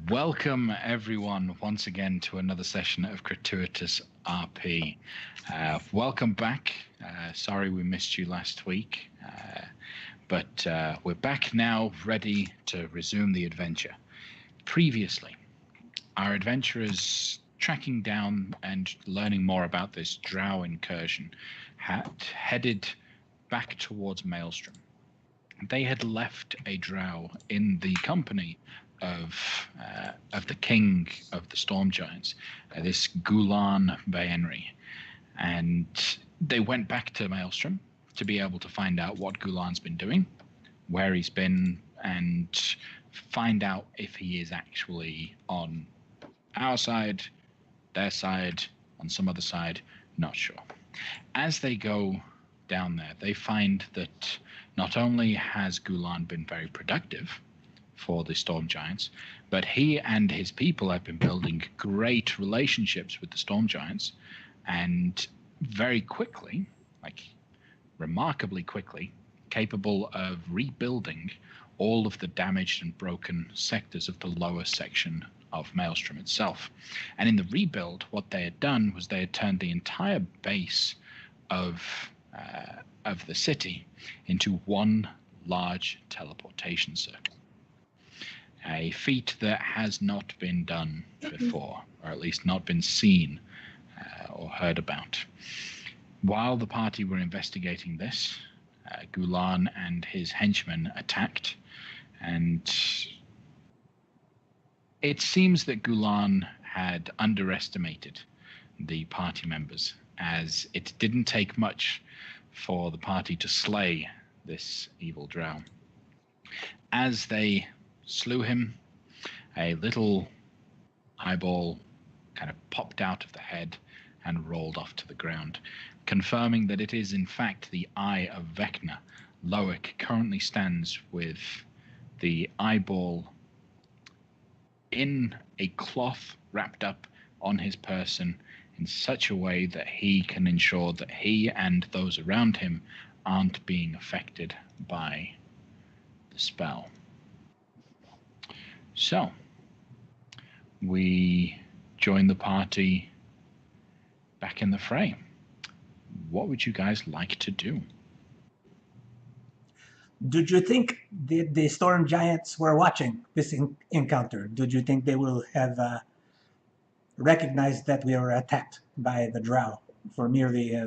Welcome, everyone, once again to another session of Crituitous RP. Welcome back. Sorry we missed you last week, but we're back now, ready to resume the adventure. Previously, our adventurers, tracking down and learning more about this drow incursion, had headed back towards Maelstrom. They had left a drow in the company of the king of the storm giants, this Gulan Baenri, and they went back to Maelstrom to be able to find out what Gulan's been doing, where he's been, and find out if he is actually on our side, their side, on some other side, not sure. As they go down there, they find that not only has Gulan been very productive for the storm giants, but he and his people have been building great relationships with the storm giants, and very quickly, like remarkably quickly, capable of rebuilding all of the damaged and broken sectors of the lower section of Maelstrom itself. And in the rebuild, what they had done was they had turned the entire base of the city into one large teleportation circle. A feat that has not been done before, or at least not been seen or heard about. While the party were investigating this, Gulan and his henchmen attacked, and it seems that Gulan had underestimated the party members, as it didn't take much for the party to slay this evil drow. As they slew him, a little eyeball kind of popped out of the head and rolled off to the ground, confirming that it is in fact the eye of Vecna. Loic currently stands with the eyeball in a cloth wrapped up on his person in such a way that he can ensure that he and those around him aren't being affected by the spell. So, we join the party back in the fray. What would you guys like to do? Did you think the storm giants were watching this encounter? Did you think they will have recognized that we were attacked by the drow for merely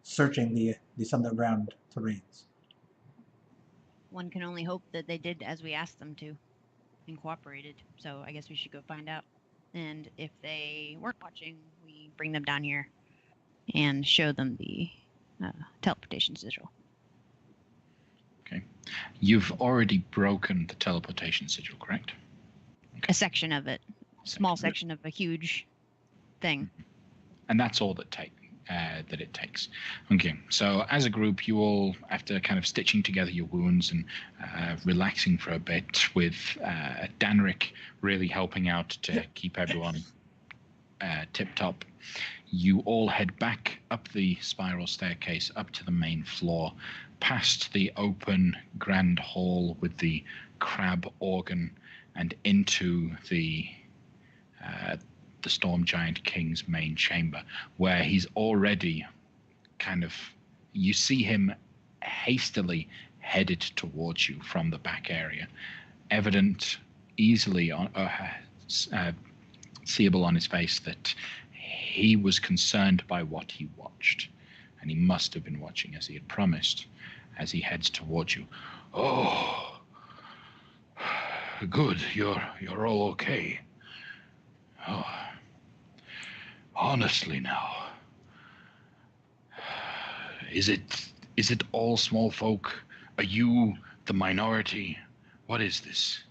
searching the underground terrains? One can only hope that they did as we asked them to and cooperated. So I guess we should go find out. And if they weren't watching, we bring them down here and show them the teleportation sigil. Okay. You've already broken the teleportation sigil, correct? Okay. A section of it. A small section of a huge thing. And that's all that it takes. Okay, so as a group, you all, after kind of stitching together your wounds and relaxing for a bit, with Danric really helping out to keep everyone tip-top, you all head back up the spiral staircase up to the main floor, past the open grand hall with the crab organ, and into the Storm Giant King's main chamber, where he's already kind of, you see him hastily headed towards you from the back area, evident, easily seeable on his face that he was concerned by what he watched, and he must have been watching as he had promised, as he heads towards you. Oh, good, you're all okay. Oh, honestly now, is it all small folk? Are you the minority? What is this?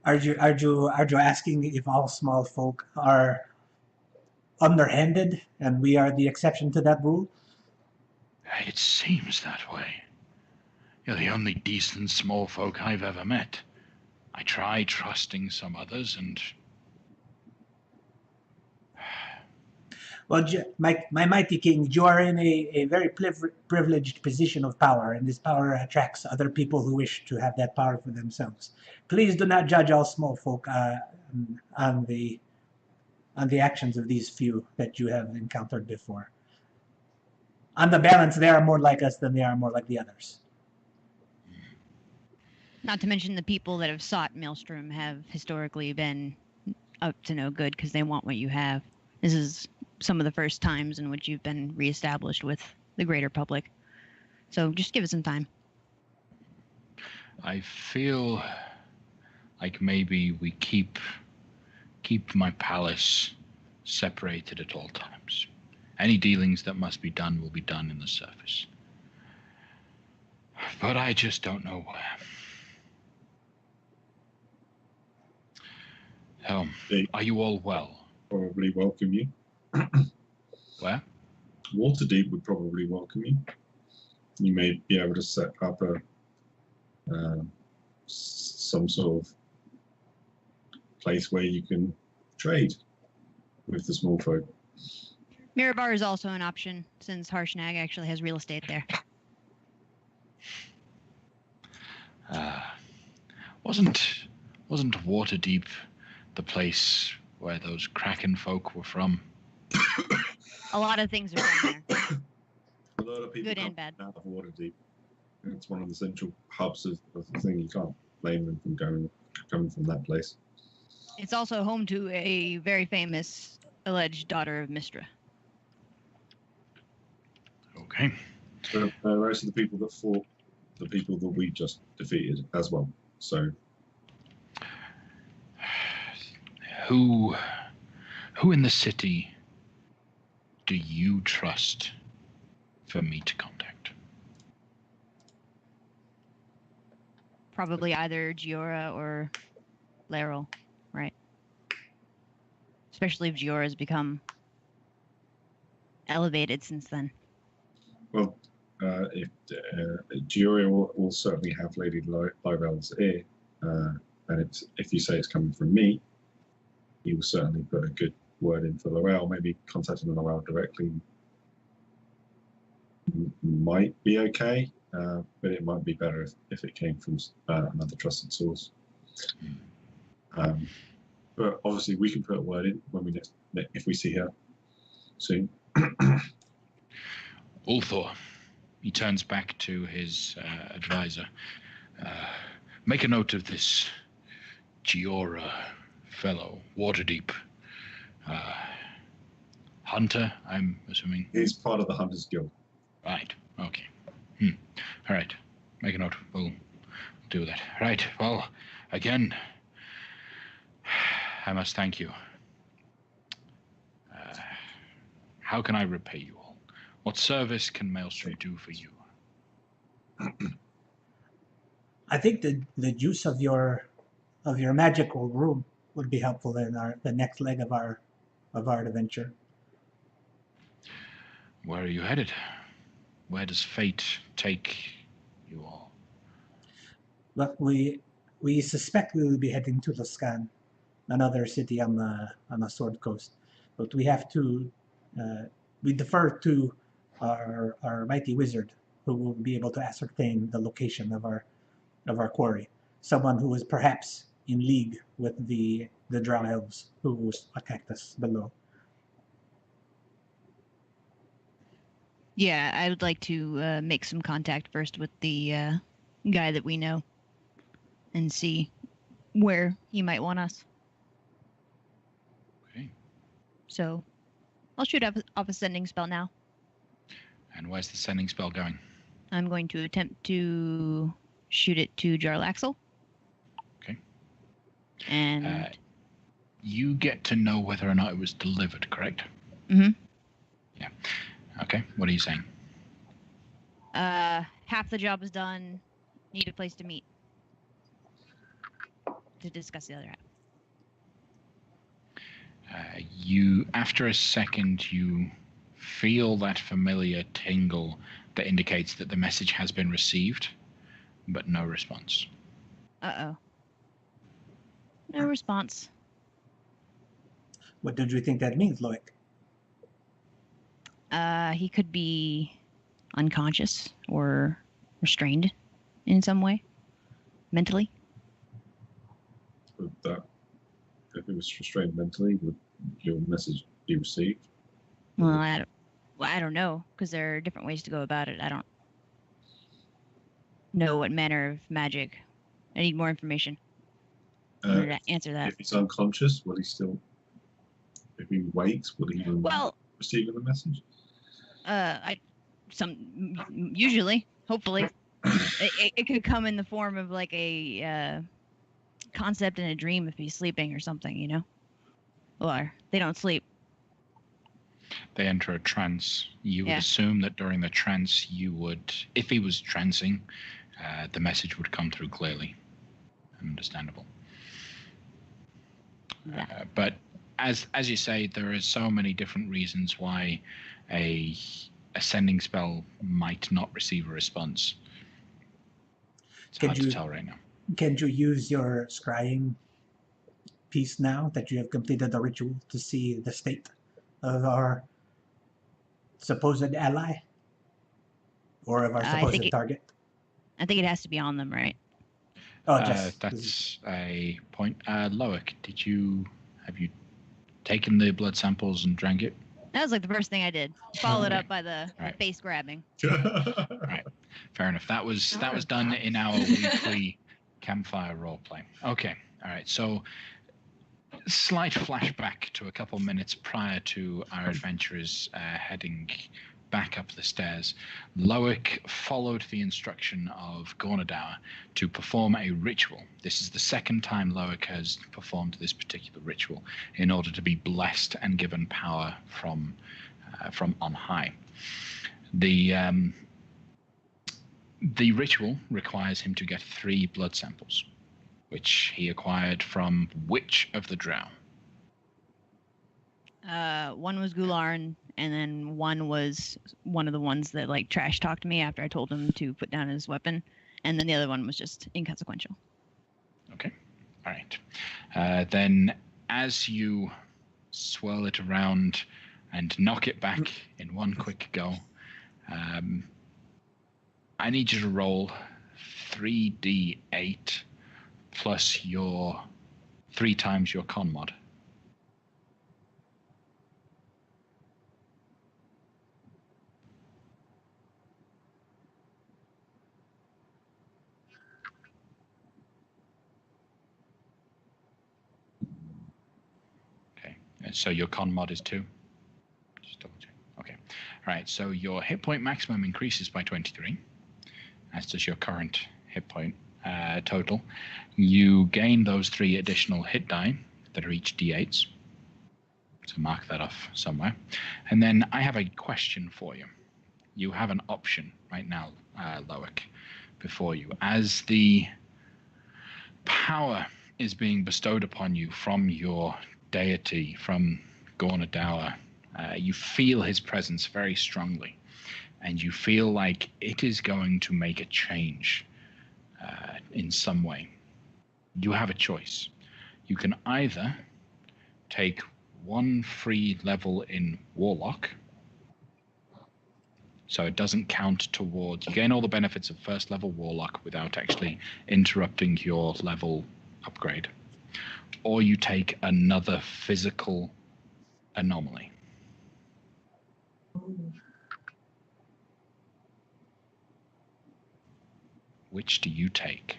Are you asking if all small folk are underhanded and we are the exception to that rule? It seems that way. You're the only decent small folk I've ever met. I try trusting some others, and Well, my mighty king, you are in a very privileged position of power, and this power attracts other people who wish to have that power for themselves. Please do not judge all small folk on the actions of these few that you have encountered before. On the balance, they are more like us than they are more like the others. Not to mention the people that have sought Maelstrom have historically been up to no good because they want what you have. This is some of the first times in which you've been reestablished with the greater public. So just give it some time. I feel like maybe we keep my palace separated at all times. Any dealings that must be done will be done in the surface. But I just don't know where. So, are you all well? Probably welcome you. Where? Waterdeep would probably welcome you. You may be able to set up some sort of place where you can trade with the small folk. Mirabar is also an option since Harshnag actually has real estate there. Wasn't Waterdeep the place where those Kraken folk were from? A lot of things are from there. A lot of people Good come and bad. out of Waterdeep. It's one of the central hubs of the thing. You can't blame them from coming from that place. It's also home to a very famous alleged daughter of Mystra. Okay. But most of the people that fought the people that we just defeated as well. So Who in the city do you trust for me to contact? Probably either Giora or Laryl, right? Especially if Giora's become elevated since then. well, if Jury will certainly have Lady Lyrell's ear, and if you say it's coming from me, he will certainly put a good word in for Lyrell. Maybe contacting Lyrell directly might be okay, but it might be better if it came from another trusted source. But obviously, we can put a word in when we if we see her soon. Ulthor. He turns back to his advisor. Make a note of this Giora fellow, Waterdeep. Hunter, I'm assuming. He's part of the Hunters Guild. Right, okay. All right, make a note. We'll do that. Right, well, again, I must thank you. How can I repay you all? What service can Maelstrom do for you? I think the use of your magical room would be helpful in the next leg of our adventure. Where are you headed? Where does fate take you all? But we suspect we will be heading to Luskan, another city on the Sword Coast. But we have to we defer to our mighty wizard, who will be able to ascertain the location of our quarry. Someone who is perhaps in league with the drow elves who attacked us below. Yeah, I would like to make some contact first with the guy that we know and see where he might want us. Okay. So I'll shoot off a sending spell now. And where's the sending spell going? I'm going to attempt to shoot it to Jarlaxle. Okay. And you get to know whether or not it was delivered, correct? Mm-hmm. Yeah. Okay. What are you saying? Half the job is done. Need a place to meet to discuss the other half. After a second, you feel that familiar tingle that indicates that the message has been received, but no response. Uh-oh. No response. What did you think that means, Loic? He could be unconscious or restrained in some way, mentally. Would that, if it was restrained mentally, would your message be received? Well, I don't know, because there are different ways to go about it. I don't know what manner of magic. I need more information in order to answer that. If he's unconscious, will he still? If he wakes, will he even receive the message? Usually, hopefully, it could come in the form of like a concept in a dream if he's sleeping or something, you know. Or they don't sleep. They enter a trance. You would assume that during the trance, you would, if he was trancing, the message would come through clearly. Understandable. But as you say, there are so many different reasons why a ascending spell might not receive a response. It's hard to tell right now. Can you use your scrying piece now that you have completed the ritual to see the state of our supposed ally? Or of our supposed target? I think it has to be on them, right? Oh, that's a point. Loic, have you taken the blood samples and drank it? That was like the first thing I did. Followed up by the face grabbing. Right, fair enough. That was done in our weekly campfire roleplay. Okay, all right. So, slight flashback to a couple minutes prior to our adventurers heading back up the stairs. Loic followed the instruction of Gornadaur to perform a ritual. This is the second time Loic has performed this particular ritual in order to be blessed and given power from on high. The ritual requires him to get 3 blood samples, which he acquired from which of the drow? One was Gularn, and then one was one of the ones that like trash talked me after I told him to put down his weapon, and then the other one was just inconsequential. Okay, all right. Then as you swirl it around and knock it back in one quick go, I need you to roll 3d8 plus your 3 times your con mod. So your con mod is 2? Just double check. Okay. All right. So your hit point maximum increases by 23, as does your current hit point total. You gain those 3 additional hit die that are each d8s. So mark that off somewhere. And then I have a question for you. You have an option right now, Loic, before you. As the power is being bestowed upon you from your deity, from Gornadaur, you feel his presence very strongly, and you feel like it is going to make a change in some way. You have a choice. You can either take 1 free level in Warlock, so it doesn't count towards, you gain all the benefits of first level Warlock without actually interrupting your level upgrade. Or you take another physical anomaly. Which do you take?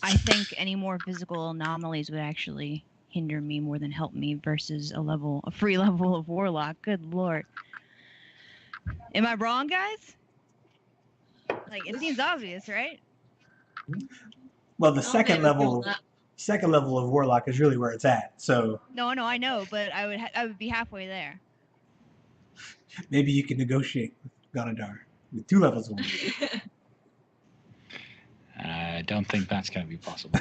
I think any more physical anomalies would actually hinder me more than help me versus a free level of Warlock. Good Lord. Am I wrong, guys? Like, it seems obvious, right? Well, the second level of Warlock is really where it's at. So no, I know, but I would be halfway there. Maybe you can negotiate with Gornadaur with 2 levels of Warlock. I don't think that's going to be possible.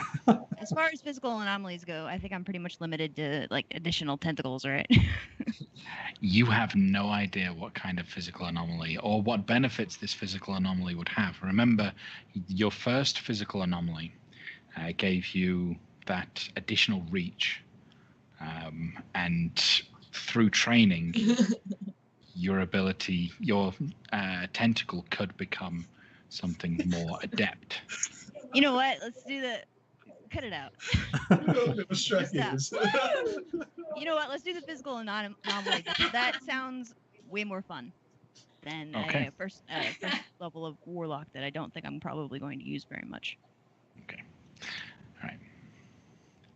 As far as physical anomalies go, I think I'm pretty much limited to like additional tentacles, right? You have no idea what kind of physical anomaly or what benefits this physical anomaly would have. Remember, your first physical anomaly gave you that additional reach, and through training, your tentacle could become something more adept. You know what? Let's do the. Cut it out. You know what? Let's do the physical anomaly. That sounds way more fun than a first level of warlock that I don't think I'm probably going to use very much. Okay. All right.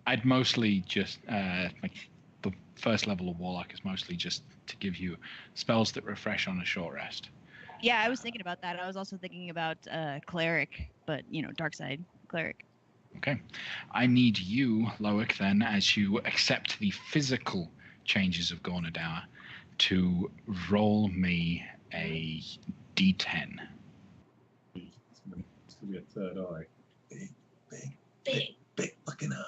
I'd mostly just like the first level of warlock is mostly just to give you spells that refresh on a short rest. Yeah, I was thinking about that. I was also thinking about cleric, but dark side cleric. Okay. I need you, Loic, then, as you accept the physical changes of Gornadour, to roll me a d10. It's going to be a third eye. Big looking eye.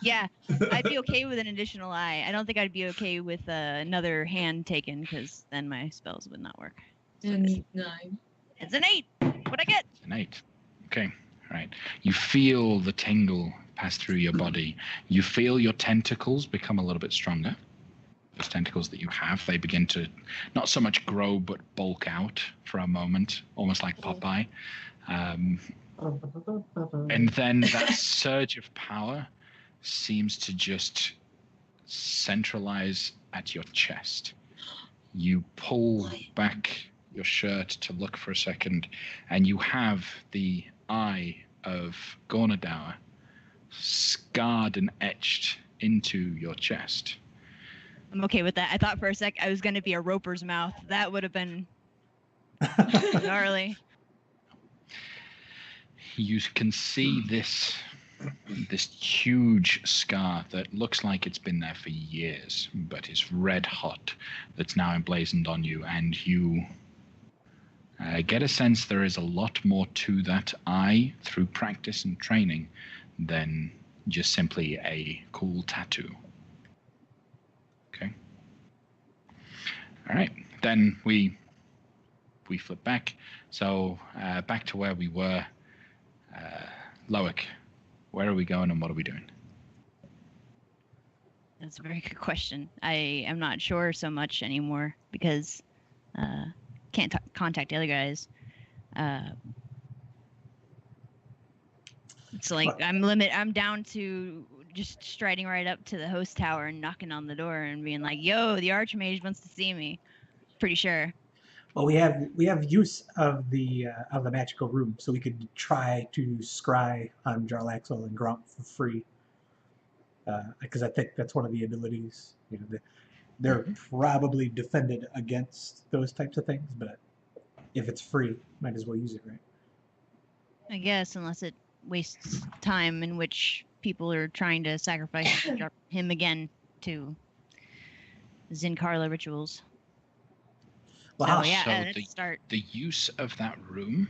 Yeah, I'd be okay with an additional eye. I don't think I'd be okay with another hand taken, because then my spells would not work. And 9. It's an 8. What'd I get? An 8. Okay. All right. You feel the tingle pass through your body. You feel your tentacles become a little bit stronger. Those tentacles that you have, they begin to not so much grow, but bulk out for a moment, almost like Popeye. And then that surge of power seems to just centralize at your chest. You pull back your shirt to look for a second, and you have the eye of Gornadour scarred and etched into your chest. I'm okay with that. I thought for a sec I was going to be a roper's mouth. That would have been gnarly. You can see this huge scar that looks like it's been there for years, but is red hot, that's now emblazoned on you, and you get a sense there is a lot more to that eye through practice and training than just simply a cool tattoo. Okay. All right. Then we flip back. So back to where we were. Loic, where are we going and what are we doing? That's a very good question. I am not sure so much anymore because can't contact the other guys. It's like I'm down to just striding right up to the host tower and knocking on the door and being like, "Yo, the Archmage wants to see me." Pretty sure. Well, we have use of the magical room, so we could try to scry on Jarlaxle and Gromp for free. Because I think that's one of the abilities. They're probably defended against those types of things, but if it's free, might as well use it, right? I guess, unless it wastes time in which people are trying to sacrifice him again to Zincarla rituals. Wow. So yeah, So let's start. The use of that room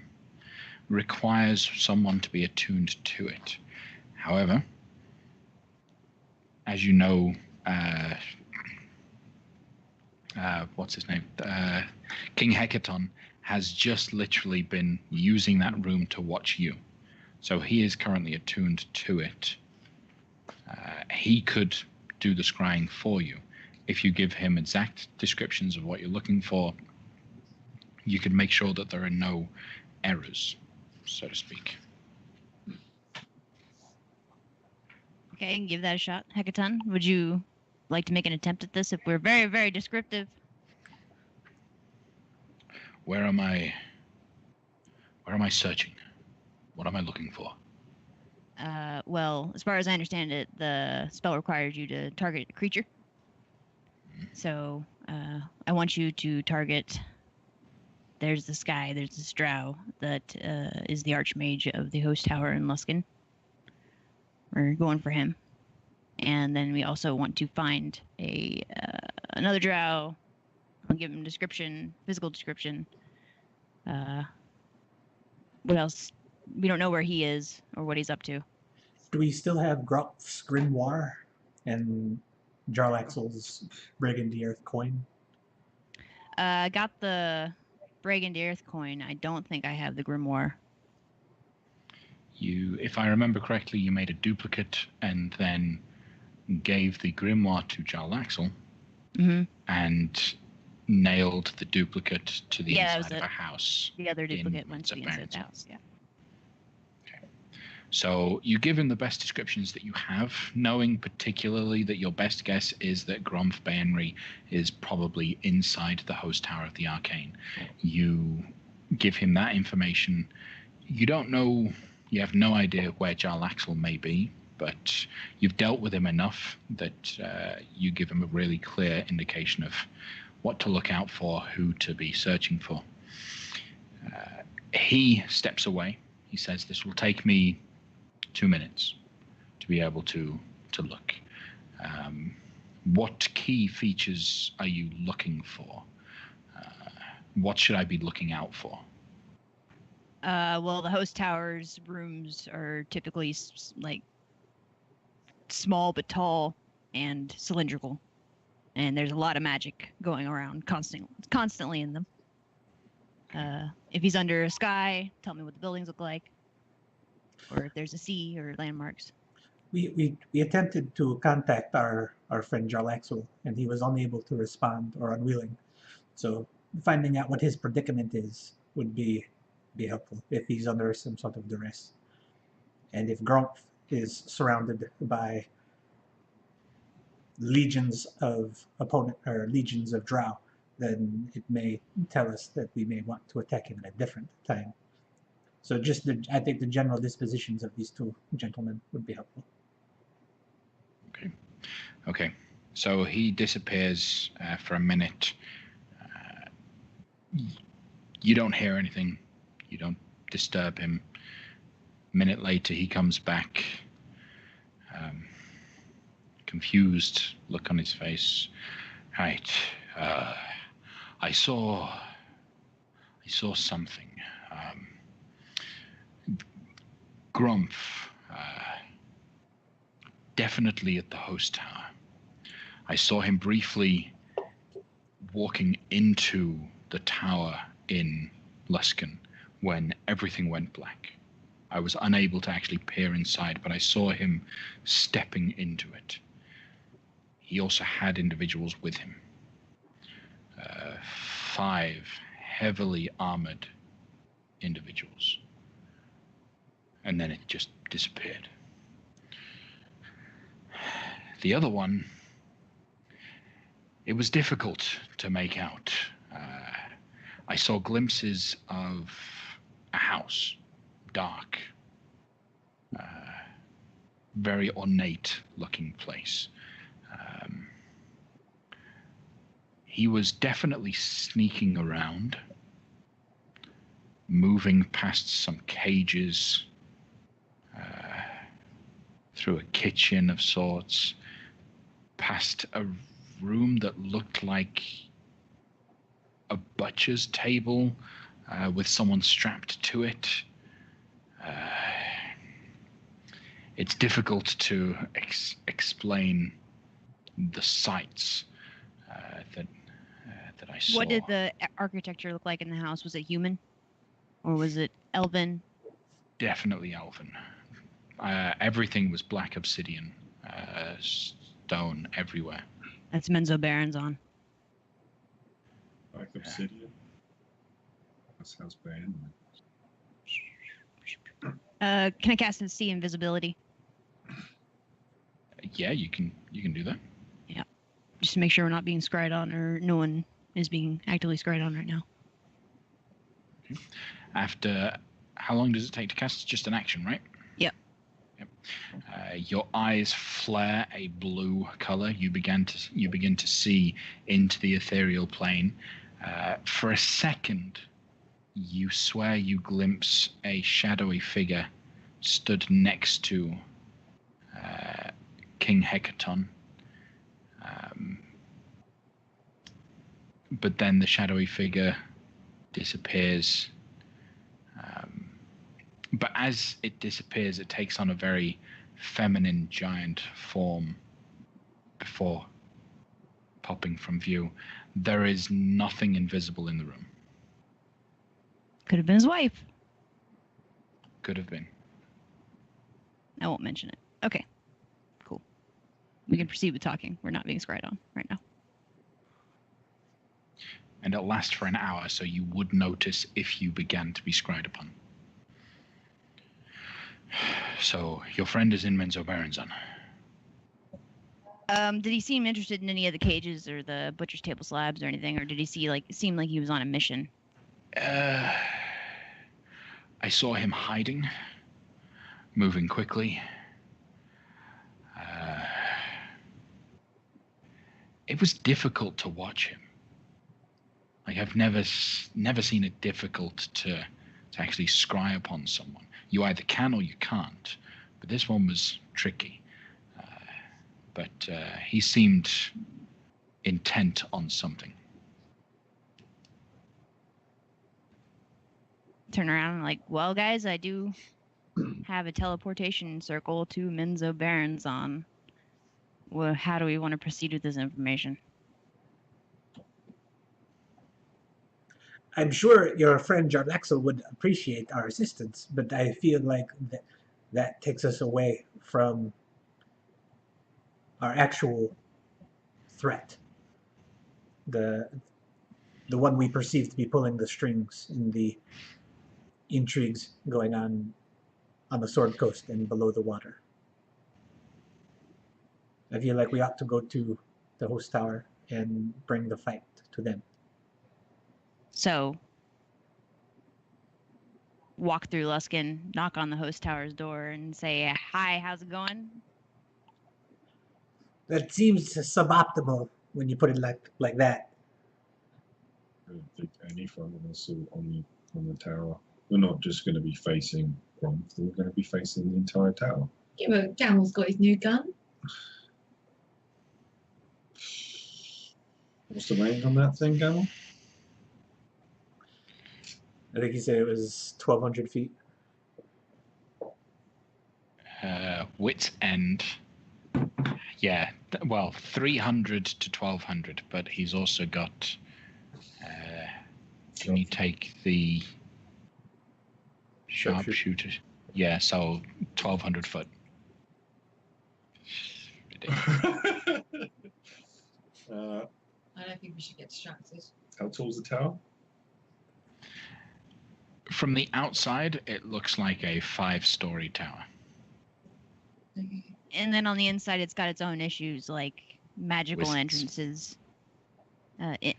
requires someone to be attuned to it. However, as you know, what's his name? King Hecaton has just literally been using that room to watch you. So he is currently attuned to it. He could do the scrying for you. If you give him exact descriptions of what you're looking for, you can make sure that there are no errors, so to speak. Okay, I can give that a shot. Hecaton, would you like to make an attempt at this if we're very, very descriptive? Where am I searching? What am I looking for? Well, as far as I understand it, the spell requires you to target a creature. So, I want you to target... There's this guy, there's this drow that is the Archmage of the Host Tower in Luskan. We're going for him. And then we also want to find another drow. I'll give him description, physical description. What else? We don't know where he is or what he's up to. Do we still have Gromp's Grimoire and Jarlaxle's Brigandier's coin? I got the Brigandier's coin. I don't think I have the Grimoire. if I remember correctly, you made a duplicate and then gave the grimoire to Jarlaxle Mm-hmm. and nailed the duplicate to the Yeah, it inside was of a house. The other duplicate in went to the inside of the house. Yeah. So you give him the best descriptions that you have, knowing particularly that your best guess is that Gromf Baenry is probably inside the host tower of the Arcane. You give him that information. You don't know, you have no idea where Jarlaxle may be, but you've dealt with him enough that you give him a really clear indication of what to look out for, who to be searching for. He steps away. He says, "This will take me 2 minutes to be able to look." What key features are you looking for? What should I be looking out for? Well, the host tower's rooms are typically like small but tall and cylindrical, and there's a lot of magic going around constantly in them. If he's under a sky, tell me what the buildings look like, or if there's a sea or landmarks. We attempted to contact our friend Jarlaxle, and he was unable to respond or unwilling. So finding out what his predicament is would be helpful if he's under some sort of duress. And if Gromf is surrounded by legions of legions of drow, then it may tell us that we may want to attack him at a different time. So just I think the general dispositions of these two gentlemen would be helpful. Okay. So he disappears for a minute. You don't hear anything. You don't disturb him. A minute later, he comes back. Confused look on his face. Right. I saw something. Gromf, definitely at the host tower. I saw him briefly walking into the tower in Luskan when everything went black. I was unable to actually peer inside, but I saw him stepping into it. He also had individuals with him. 5 heavily armored individuals. And then it just disappeared. The other one, it was difficult to make out. I saw glimpses of a house, dark, very ornate looking place. He was definitely sneaking around, moving past some cages, through a kitchen of sorts, past a room that looked like a butcher's table with someone strapped to it. It's difficult to explain the sights that I saw. What did the architecture look like in the house? Was it human, or was it elven? Definitely elven. Everything was black obsidian, stone everywhere. That's Menzo Baron's on. Like obsidian. That sounds bad. Can I cast and see invisibility? Yeah, you can do that. Yeah, just to make sure we're not being scryed on, or no one is being actively scryed on right now. Okay. After, how long does it take to cast? It's just an action, right? Yep. Your eyes flare a blue color. You begin to see into the ethereal plane. For a second, you swear you glimpse a shadowy figure stood next to King Hecaton. But then the shadowy figure disappears. But as it disappears, it takes on a very feminine giant form before popping from view. There is nothing invisible in the room. Could have been his wife. Could have been. I won't mention it. Okay. Cool. We can proceed with talking. We're not being scryed on right now. And it'll last for an hour, so you would notice if you began to be scryed upon. So, your friend is in Menzo Baronzon. Did he seem interested in any of the cages or the butcher's table slabs or anything, or did he seem like he was on a mission? I saw him hiding, moving quickly. It was difficult to watch him. Like, I've never seen it difficult to actually scry upon someone. You either can or you can't, but this one was tricky. But he seemed intent on something. Turn around and like, well, guys, I do have a teleportation circle to Menzo Baronzon. Well, how do we want to proceed with this information? I'm sure your friend John Axel would appreciate our assistance, but I feel like that takes us away from our actual threat. The one we perceive to be pulling the strings in the intrigues going on the Sword Coast and below the water. I feel like we ought to go to the host tower and bring the fight to them. So, walk through Luskin, knock on the host tower's door, and say, "Hi, how's it going?" That seems suboptimal when you put it like that. I don't think any front of us on the tower. We're not just going to be facing Gromp, we're going to be facing the entire tower. Yeah, but Gamel's got his new gun. What's the range on that thing, Gamel? I think he said it was 1,200 feet. Wit's end. Yeah, well, 300 to 1,200, but he's also got... can you take the sharpshooter? Yeah, so 1,200 foot. I don't think we should get distracted. How tall's the tower? From the outside, it looks like a 5-story tower. Okay. And then on the inside, it's got its own issues, like magical Wisps. entrances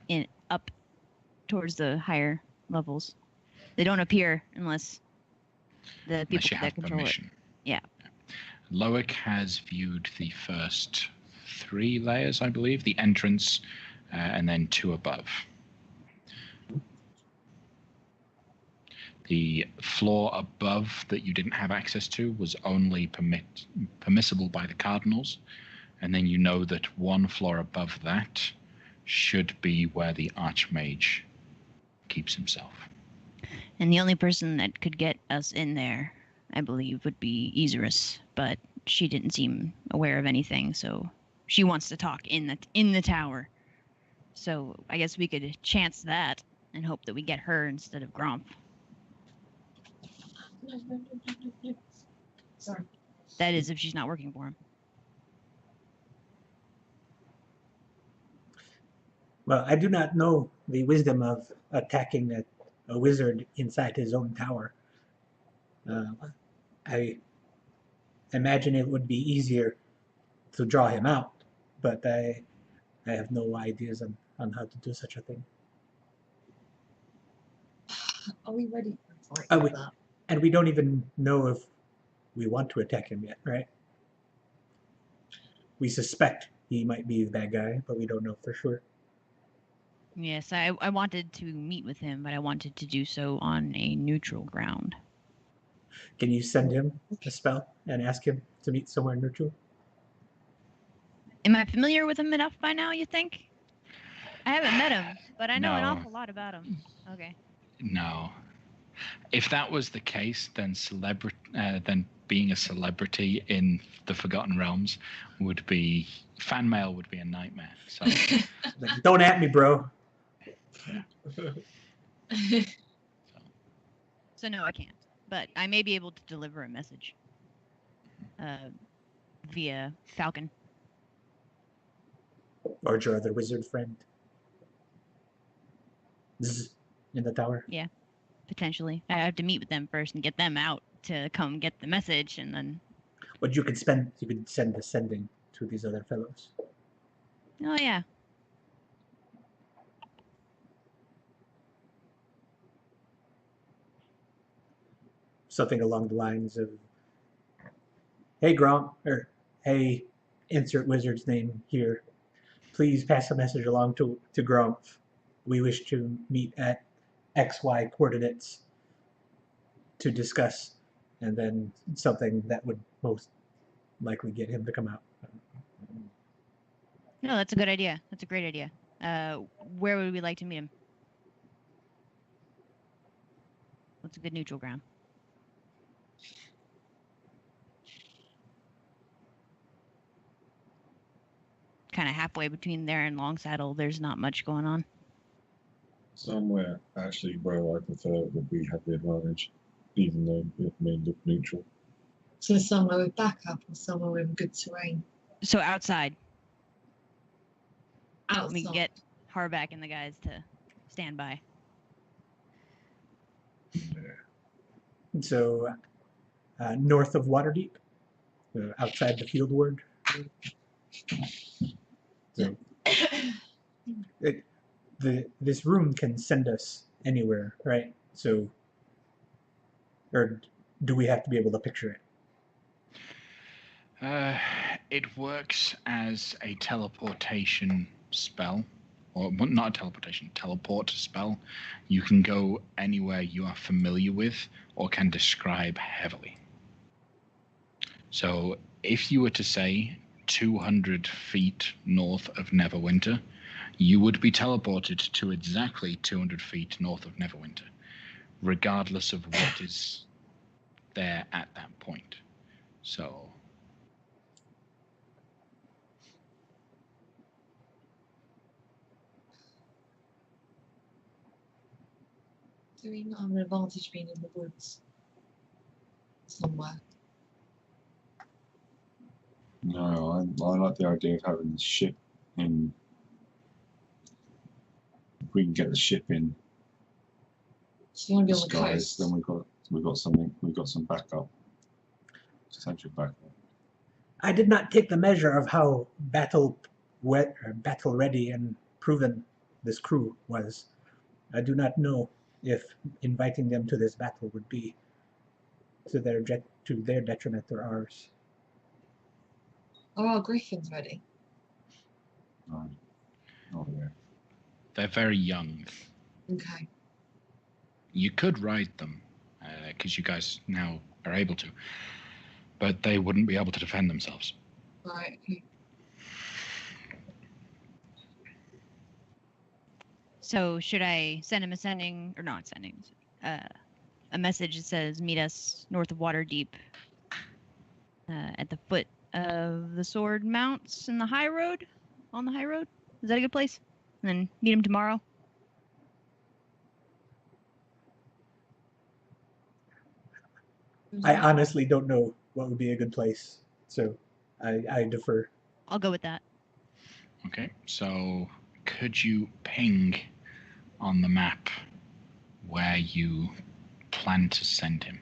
in up towards the higher levels. They don't appear unless the people Unless you that have control permission. it. Yeah. Loic has viewed the first 3 layers, I believe, the entrance, and then 2 above. The floor above that you didn't have access to was only permissible by the cardinals, and then you know that 1 floor above that should be where the Archmage keeps himself. And the only person that could get us in there, I believe, would be Isurus, but she didn't seem aware of anything, so she wants to talk in the tower. So I guess we could chance that and hope that we get her instead of Gromp. No. Sorry. That is if she's not working for him. Well, I do not know the wisdom of attacking a wizard inside his own tower. I imagine it would be easier to draw him out, but I have no ideas on how to do such a thing. Are we ready for a fight Are like we- that? And we don't even know if we want to attack him yet, right? We suspect he might be the bad guy, but we don't know for sure. Yes, I wanted to meet with him, but I wanted to do so on a neutral ground. Can you send him a spell and ask him to meet somewhere neutral? Am I familiar with him enough by now, you think? I haven't met him, but I know an No. awful lot about him. Okay. No. If that was the case, then then being a celebrity in the Forgotten Realms would be... Fan mail would be a nightmare. So Like, don't at me, bro. So no, I can't. But I may be able to deliver a message. via Falcon. Or your other wizard friend. Zzz, in the tower. Yeah, potentially. I have to meet with them first and get them out to come get the message, and then. But you could send the sending to these other fellows. Oh yeah. Something along the lines of, "Hey Gronk," or "Hey, insert wizard's name here. Please pass a message along to Gronk. We wish to meet at XY coordinates to discuss," and then something that would most likely get him to come out. No, that's a good idea. That's a great idea. Where would we like to meet him? What's a good neutral ground? Kind of halfway between there and Long Saddle. There's not much going on. Somewhere actually where I prefer that we have the advantage, even though it may look neutral. So somewhere with backup or somewhere with good terrain. So outside. Outside. We can get Harback and the guys to stand by. So, north of Waterdeep, outside the field ward. So, this room can send us anywhere, right? So, or do we have to be able to picture it? It works as a teleportation spell, or not a teleportation, teleport spell. You can go anywhere you are familiar with or can describe heavily. So if you were to say 200 feet north of Neverwinter, you would be teleported to exactly 200 feet north of Neverwinter, regardless of what is there at that point. So Do we not have an advantage being in the woods somewhere? No, I like the idea of having the ship in. If we can get the ship in So you want to the be on the skies, coast? then we've got something. We've got some backup. Potential backup. I did not take the measure of how battle ready and proven this crew was. I do not know if inviting them to this battle would be to their detriment or ours. Are our griffins ready? Right. Oh yeah. they're very young. Okay. You could ride them, because you guys now are able to, but they wouldn't be able to defend themselves. Right. Okay. So should I send him a message that says meet us north of Waterdeep at the foot of the Sword Mounts in the high road? On the high road? Is that a good place? And then meet him tomorrow? I honestly don't know what would be a good place, so I defer. I'll go with that. Okay, so could you ping on the map where you plan to send him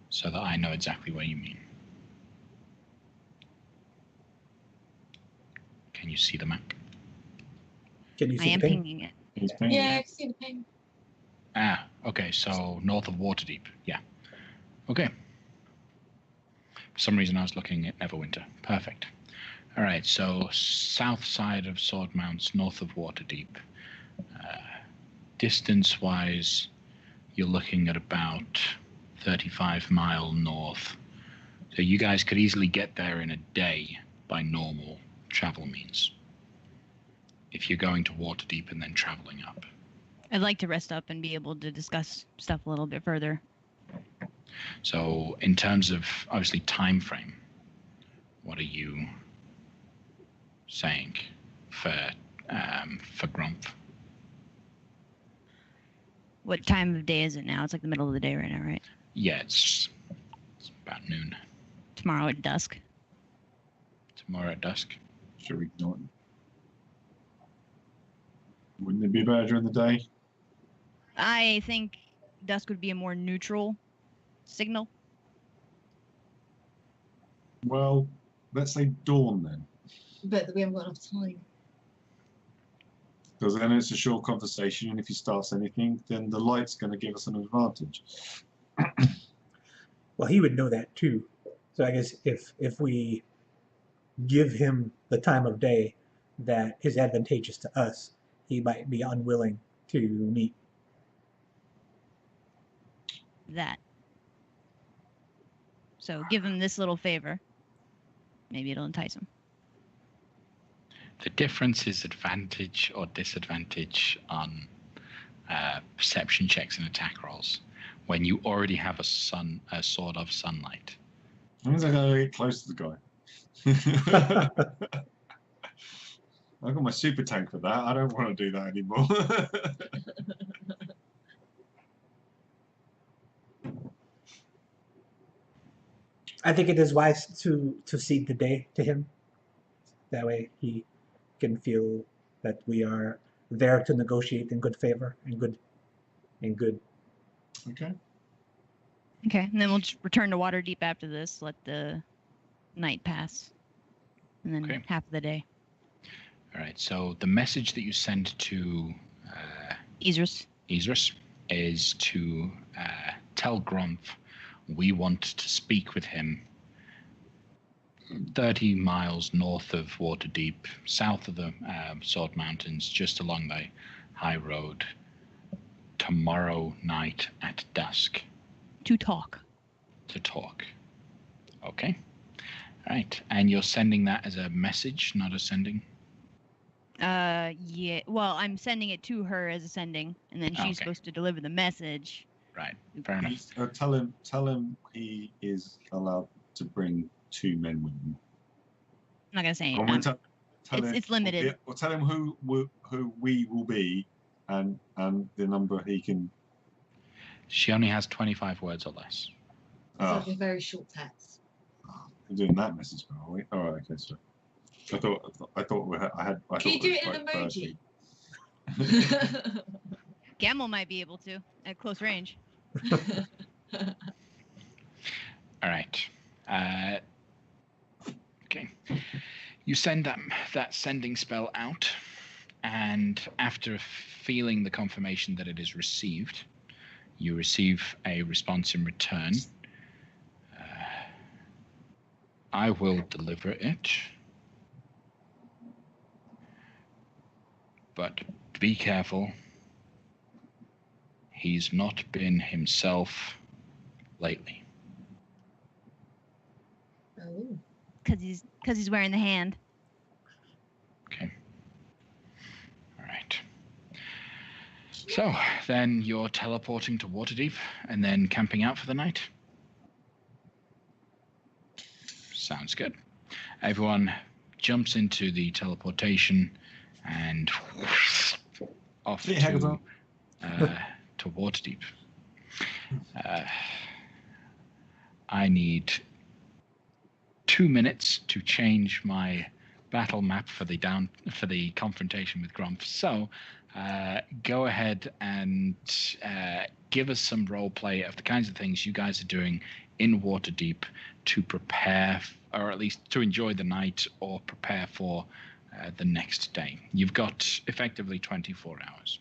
so that I know exactly where you mean? Can you see the map? Can you I see am the ping? pinging it. He's pinging Yeah, it. I've seen the ping. Ah, okay, so north of Waterdeep. Yeah. Okay. For some reason I was looking at Neverwinter. Perfect. All right, so south side of Sword Mounts, north of Waterdeep. Distance-wise, you're looking at about 35 mile north. So you guys could easily get there in a day by normal travel means, if you're going to Waterdeep and then traveling up. I'd like to rest up and be able to discuss stuff a little bit further. So in terms of, obviously, time frame, what are you saying for Grumpf? What time of day is it now? It's like the middle of the day right now, right? Yeah, it's about noon. tomorrow at dusk. Tomorrow at dusk. Should we ignore it? Wouldn't it be better during the day? I think dusk would be a more neutral signal. Well, let's say dawn then. But we haven't got enough time. Because then it's a short conversation, and if he starts anything, then the light's going to give us an advantage. Well, he would know that too. So I guess if we give him the time of day that is advantageous to us, he might be unwilling to meet. That. So give him this little favor. Maybe it'll entice him. The difference is advantage or disadvantage on perception checks and attack rolls when you already have a sword of sunlight. That means I gotta get close to the guy. I've got my super tank for that. I don't want to do that anymore. I think it is wise to cede the day to him. That way he can feel that we are there to negotiate in good favor and good. Okay. Okay, and then we'll just return to Waterdeep after this, let the night pass, and then Okay. half of the day. All right. So the message that you send to Idris. Idris is to tell Grumpf we want to speak with him 30 miles north of Waterdeep, south of the Sword Mountains, just along the high road, tomorrow night at dusk. To talk. To talk. Okay. All right. And you're sending that as a message, not a sending? Yeah. Well, I'm sending it to her as a sending, and then she's Okay. supposed to deliver the message. Right. Fair enough. Tell him he is allowed to bring 2 men with him. I'm not gonna say it. Or we'll tell him, it's limited. Or tell him who we will be, and the number he can. She only has 25 words or less. It's like a very short text. We're doing that message now, are we? All right, okay, so I thought I had. Can you do it in like emoji? 30. Gamel might be able to at close range. All right. Okay. You send that sending spell out, and after feeling the confirmation that it is received, you receive a response in return. I will deliver it, but be careful. He's not been himself lately. Oh. Cause he's wearing the hand. Okay. All right. So then you're teleporting to Waterdeep and then camping out for the night? Sounds good. Everyone jumps into the teleportation and off to Waterdeep. I need 2 minutes to change my battle map for the confrontation with Grumpf. So go ahead and give us some role play of the kinds of things you guys are doing in Waterdeep to prepare, or at least to enjoy the night or prepare for the next day. You've got effectively 24 hours.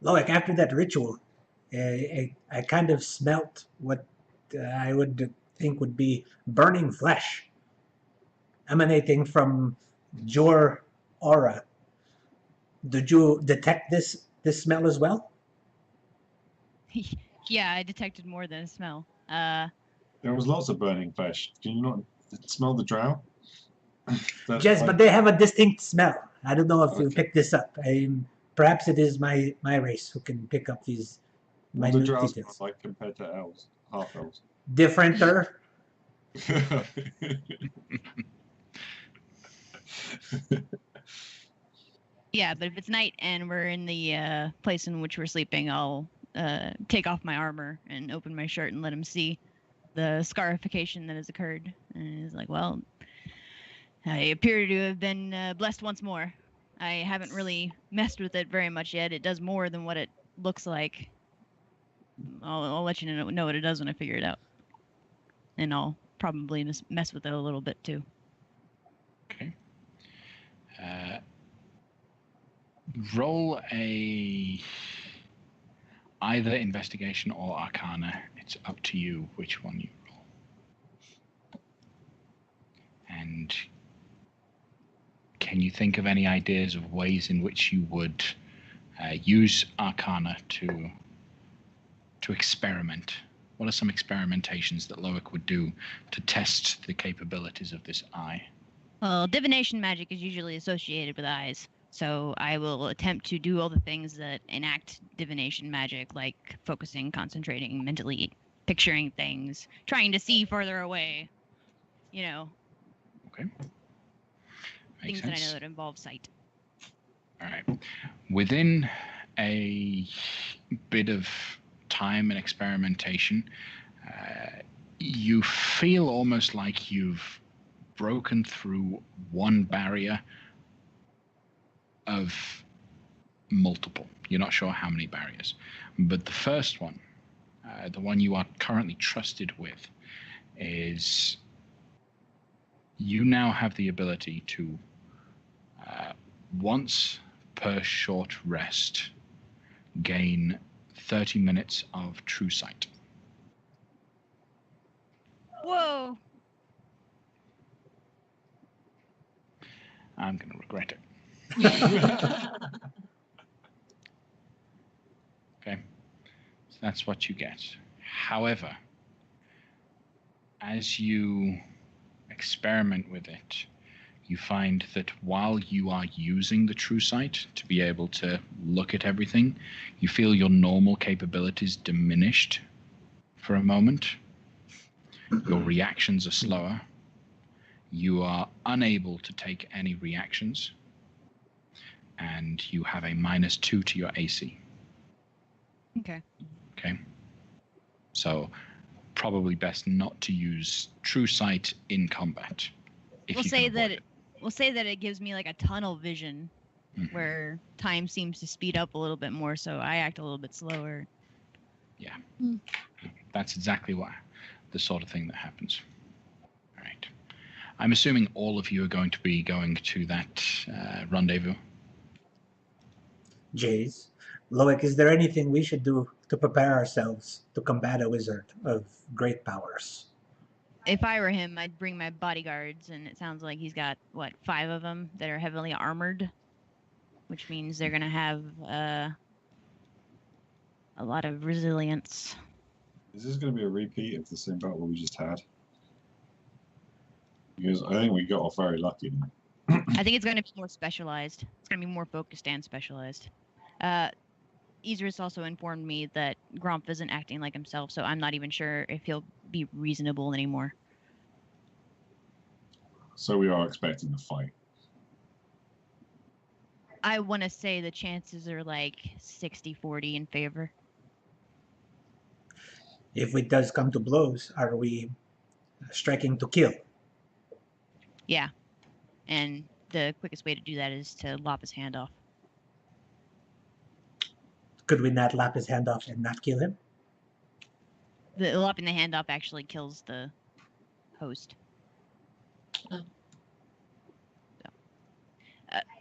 Loic, after that ritual, I kind of smelt what I would think would be burning flesh emanating from your aura. Did you detect this smell as well? Yeah, I detected more than a smell. There was lots of burning flesh. Can you not smell the drow? Yes, but they have a distinct smell. I don't know if you picked this up. Perhaps it is my race who can pick up these What the minute drow details. smell like compared to elves, half elves. Differenter. Yeah, but if it's night and we're in the place in which we're sleeping, I'll take off my armor and open my shirt and let him see. the scarification that has occurred. And he's like, well, I appear to have been blessed once more. I haven't really messed with it very much yet. It does more than what it looks like. I'll let you know what it does when I figure it out. And I'll probably just mess with it a little bit too. Okay. Roll either investigation or arcana. It's up to you which one you roll. And can you think of any ideas of ways in which you would use arcana to experiment? What are some experimentations that Loic would do to test the capabilities of this eye? Well, divination magic is usually associated with eyes. So I will attempt to do all the things that enact divination magic, like focusing, concentrating, mentally picturing things, trying to see further away. You know. Okay. Things that I know that involve sight. All right. Within a bit of time and experimentation, you feel almost like you've broken through one barrier of multiple. You're not sure how many barriers. But the first one, the one you are currently trusted with, is you now have the ability to, once per short rest, gain 30 minutes of true sight. Whoa! I'm going to regret it. Okay, so that's what you get. However, as you experiment with it, you find that while you are using the true sight to be able to look at everything, you feel your normal capabilities diminished for a moment. Your reactions are slower. You are unable to take any reactions. And you have a -2 to your AC. Okay. Okay. So probably best not to use true sight in combat. We'll say that it gives me like a tunnel vision, where time seems to speed up a little bit more, so I act a little bit slower. Yeah. That's exactly the sort of thing that happens. All right. I'm assuming all of you are going to be going to that rendezvous. Jays. Loic, is there anything we should do to prepare ourselves to combat a wizard of great powers? If I were him, I'd bring my bodyguards, and it sounds like he's got, 5 of them that are heavily armored, which means they're going to have a lot of resilience. Is this going to be a repeat of the same battle we just had? Because I think we got off very lucky. I think it's going to be more specialized. It's going to be more focused and specialized. Idris also informed me that Gromp isn't acting like himself, so I'm not even sure if he'll be reasonable anymore. So we are expecting a fight. I want to say the chances are like 60-40 in favor. If it does come to blows, are we striking to kill? Yeah. And the quickest way to do that is to lop his hand off. Could we not lop his hand off and not kill him? The lopping the hand off actually kills the host. Oh. So,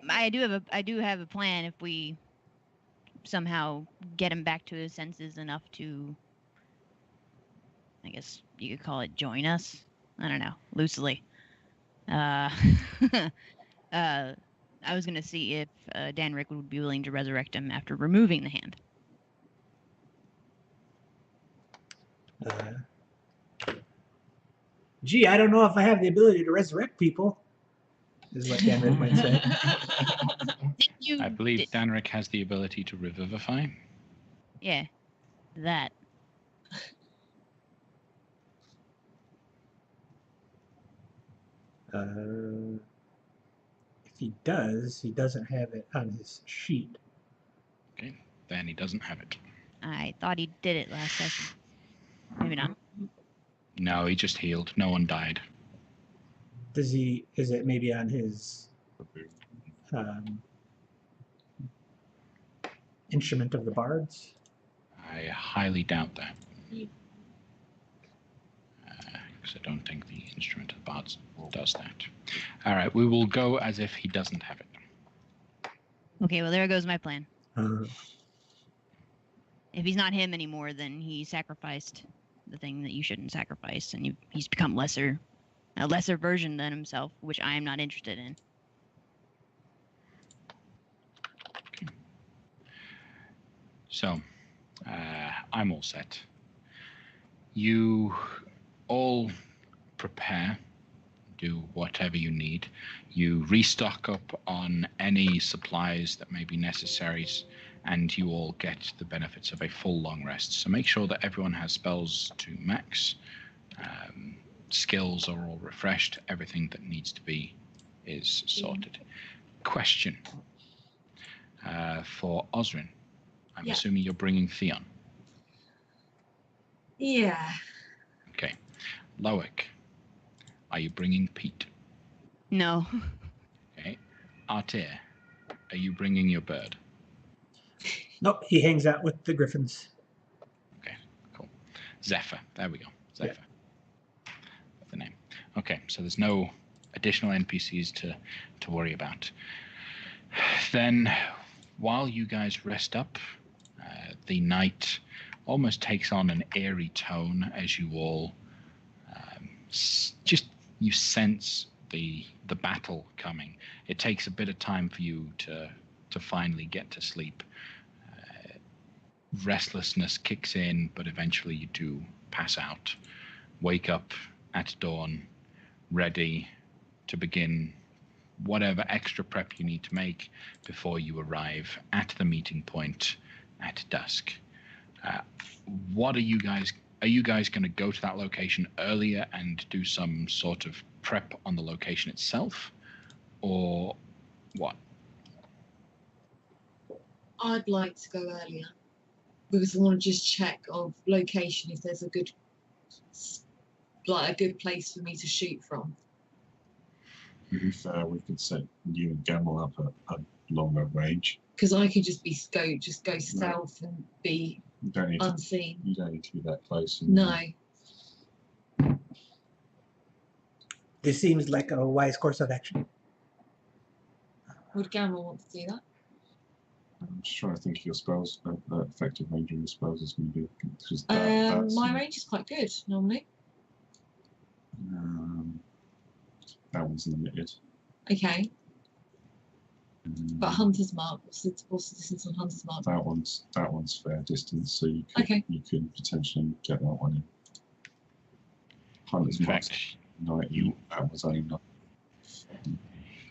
I do have a plan if we somehow get him back to his senses enough to, I guess you could call it, join us. I don't know, loosely. I was gonna see if Danrick would be willing to resurrect him after removing the hand. Gee, I don't know if I have the ability to resurrect people, is what Danrick might say. I believe Danrick has the ability to revivify. Yeah, that. If he does, he doesn't have it on his sheet. Okay, then he doesn't have it. I thought he did it last session. Maybe not. No, he just healed. No one died. Does he? Is it maybe on his instrument of the bards? I highly doubt that. Because I don't think the instrument of bards does that. All right, we will go as if he doesn't have it. Okay, well, there goes my plan. Uh, If he's not him anymore, then he sacrificed the thing that you shouldn't sacrifice, and he's become a lesser version than himself, which I am not interested in. Okay. So, I'm all set. You all prepare, do whatever you need. You restock up on any supplies that may be necessary, and you all get the benefits of a full long rest. So make sure that everyone has spells to max. Skills are all refreshed. Everything that needs to be is sorted. Question for Osrin. I'm assuming you're bringing Theon. Yeah. Okay. Loic, are you bringing Pete? No. Okay. Artir, are you bringing your bird? nope, he hangs out with the griffins. Okay, cool. Zephyr, there we go. Zephyr. That's the name. Okay, so there's no additional NPCs to worry about. Then, while you guys rest up, the night almost takes on an eerie tone as you all you sense the battle coming. It takes a bit of time for you to finally get to sleep. Restlessness kicks in, but eventually you do pass out. Wake up at dawn, ready to begin whatever extra prep you need to make before you arrive at the meeting point at dusk. What are you guys going to go to that location earlier and do some sort of prep on the location itself, or what? I'd like to go earlier because I want to just check of location if there's a good place for me to shoot from. To be fair, we could set you and Gamel up a longer range. Because I could just go stealth and be unseen. You don't need to be that close. No. This seems like a wise course of action. Would Gamel want to do that? I'm just trying to think of your spells, effective range of your spells is going to be. My range is quite good normally. That one's limited. Okay. But Hunter's Mark, what's the distance on Hunter's Mark? That one's fair distance, so you could potentially get that one in. Hunter's Mark, that was only not.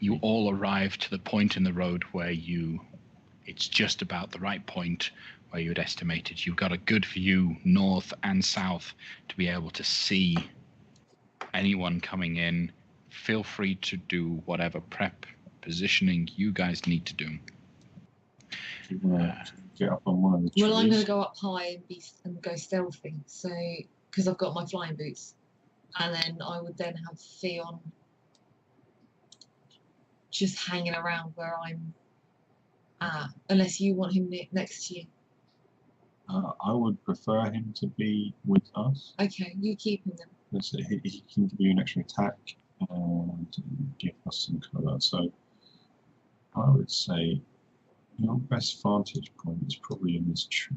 You all arrive to the point in the road where it's just about the right point where you had estimated. You've got a good view north and south to be able to see anyone coming in. Feel free to do whatever prep positioning you guys need to do. If you want to get up on one of the trees. Well, I'm going to go up high and go stealthy, so because I've got my flying boots, and then I would then have Theon just hanging around where I'm at, unless you want him next to you. I would prefer him to be with us. Okay, you keep him then. He can give you an extra attack and give us some cover. So I would say your best vantage point is probably in this tree.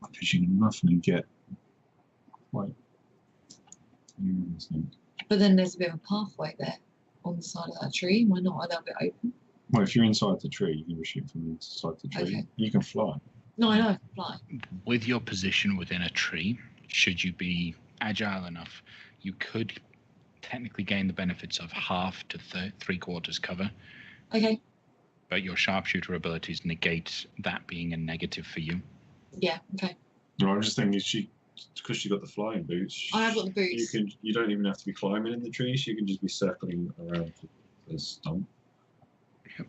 Because you can roughly get quite near anything. But then there's a bit of a pathway there on the side of that tree. Why not a little bit open? Well, if you're inside the tree, you can shoot from inside the tree. Okay. You can fly. No, I know I can fly. With your position within a tree, should you be agile enough, you could technically gain the benefits of half to three-quarters cover. Okay. But your sharpshooter abilities negate that being a negative for you. Yeah, okay. No, I'm just thinking because she got the flying boots. I have got the boots. You don't even have to be climbing in the trees. You can just be circling around the stump. Yep.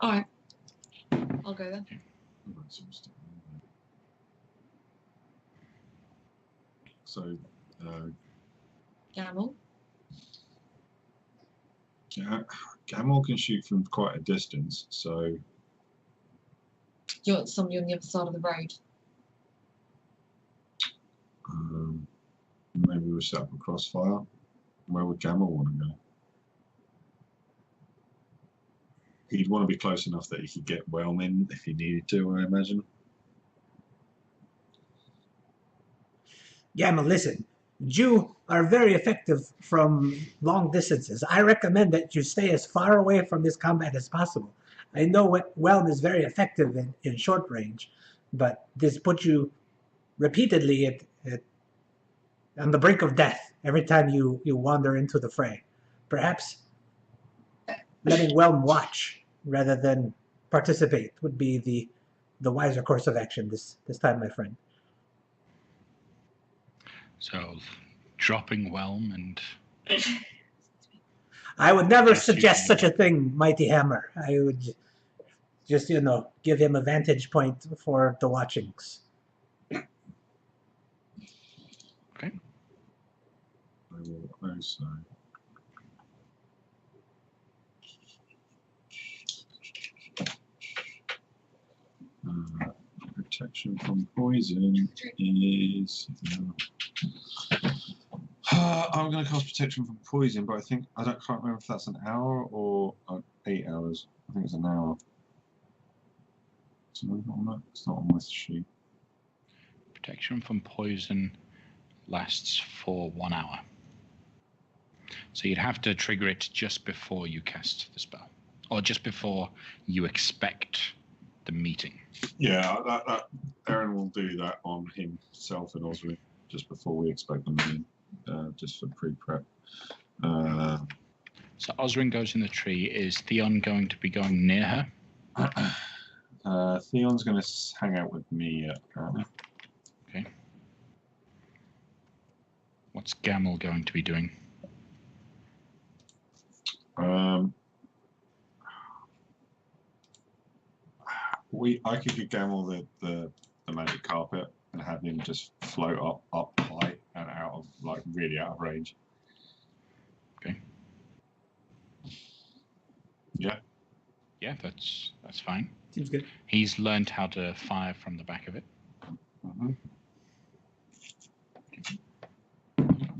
All right. I'll go then. So, Gamel. Gamel can shoot from quite a distance, so Do you want somebody on the other side of the road? maybe we'll set up a crossfire. Where would Gamel want to go? He'd want to be close enough that he could get Whelm in if he needed to, I imagine. Gamma, listen. You are very effective from long distances. I recommend that you stay as far away from this combat as possible. I know Whelm is very effective in short range, but this puts you repeatedly on the brink of death every time you wander into the fray. Perhaps letting Whelm watch rather than participate would be the wiser course of action this time, my friend. So, dropping Whelm and... I would never Yes, you suggest can. such a thing, Mighty Hammer. I would just, give him a vantage point for the watchings. Okay. I will also. Protection from poison is. I'm going to cast protection from poison, but can't remember if that's an hour or 8 hours. I think it's an hour. So it's not on my sheet. Protection from poison lasts for 1 hour. So you'd have to trigger it just before you cast the spell, or just before you expect the meeting. Yeah, that Aaron will do that on himself and Osric just before we expect the meeting, just for pre-prep. So Osrin goes in the tree. Is Theon going to be going near her? Theon's going to hang out with me, apparently. Okay. What's Gamel going to be doing? I could give Gamel the magic carpet and have him just float up high and out of really out of range. Okay. Yeah. Yeah, that's fine. Seems good. He's learned how to fire from the back of it. Mm-hmm.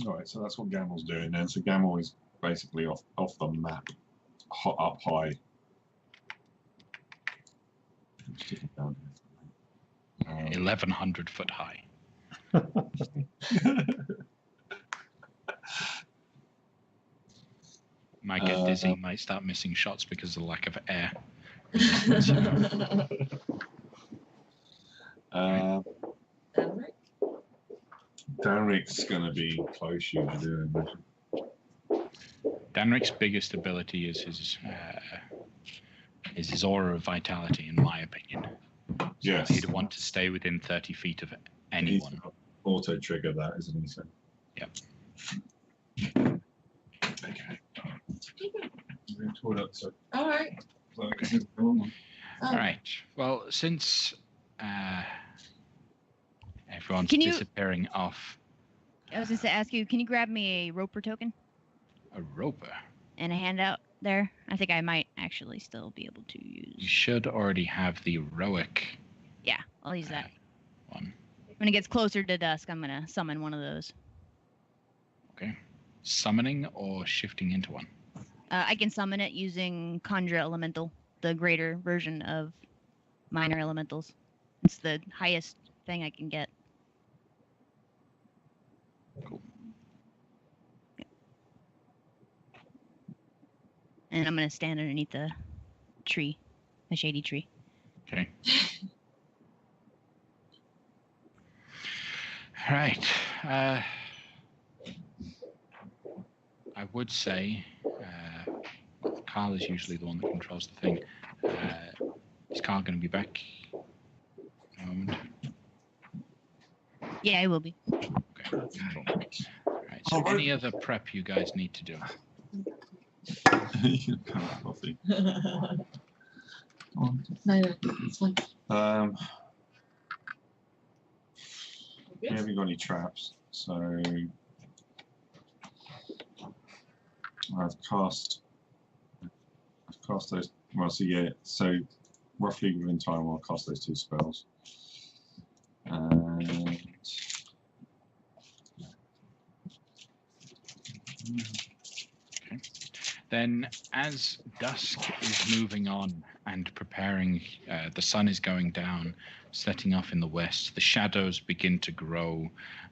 All right, so that's what Gamel's doing then. So Gamel is basically off the map, up high. Stick it down here. 1,100 foot high. Might get dizzy, might start missing shots because of the lack of air. Danric's going to be close, you do imagine. Danric's biggest ability is his aura of vitality, in my opinion. So Yes. he'd want to stay within 30 feet of anyone. Auto trigger that, isn't he? So. Yep. Okay. Toilet, so. All right. All right. Well, since everyone's Can you- disappearing off, I was just to ask you, can you grab me a roper token a roper, and a handout there? I think I might actually still be able to you use. should already have the heroic Yeah, I'll use that. one. When it gets closer to dusk, I'm gonna summon one of those. Okay. Summoning or shifting into one? I can summon it using Conjure Elemental, the greater version of Minor Elementals. It's the highest thing I can get. Cool. And I'm gonna stand underneath the tree, a shady tree. Okay. All right. I would say Carl is usually the one that controls the thing. Is Carl going to be back in a moment? Yeah, I will be. Okay. Cool. All right. So any other prep you guys need to do? You can have coffee. No, it's fine. We haven't got any traps, So I've cast those. Well, so yeah. So roughly within time, I'll cast those 2 spells. And Okay. Then, as dusk is moving on and preparing, the sun is going down, setting off in the west. The shadows begin to grow.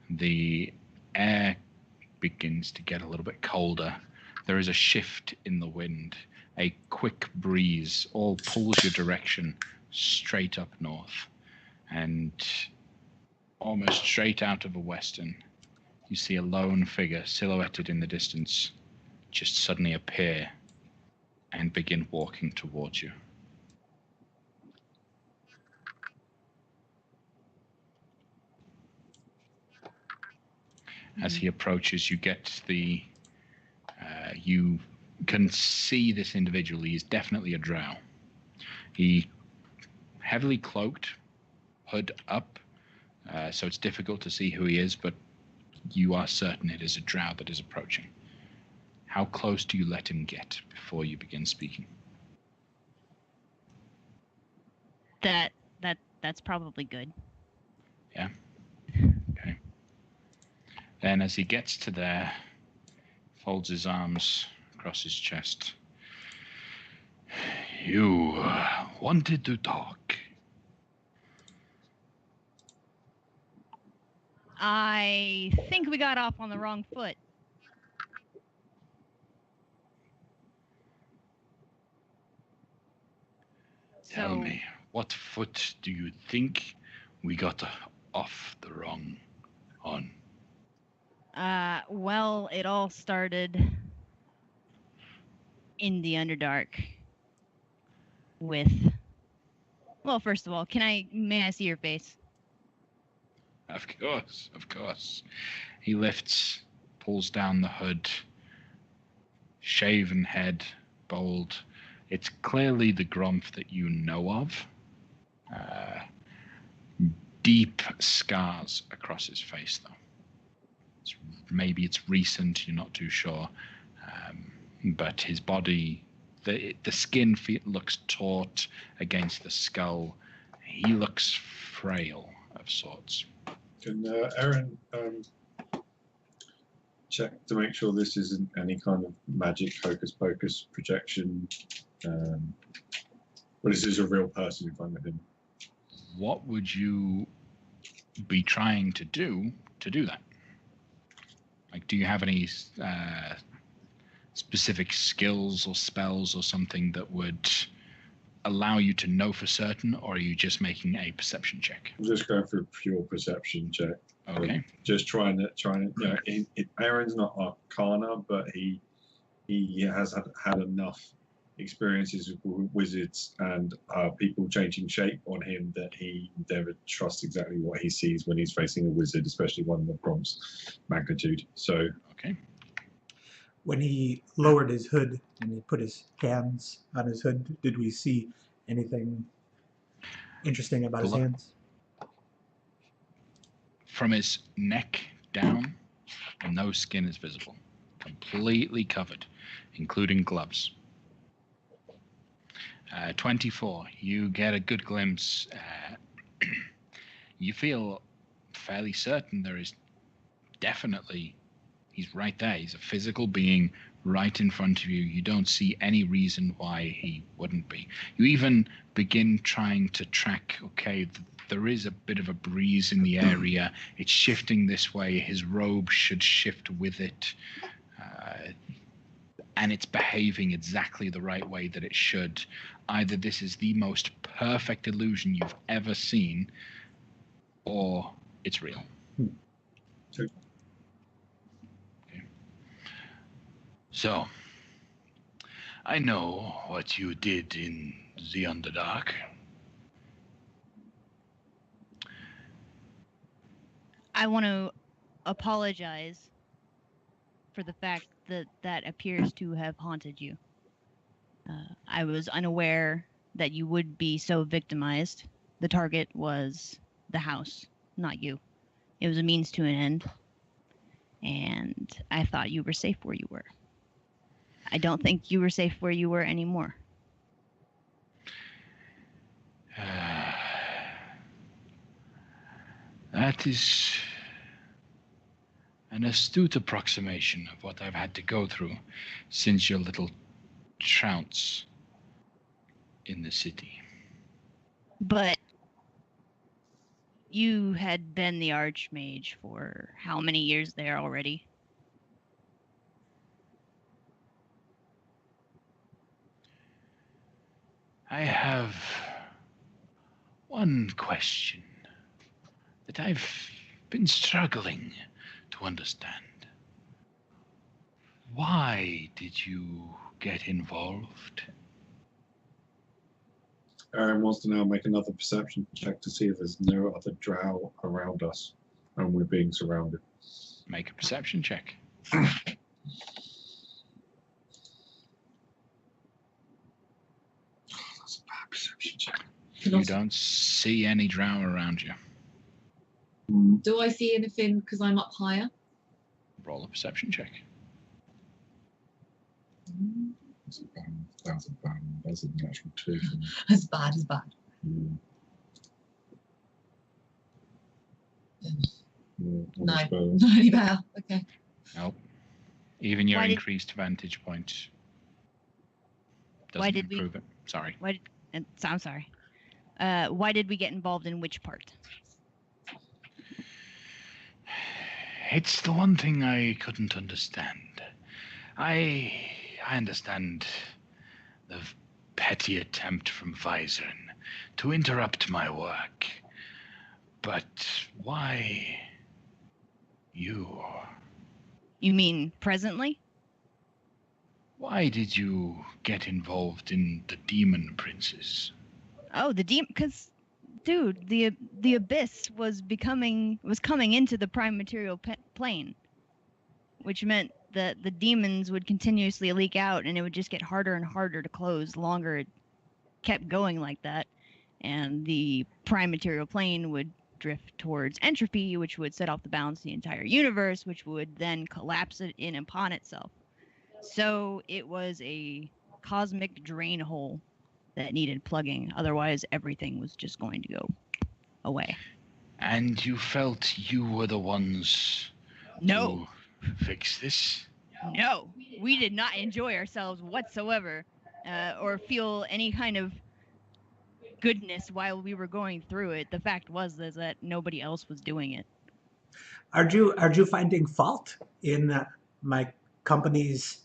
The air begins to get a little bit colder. There is a shift in the wind. A quick breeze all pulls your direction straight up north. And almost straight out of a western, you see a lone figure silhouetted in the distance just suddenly appear and begin walking towards you. As he approaches, you get you can see this individual. He is definitely a drow. He heavily cloaked, hood up, so it's difficult to see who he is, but you are certain it is a drow that is approaching. How close do you let him get before you begin speaking? That's probably good. Yeah? Okay. Then as he gets to there, folds his arms across his chest. You wanted to talk. I think we got off on the wrong foot. Tell me, what foot do you think we got off the wrong on? Well, it all started in the Underdark with... Well, first of all, may I see your face? Of course, of course. He lifts, pulls down the hood, shaven head, bald. It's clearly the Grumph that you know of. Deep scars across his face, though. Maybe it's recent, you're not too sure. But his body, the skin looks taut against the skull. He looks frail of sorts. can Aaron check to make sure this isn't any kind of magic hocus pocus projection? But this is a real person in front of him. What would you be trying to do that? Like, do you have any specific skills or spells or something that would allow you to know for certain, or are you just making a perception check? I'm just going for a pure perception check. Okay. Just trying to, you know, Aaron's not Arcana, but he has had enough experiences with wizards and people changing shape on him that he never trusts exactly what he sees when he's facing a wizard, especially one of the Gromp's magnitude. So Okay. When he lowered his hood and he put his hands on his hood, did we see anything interesting about his hands? From his neck down, no skin is visible. Completely covered, including gloves. 24, you get a good glimpse. You feel fairly certain there is definitely, he's right there. He's a physical being right in front of you. You don't see any reason why he wouldn't be. You even begin trying to track, okay, there is a bit of a breeze in the area. It's shifting this way. His robe should shift with it. And it's behaving exactly the right way that it should. Either this is the most perfect illusion you've ever seen, or it's real. Sure. Okay. So, I know what you did in the Underdark. I want to apologize for the fact that that appears to have haunted you. I was unaware that you would be so victimized. The target was the house, not you. It was a means to an end. and I thought you were safe where you were. I don't think you were safe where you were anymore. That is an astute approximation of what I've had to go through since your little trounce in the city. But you had been the Archmage for how many years there already? I have one question that I've been struggling to understand. Why did you get involved? Aaron wants to now make another perception check to see if there's no other drow around us and we're being surrounded. Make a perception check. That's a bad perception check. You don't see any drow around you. Do I see anything because I'm up higher? Roll a perception check. That's a bad one. That's a bad one. That's a natural 2 for me. As bad as bad. Mm. No, Almost better. not any better. Okay. Nope. Even your Why did- increased vantage point doesn't Why did we- improve it. Sorry. I'm sorry. Why did we get involved in which part? It's the one thing I couldn't understand. I understand the petty attempt from Weizl to interrupt my work. But why you? You mean presently? Why did you get involved in the Demon Princes? Oh, the demon. Because, dude, the abyss was coming into the prime material plane, which meant that the demons would continuously leak out, and it would just get harder and harder to close the longer it kept going like that, and the prime material plane would drift towards entropy, which would set off the balance of the entire universe, which would then collapse it in upon itself. So it was a cosmic drain hole that needed plugging. Otherwise, everything was just going to go away. And you felt you were the ones No, to fix this? no, we did not enjoy ourselves whatsoever, or feel any kind of goodness while we were going through it. The fact was that nobody else was doing it. Are you finding fault in my company's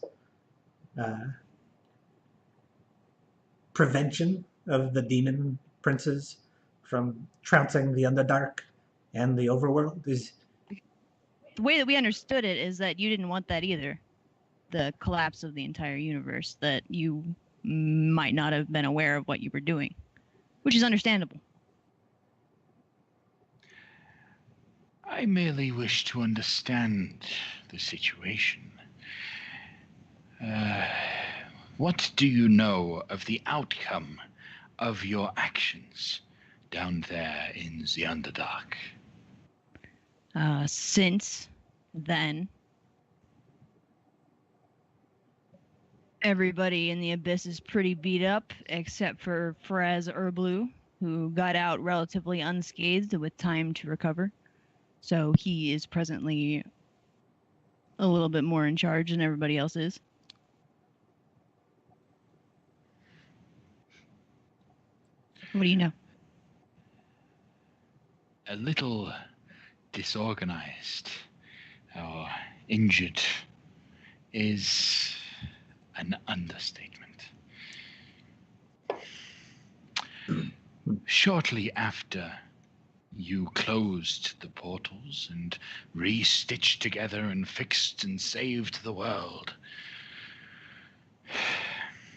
prevention of the demon princes from trouncing the Underdark and the Overworld? The way that we understood it is that you didn't want that either. The collapse of the entire universe, that you might not have been aware of what you were doing, which is understandable. I merely wish to understand the situation. What do you know of the outcome of your actions down there in the Underdark? Since then, everybody in the Abyss is pretty beat up, except for Faraz Urblu, who got out relatively unscathed with time to recover. So he is presently a little bit more in charge than everybody else is. What do you know? A little disorganized or injured is an understatement. Shortly after you closed the portals and re-stitched together and fixed and saved the world,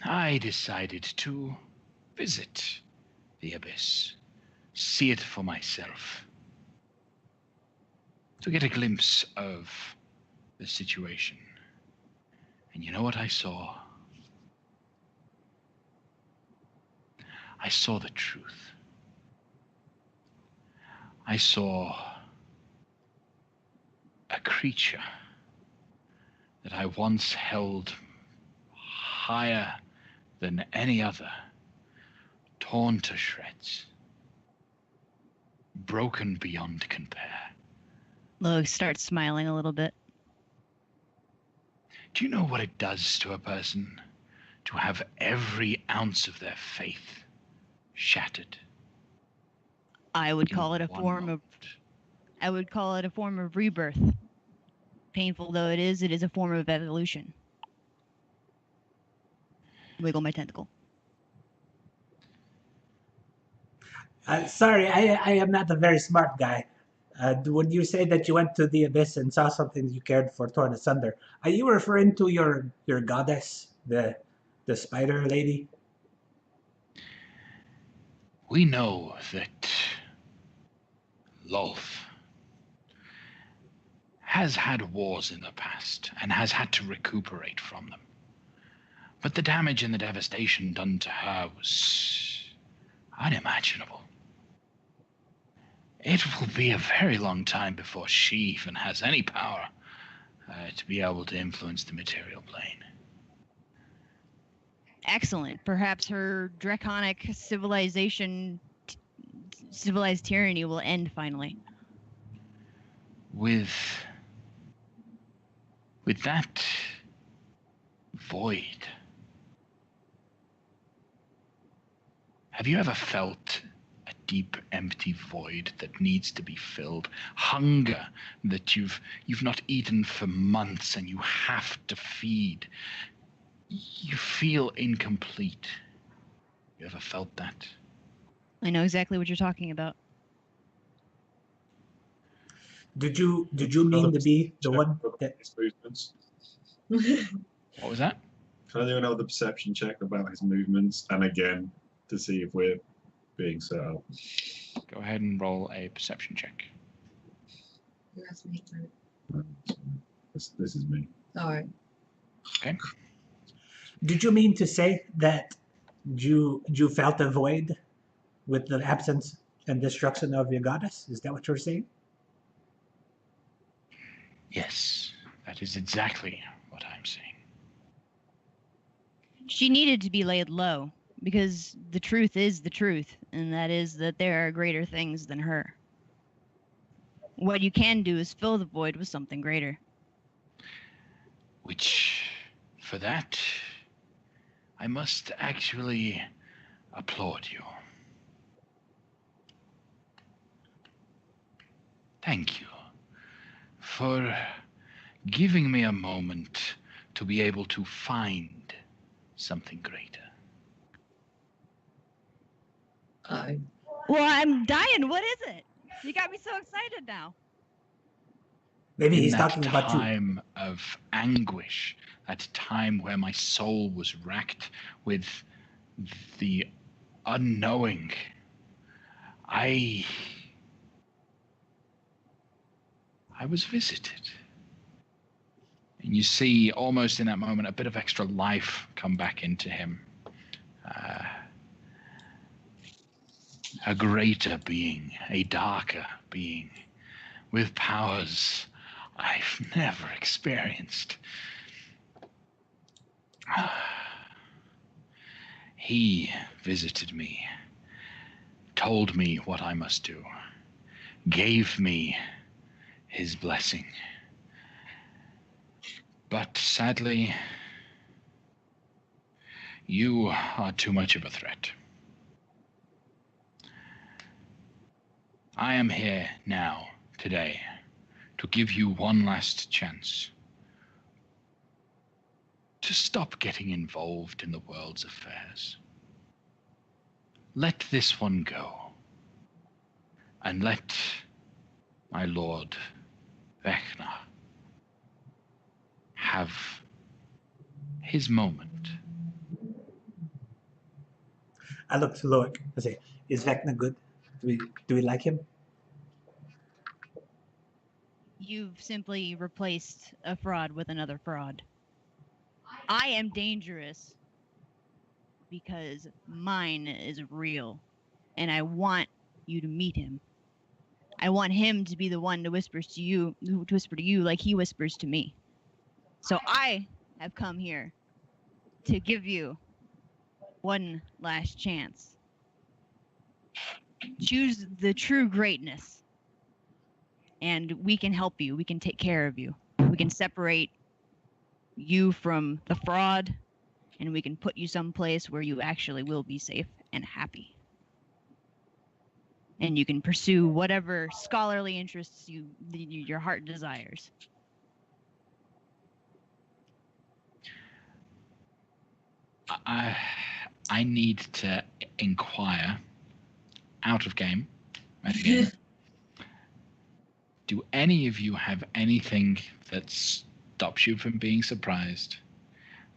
I decided to visit the Abyss, see it for myself, to get a glimpse of the situation. And you know what I saw? I saw the truth. I saw a creature that I once held higher than any other, torn to shreds, broken beyond compare. Lois starts smiling a little bit. Do you know what it does to a person to have every ounce of their faith shattered? I would in call it a one form of moment? I would call it a form of rebirth. Painful though it is a form of evolution. Wiggle my tentacle. Sorry, I am not a very smart guy. When you say that you went to the abyss and saw something you cared for torn asunder, are you referring to your goddess, the spider lady? We know that Lolth has had wars in the past and has had to recuperate from them. But the damage and the devastation done to her was unimaginable. It will be a very long time before she even has any power to be able to influence the material plane. Excellent. Perhaps her draconic civilized tyranny will end finally. With that void, have you ever felt a deep, empty void that needs to be filled? Hunger that you've not eaten for months and you have to feed. You feel incomplete. You ever felt that? I know exactly what you're talking about. Did you mean to be the one that? His movements. What was that? Can I do another perception check about his movements, and again to see if we're being set up? Go ahead and roll a perception check. That's me. This is me. All right. Okay. Did you mean to say that you felt a void with the absence and destruction of your goddess? Is that what you're saying? Yes, that is exactly what I'm saying. She needed to be laid low because the truth is the truth, and that is that there are greater things than her. What you can do is fill the void with something greater. Which, for that, I must actually applaud you. Thank you for giving me a moment to be able to find something greater. Oh. Well, I'm dying. What is it? You got me so excited now. Maybe In he's that talking about you. time of anguish, that time where my soul was racked with the unknowing, I was visited. And you see, almost in that moment, a bit of extra life come back into him. A greater being, a darker being, with powers I've never experienced. He visited me, told me what I must do, gave me his blessing. But sadly, you are too much of a threat. I am here now, today, to give you one last chance to stop getting involved in the world's affairs. Let this one go, and let my lord Vecna have his moment. I look to Loic. I say, is Vecna good? Do we like him? You've simply replaced a fraud with another fraud. I am dangerous because mine is real, and I want you to meet him. I want him to be the one to whisper to you like he whispers to me. So I have come here to give you one last chance. Choose the true greatness, and we can help you. We can take care of you. We can separate you from the fraud, and we can put you someplace where you actually will be safe and happy. And you can pursue whatever scholarly interests your heart desires. I need to inquire out of game. Again. Do any of you have anything that stops you from being surprised,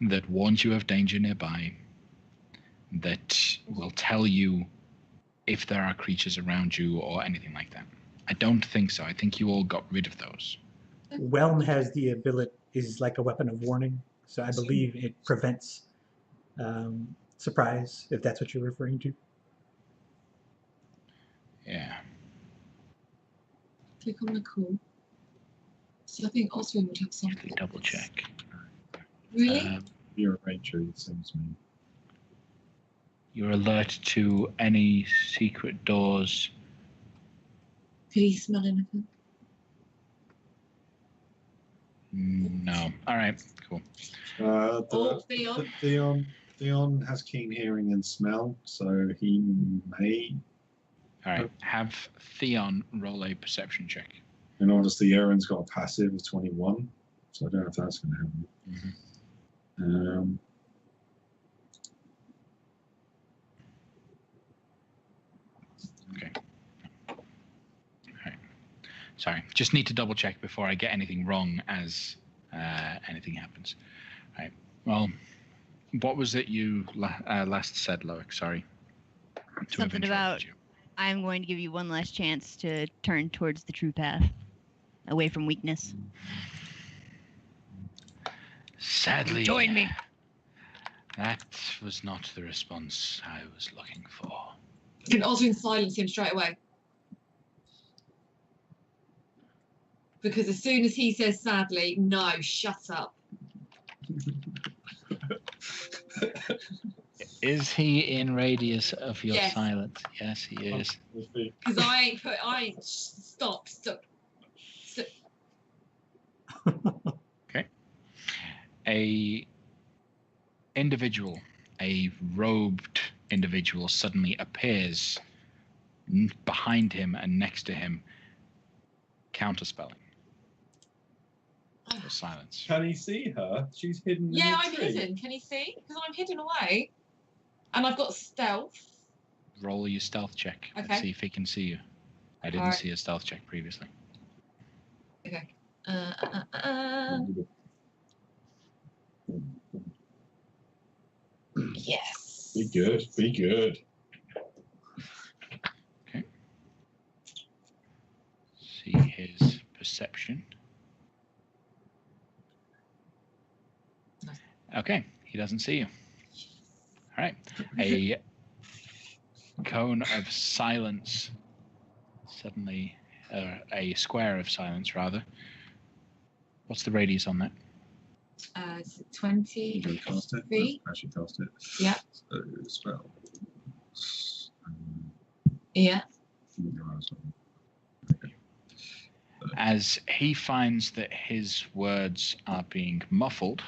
that warns you of danger nearby, that will tell you if there are creatures around you or anything like that? I don't think so. I think you all got rid of those. Whelm has the ability, is like a weapon of warning, so I believe it prevents surprise, if that's what you're referring to. Yeah. Click on the call. So I think Oswin would have something. Double check. Really? You're a ranger, it seems to me. You're alert to any secret doors. Could he smell anything? No. All right. Cool. Theon has keen hearing and smell, so he may. All right. Have Theon roll a perception check. And obviously, Aaron's got a passive of 21, so I don't know if that's going to happen. Mm-hmm. Okay. All right. Sorry. Just need to double check before I get anything wrong as anything happens. All right. Well, what was it you last said, Loic? Sorry. To Something about I'm going to give you one last chance to turn towards the true path, away from weakness. Sadly, join me. That was not the response I was looking for. Can Oswin silence him straight away? Because as soon as he says sadly, no, shut up. Is he in radius of your Yes. silence? Yes, he is. Because I ain't stop. Okay. A individual, a robed individual, suddenly appears behind him and next to him, counterspelling the silence. Can he see her? She's hidden. Yeah, I'm hidden. Can he see? Because I'm hidden away. And I've got stealth. Roll your stealth check. Okay. Let's see if he can see you. I didn't see a stealth check previously. Okay. Yes. Be good. Be good. Okay. See his perception. Okay, he doesn't see you. All right. A cone of silence suddenly, a square of silence rather. What's the radius on that? It's 20 You cast it? feet. Actually cast it. Yeah. So, spell. Yeah. As he finds that his words are being muffled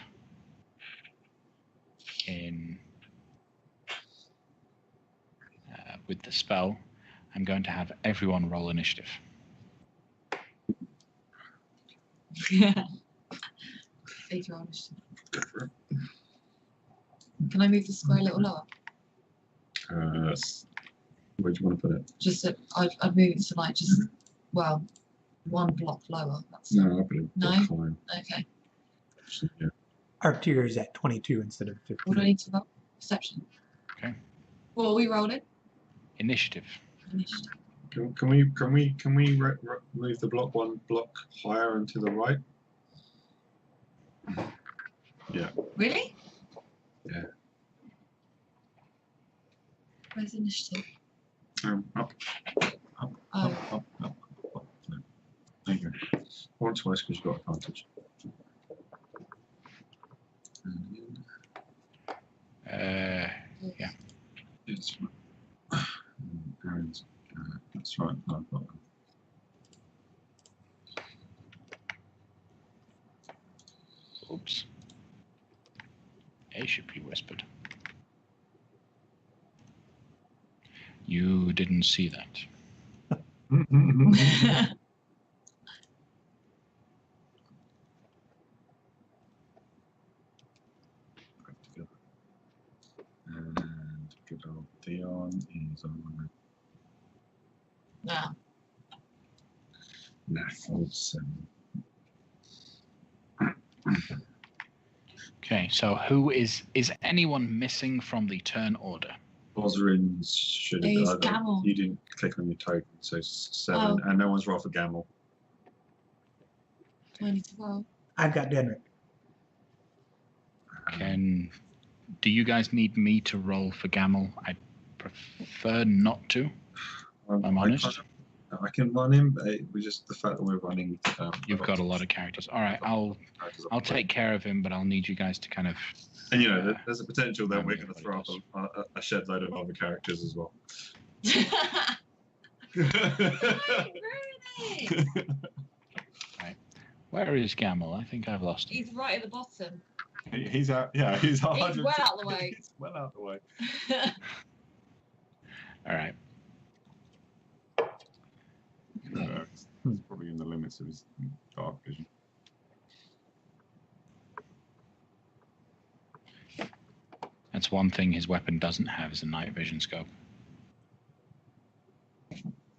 in with the spell, I'm going to have everyone roll initiative. Yeah. Can I move the square a little lower? Where do you want to put it? Just that I'd move it to like just, well, one block lower. That's No, I'll put it. No? Fine. okay. Yeah. Our tier is at 22 instead of 15. What do I need to roll? Perception. Okay. What are we rolling? Initiative. Initiative. Can we move the block one block higher and to the right? Yeah. Really? Yeah. Where's initiative? Up. Oh. Up. No. There you go. Once twice because you've got advantage. It's and, that's right. I've got them. Oops. A should be whispered. You didn't see that. And good old Theon is on Yeah. National 7. Okay, so who is anyone missing from the turn order? Ozarin should have He's done. Gamel. You didn't click on your token, so 7, Oh. and no one's rolled for Gamel. 2012. I've got Denrick. Do you guys need me to roll for Gamel? I prefer not to. I'm honest. I can run him, but it was just the fact that we're running. You've got a lot of characters. All right, I'll take care of him, but I'll need you guys to kind of. And you know, there's a potential that we're going to throw up a shed load of other characters as well. Right. Where is Gamel? I think I've lost him. He's right at the bottom. He's out. Yeah, he's 100. He's well out the way. He's well out the way. All right. He's probably in the limits of his dark vision. That's one thing his weapon doesn't have is a night vision scope.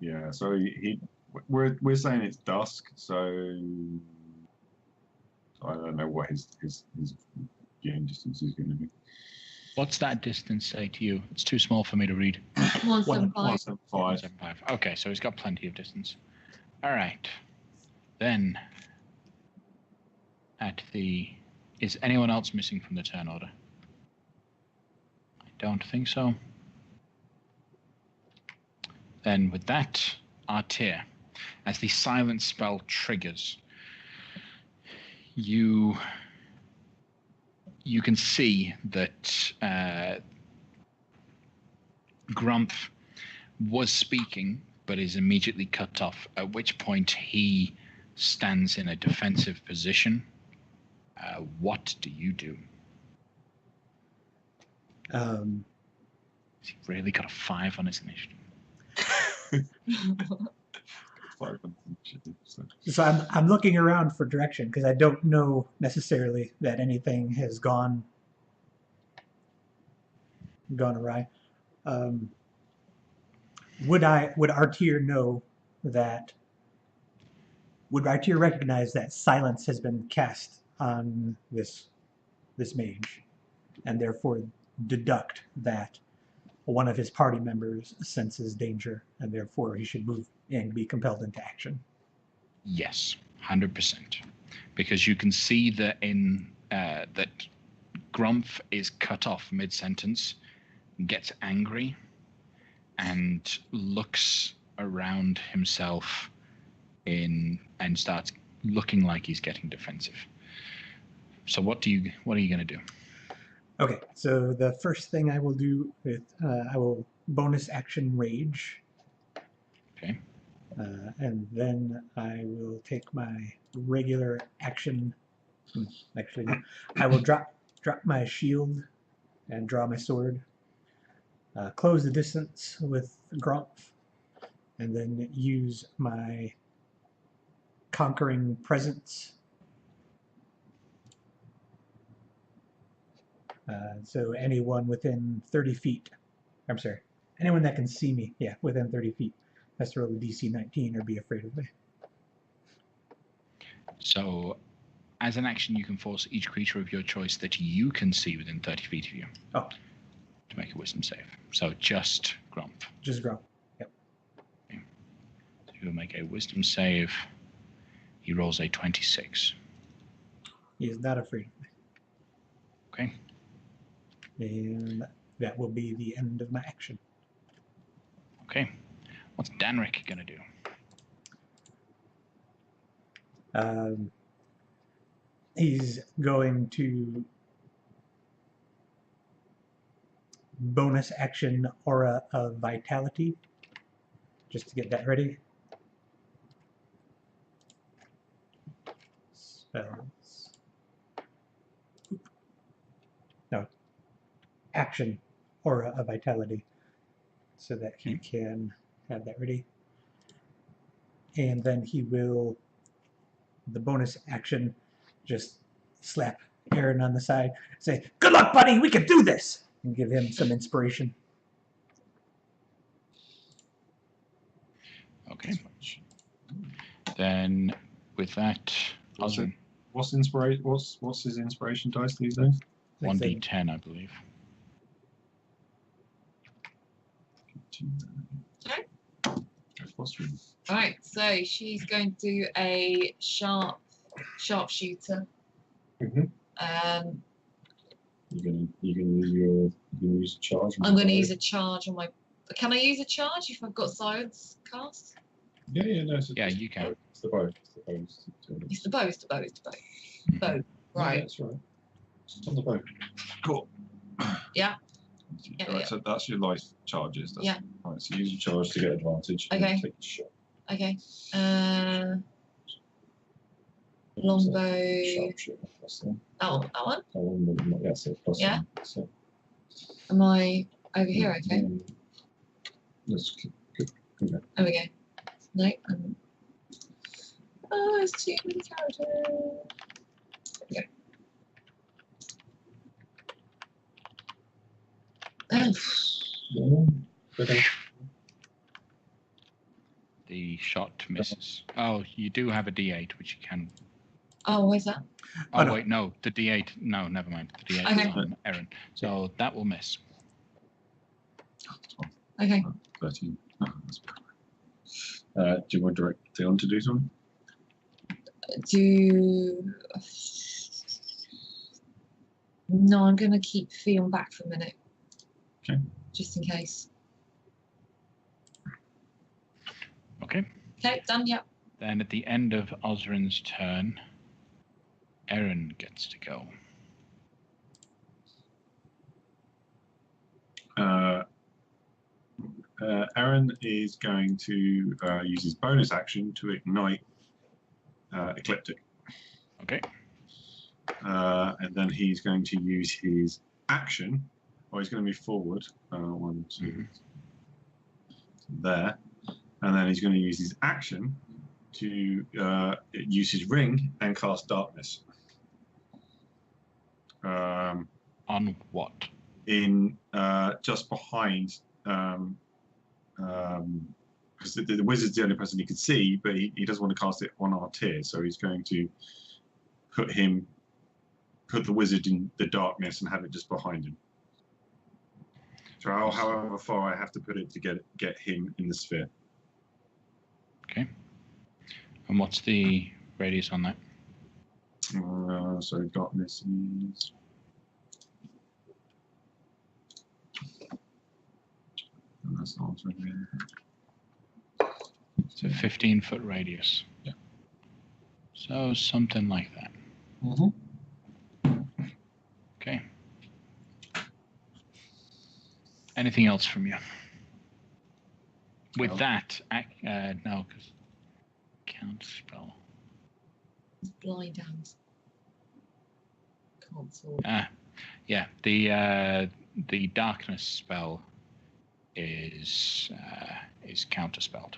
Yeah, so we're saying it's dusk, so I don't know what his viewing distance is going to be. What's that distance say to you? It's too small for me to read. 175. 175. 175. Okay, so he's got plenty of distance. All right. Then, is anyone else missing from the turn order? I don't think so. Then with that, Artir, as the silence spell triggers, you can see that Grump was speaking, but is immediately cut off, at which point he stands in a defensive position. What do you do? He's really got a 5 on his initiative. So I'm looking around for direction because I don't know necessarily that anything has gone awry. Would Artir know that? Would Artir recognize that silence has been cast on this mage, and therefore deduct that one of his party members senses danger, and therefore he should move and be compelled into action? Yes, 100%. Because you can see that that Grumpf is cut off mid-sentence, gets angry, and looks around himself and starts looking like he's getting defensive. So what are you going to do? Okay, so the first thing I will do is I will bonus action rage. Okay. And then I will take my regular action. Actually, no. I will drop my shield and draw my sword. Close the distance with Grumpf, and then use my conquering presence. So anyone within 30 feet, I'm sorry, anyone that can see me, yeah, within 30 feet, has to roll a DC 19 or be afraid of me. So, as an action, you can force each creature of your choice that you can see within 30 feet of you to make a wisdom save. So just Grumpf. Just Grumpf, yep. Okay. So you'll make a wisdom save. He rolls a 26. He is not afraid of me. Okay. And that will be the end of my action. Okay. What's Danric going to do? He's going to bonus action Aura of Vitality, just to get that ready. Spells. No, action Aura of Vitality, so that he can have that ready. And then he will, the bonus action, just slap Aaron on the side, say, "Good luck, buddy, we can do this!" and give him some inspiration. Okay. Then with that, Osrin, What's inspiration? What's his inspiration dice these days? 1d10, I believe. Okay. Fostering. All right, so she's going to do a sharpshooter. Mm-hmm. You're gonna use a charge. I'm going to use a charge on my. Can I use a charge if I've got silence cast? Yeah, no. Yeah, you can. It's the bow. It's the bow. Bow. Right. Yeah, that's right. It's on the bow. Cool. Yeah. Right, so that's your life charges. That's, yeah. Right, so use your charge to get advantage. Okay. And take a shot. Okay. Longbow. Sharpshooter. Plus one. Oh, that one? That one, yeah, so plus Yeah. one. So, Am I over here? Okay. Let's good. Okay. There we go. No. Oh, there's too many characters. There we go. Okay. The shot misses. Oh, you do have a d8, which you can. Oh, where's that? Oh, no. wait, no. The d8. No, never mind. The d8 Okay. is on Erin. So that will miss. Okay. 13. Oh, that's better. Do you want direct Dion to do something? No, I'm going to keep Theon back for a minute. Okay. Just in case. Okay. Okay, done, yep. Then at the end of Osrin's turn, Erin gets to go. Aaron is going to use his bonus action to ignite Ecliptic. Okay. And then he's going to use his action, or he's going to move forward. 1, 2, there. And then he's going to use his action to use his ring and cast darkness. On what? In just behind, because the wizard's the only person he can see, but he doesn't want to cast it on our tier, so he's going to put the wizard in the darkness and have it just behind him. So however far I have to put it to get him in the sphere. Okay. And what's the radius on that? So darkness is. And that's not really. It's a 15-foot radius. Yeah. So something like that. Mm-hmm. Okay. Anything else from you? With that, no, because count spell. It's blind hands. Can't sword. Yeah. The darkness spell is counterspelled.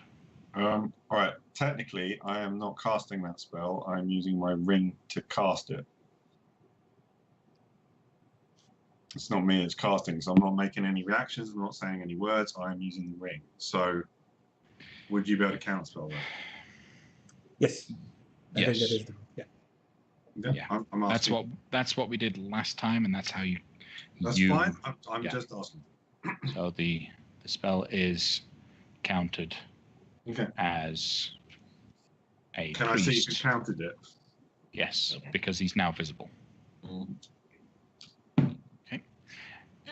All right. Technically, I am not casting that spell. I'm using my ring to cast it. It's not me that's casting, so I'm not making any reactions. I'm not saying any words. I'm using the ring. So, would you be able to counterspell that? Yes. I think Yes. that is the, yeah. Yeah. I'm asking. That's what we did last time, and that's how you. That's you, fine. I'm yeah. just asking. So the spell is counted Okay. as a Can priest. I see if you counted it? Yes, because he's now visible. Okay.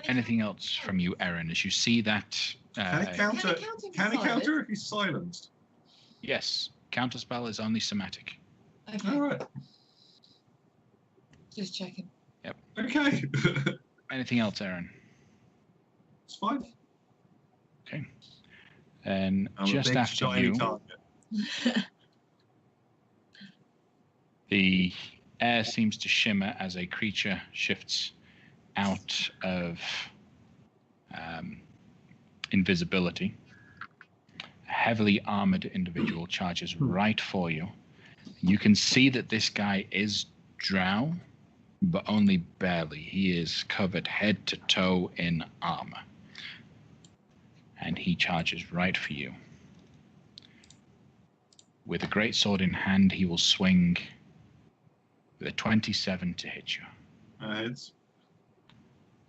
Anything else from you, Erin? As you see that. Can he counter? Can he silent? counter if he's silenced? Yes, counterspell is only somatic. Okay, All right. just checking. Okay. Anything else, Erin? It's fine. Okay. And I'm just a big, after shiny you, target. the air seems to shimmer as a creature shifts out of invisibility. A heavily armored individual charges right for you. You can see that this guy is drow, but only barely. He is covered head to toe in armor. And he charges right for you. With a great sword in hand, he will swing with a 27 to hit you. Hits.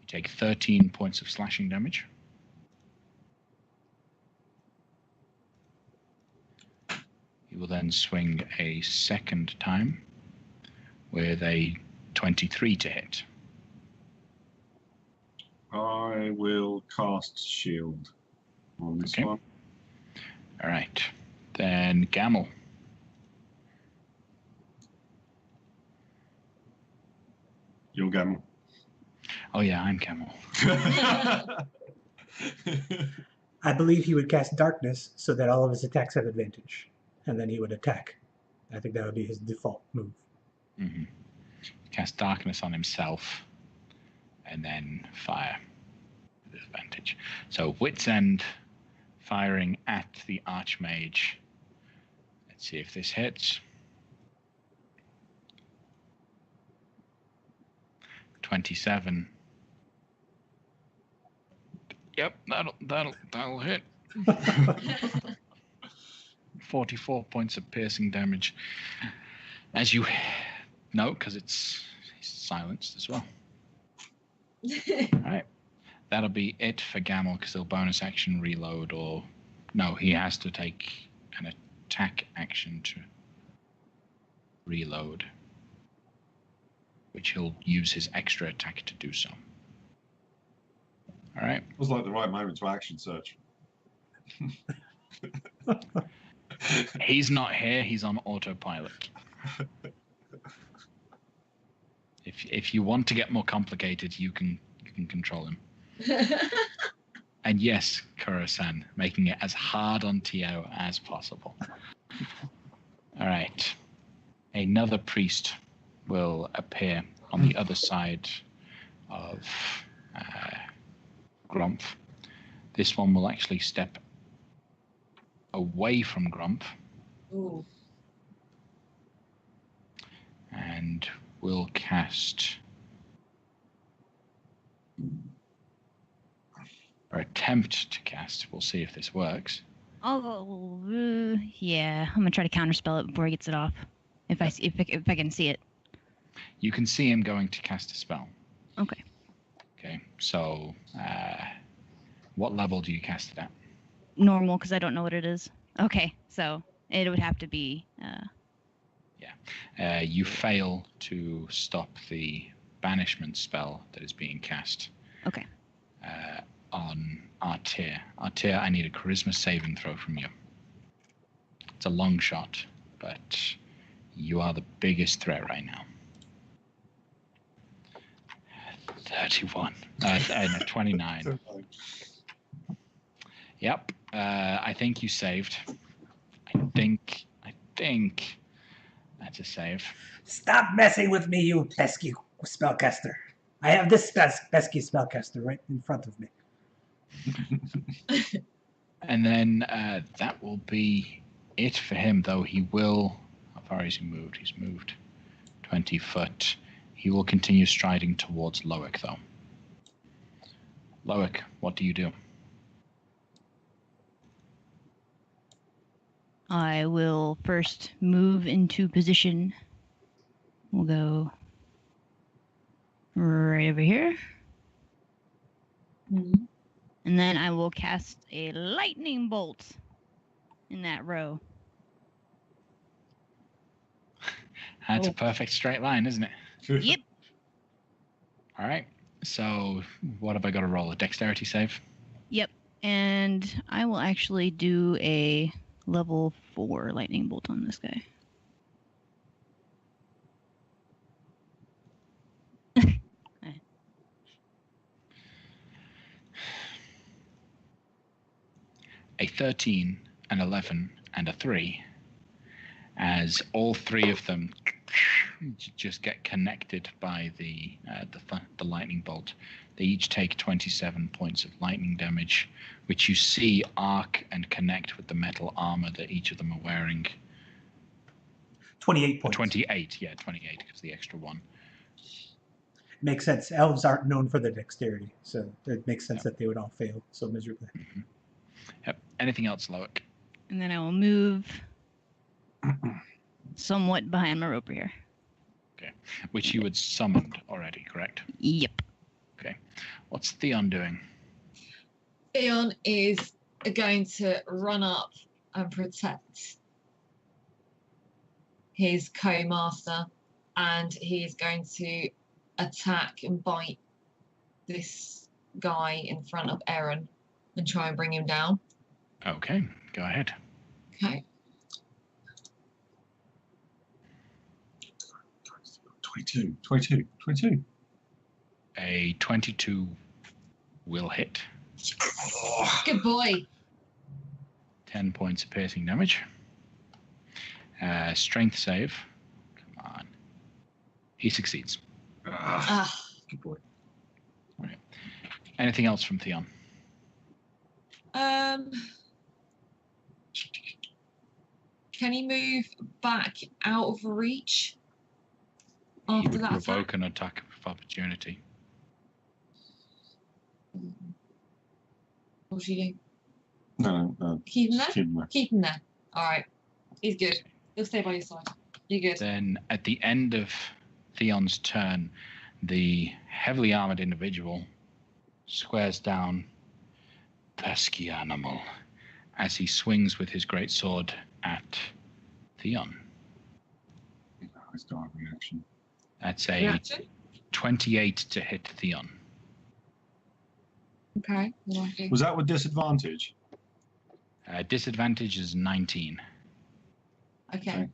You take 13 points of slashing damage. He will then swing a second time with a 23 to hit. I will cast shield on this one. All right. Then Gamel. You're Gamel. Oh yeah, I'm Gamel. I believe he would cast darkness so that all of his attacks have advantage, and then he would attack. I think that would be his default move. Mm-hmm. Cast darkness on himself, and then fire with advantage. So wit's end, firing at the Archmage. Let's see if this hits. 27. Yep, that'll hit. 44 points of piercing damage. As you know, because he's silenced as well. All right. That'll be it for Gamel, because he'll bonus action reload, or no, he has to take an attack action to reload, which he'll use his extra attack to do so. All right. It was like the right moment to action search. He's not here. He's on autopilot. If you want to get more complicated, you can control him. And yes, Kuro-san, making it as hard on Tio as possible. All right. Another priest will appear on the other side of Grumpf. This one will actually step away from Grumpf. Ooh. And will cast, or attempt to cast. We'll see if this works. Oh, yeah. I'm gonna try to counterspell it before he gets it off. If I can see it. You can see him going to cast a spell. Okay. Okay. So, what level do you cast it at? Normal, because I don't know what it is. Okay, so it would have to be. You fail to stop the banishment spell that is being cast. Okay. On Artir. Artir, I need a charisma saving throw from you. It's a long shot, but you are the biggest threat right now. 31. No, 29. Yep. I think you saved. I think that's a save. Stop messing with me, you pesky spellcaster. I have this pesky spellcaster right in front of me. And then that will be it for him, though he will... How far has he moved? He's moved 20 foot. He will continue striding towards Loic, though. Loic, what do you do? I will first move into position. We'll go right over here. Mhm. And then I will cast a lightning bolt in that row. That's a perfect straight line, isn't it? Yep. All right. So what have I got to roll? A dexterity save? Yep. And I will actually do a level 4 lightning bolt on this guy. a 13, an 11, and a 3, as all three of them just get connected by the lightning bolt. They each take 27 points of lightning damage, which you see arc and connect with the metal armor that each of them are wearing. 28 points. 28, yeah, 28 because the extra one. Makes sense. Elves aren't known for their dexterity, so it makes sense that they would all fail so miserably. Mm-hmm. Yep. Anything else, Loic? And then I will move somewhat behind my rope here. Okay. Which you had summoned already, correct? Yep. Okay. What's Theon doing? Theon is going to run up and protect his co-master, and he is going to attack and bite this guy in front of Aaron and try and bring him down. Okay, go ahead. Okay. 22. A 22 will hit. Good boy. 10 points of piercing damage. Strength save. Come on. He succeeds. Good boy. Right. Anything else from Theon? Can he move back out of reach He after would that provoke attack? an attack of opportunity. What's he doing? No. Keep him there? Just keep him there. Keep him there. All right. He's good. He'll stay by your side. You're good. Then at the end of Theon's turn, the heavily armored individual squares down, pesky animal, as he swings with his greatsword at Theon. Nice dark reaction. That's a Reaction? 28 to hit Theon. Okay. What do I do? Was that with disadvantage? Disadvantage is 19. Okay.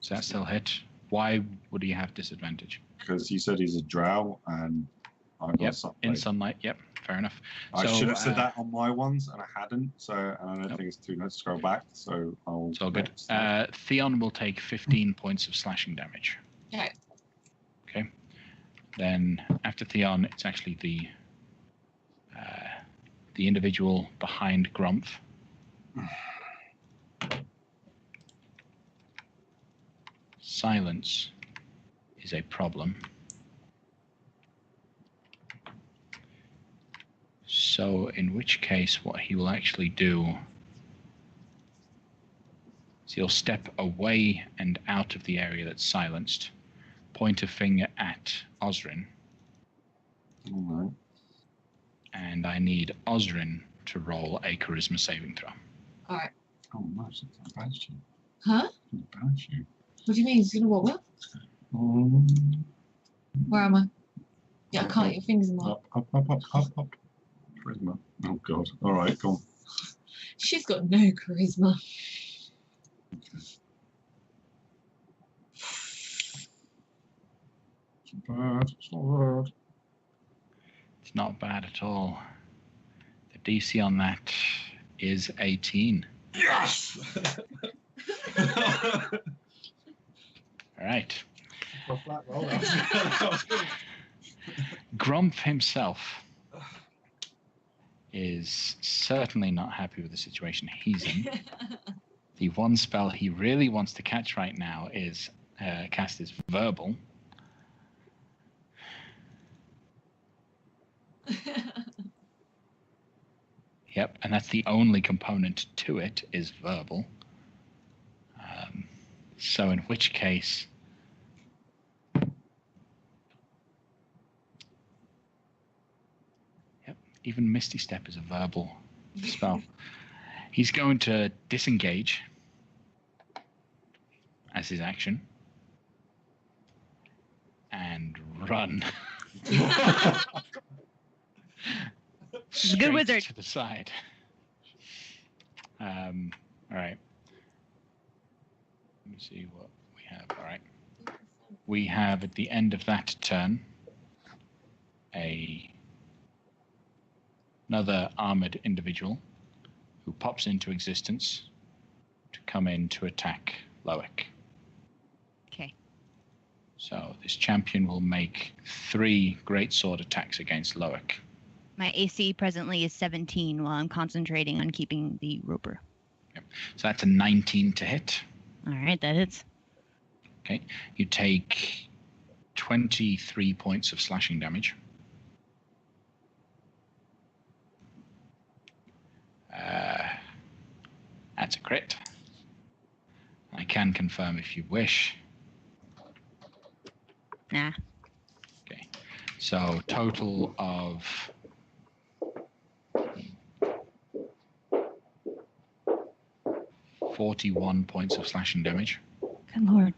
Does that still hit? Why would he have disadvantage? Because he said he's a drow and I got Yep, something. in sunlight. Yep, fair enough. I So, should have said that on my ones and I hadn't, so and I don't Nope. think it's too late to scroll back, so I'll. It's all good. Theon will take 15 points of slashing damage. Okay. Okay. Then after Theon, it's actually the individual behind Grumph. Silence is a problem. So in which case what he will actually do is he'll step away and out of the area that's silenced, point a finger at Osrin, All right. and I need Osrin to roll a charisma saving throw. All right. Oh, nice. That's a bad shoot. Huh? That's a bad shoot. What do you mean? He's gonna what? What? Where am I? Yeah, I can't get your fingers in my. Up. Charisma. Oh, God. All right, go on. She's got no charisma. It's not bad. It's not bad. It's not bad at all. The DC on that is 18. Yes! All right. A flat roll. That was good. Grumph himself is certainly not happy with the situation he's in. The one spell he really wants to catch right now is cast his verbal. Yep, and that's the only component to it is verbal. So in which case, yep, even Misty Step is a verbal spell. He's going to disengage as his action and run. Straight wizard. to the side. All right. Let me see what we have. All right. We have at the end of that turn another armored individual who pops into existence to come in to attack Loic. Okay. So this champion will make 3 greatsword attacks against Loic. My AC presently is 17 while I'm concentrating on keeping the roper. So that's a 19 to hit. All right, that hits. Okay. You take 23 points of slashing damage. That's a crit. I can confirm if you wish. Nah. Okay. So total of 41 points of slashing damage. Good lord.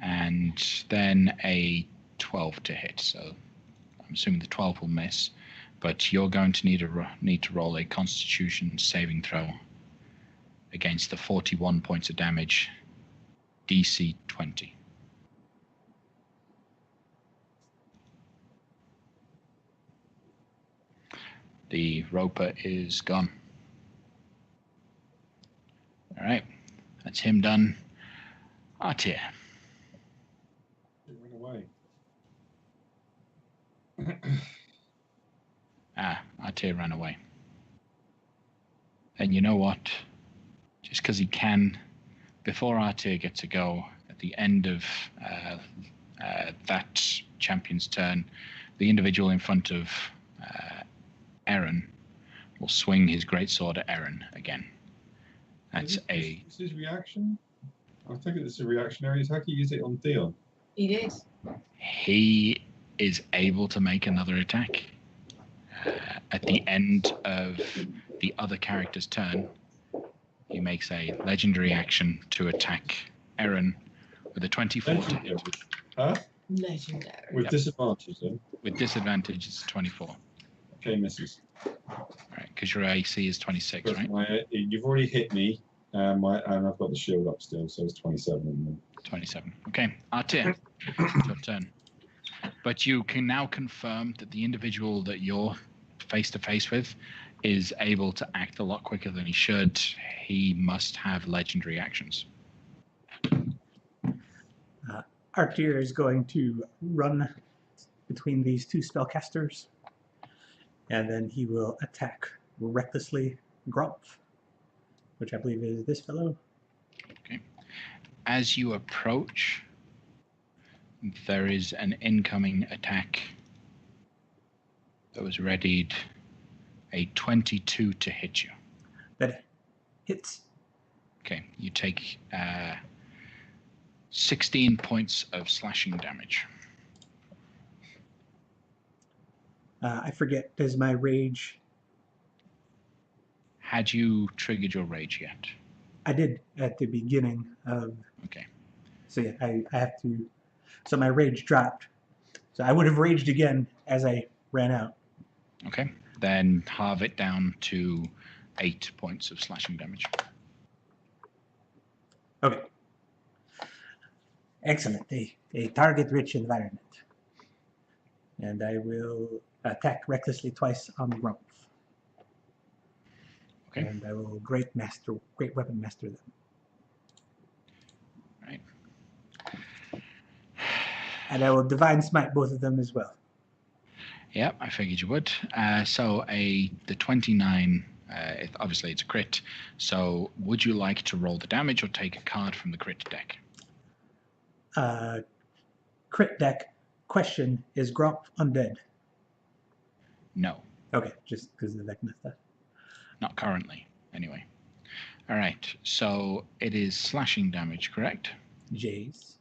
And then a 12 to hit. So I'm assuming the 12 will miss. But you're going to need to roll a Constitution saving throw against the 41 points of damage, DC 20. The roper is gone. All right, that's him done. Artir. It went away. Artir ran away. And you know what? Just because he can, before Artir gets a go, at the end of that champion's turn, the individual in front of Aaron will swing his greatsword at Aaron again. That's Is his reaction? I think it's a reactionary attack. He used it on Dion. He did. He is able to make another attack. At the end of the other character's turn, he makes a legendary action to attack Aaron with a 24 to hit. Huh? Legendary. With disadvantage, then? With disadvantage, it's 24. Okay, misses. All right, because your AC is 26, But right? you've already hit me, and I've got the shield up still, so it's 27. 27. Okay, Artir, it's your turn. But you can now confirm that the individual that you're face to face with is able to act a lot quicker than he should. He must have legendary actions. Artir is going to run between these 2 spellcasters, and then he will attack recklessly Grumpf, which I believe is this fellow. Okay. As you approach, there is an incoming attack that was readied, a 22 to hit you. That hits. Okay, you take 16 points of slashing damage. I forget, does my rage... Had you triggered your rage yet? I did at the beginning of... Okay. So yeah, I have to... So my rage dropped. So I would have raged again as I ran out. Okay, then halve it down to 8 points of slashing damage. Okay. Excellent. A target-rich environment. And I will attack recklessly twice on the Grumpf. Okay. And I will great weapon master them. Right. And I will divine smite both of them as well. Yeah, I figured you would. So the 29, obviously it's a crit. So would you like to roll the damage or take a card from the crit deck? Crit deck. Question, is Gromp undead? No. Okay, just because the deck messed up. Not currently, anyway. All right, so it is slashing damage, correct? Jays.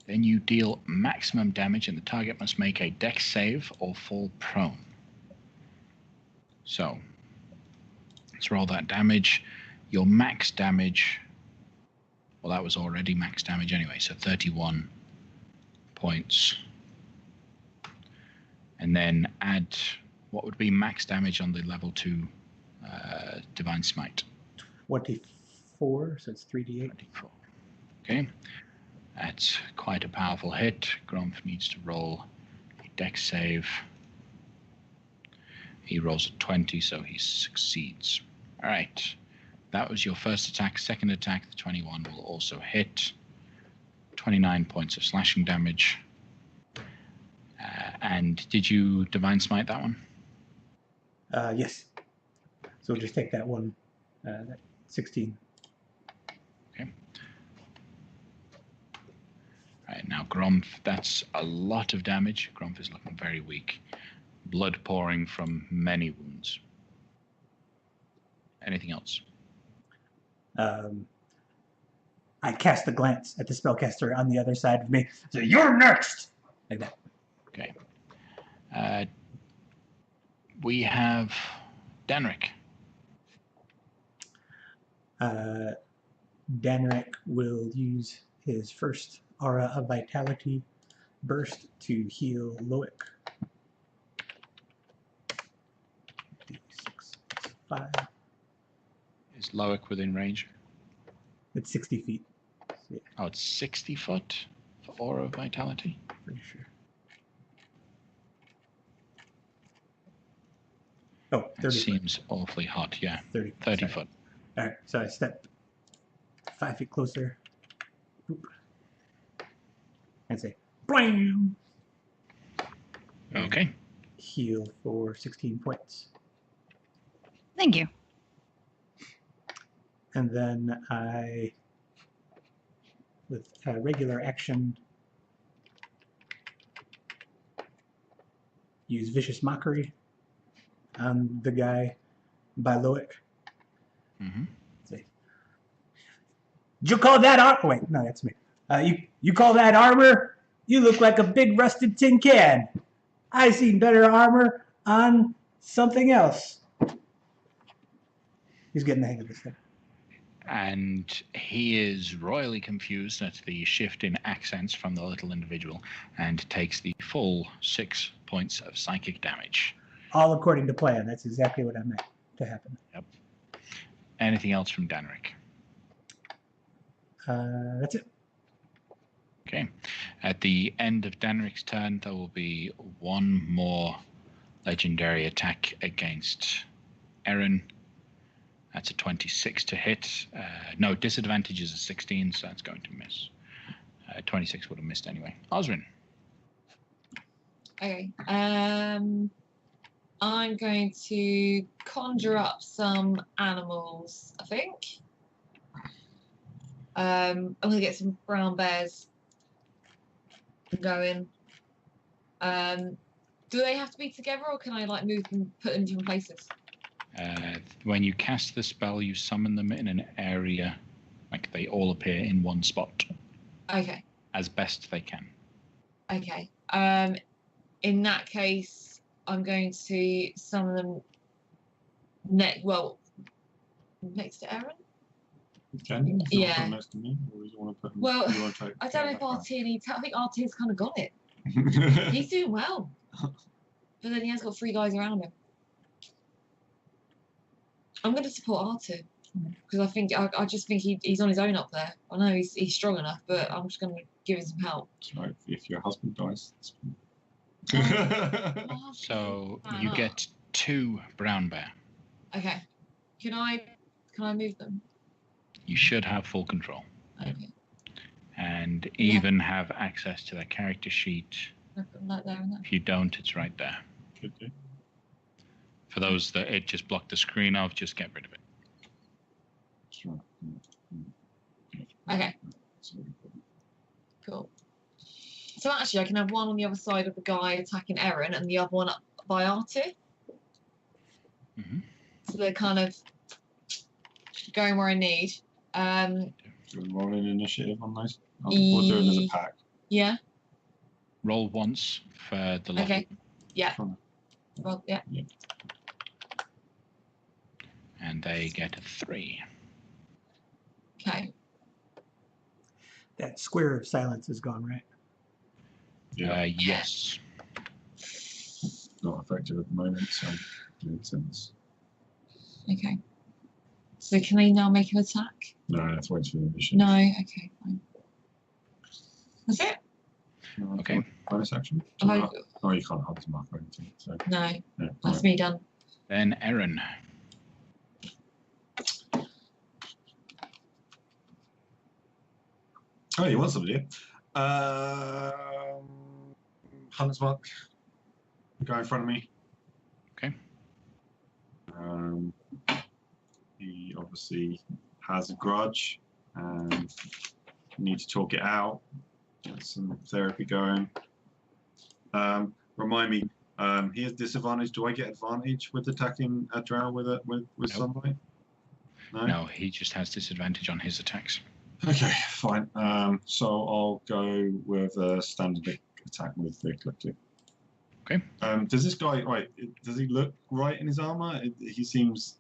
Then you deal maximum damage and the target must make a dex save or fall prone. So, let's roll that damage. Your max damage, well, that was already max damage anyway, so 31 points. And then add what would be max damage on the level 2 Divine Smite. 24, so it's 3d8. 24. Okay. That's quite a powerful hit. Grumpf needs to roll a dex save. He rolls a 20, so he succeeds. All right. That was your first attack. Second attack, the 21 will also hit. 29 points of slashing damage. And did you Divine Smite that one? Yes. So we'll just take that one. That 16. Okay. All right, now Grumph, that's a lot of damage. Grumph is looking very weak. Blood pouring from many wounds. Anything else? I cast a glance at the spellcaster on the other side of me. So you're next! Like that. Okay. We have Danrik. Danrik will use his first Aura of Vitality burst to heal Loic. 6, 5. Is Loic within range? It's 60 feet. So, yeah, Oh, it's 60 foot for Aura of Vitality? pretty sure. Oh, 30 That foot. seems awfully hot, yeah. 30 30 sorry. foot. All right, so I step 5 feet closer. Boop. And say, blam! Okay. Heal for 16 points. Thank you. And then I, with a regular action, use Vicious Mockery on the guy by Loic. Mm-hmm. Say, did you call that armor? Wait, no, that's me. You call that armor? You look like a big rusted tin can. I seen better armor on something else. He's getting the hang of this thing. And he is royally confused at the shift in accents from the little individual and takes the full 6 points of psychic damage. All according to plan. That's exactly what I meant to happen. Yep. Anything else from Danrik? That's it. Okay. At the end of Danrik's turn, there will be one more legendary attack against Erin. That's a 26 to hit. No, disadvantage is a 16, so that's going to miss. 26 would have missed anyway. Osrin. Okay. I'm going to conjure up some animals, I think. I'm going to get some brown bears going. Do they have to be together, or can I like move them, put them in different places? When you cast the spell, you summon them in an area, like they all appear in one spot. Okay. As best they can. Okay. In that case, I'm going to summon them next to Erin. Can you? Yeah. Want to put them next to me, or do you want to put them? Well, you want to take I don't know if Karen RT needs. I think RT's kind of got it. back? He's doing well, but then he has got 3 guys around him. I'm going to support R2 because I just think he's on his own up there. I know he's strong enough, but I'm just going to give him some help. That's right. If your husband dies, So you get 2 brown bear. Okay. Can I move them? You should have full control. Okay. And even have access to their character sheet. Can I put them like there and there? If you don't, it's right there. Could do. For those that it just blocked the screen of, just get rid of it. Sure. Okay. Cool. So actually, I can have one on the other side of the guy attacking Erin, and the other one up by R2. Mm-hmm. So they're kind of going where I need. Should we roll an initiative on those? We'll do it as a pack. Yeah. Roll once for the lot. Okay. Yeah. Sure. Well, yeah. And they get a 3. Okay. That square of silence is gone, right? Yeah. Yes. Not effective at the moment, so it makes sense. Okay. So can they now make an attack? No, that's wait for the initiative. No. Okay. Fine. That's it. No, Okay. Bonus action? Oh, Oh, you can't hug them up or anything. So, no. yeah, That's right. me done. Then Aaron. Oh, you want somebody? Hunter's Mark. Guy in front of me. Okay. He obviously has a grudge and need to talk it out. Get some therapy going. Remind me, he has disadvantage. Do I get advantage with attacking a drow with Nope. sunlight? No, he just has disadvantage on his attacks. Okay, fine. So I'll go with a standard attack with the ecliptic. Okay. Does this guy does he look right in his armor? He seems.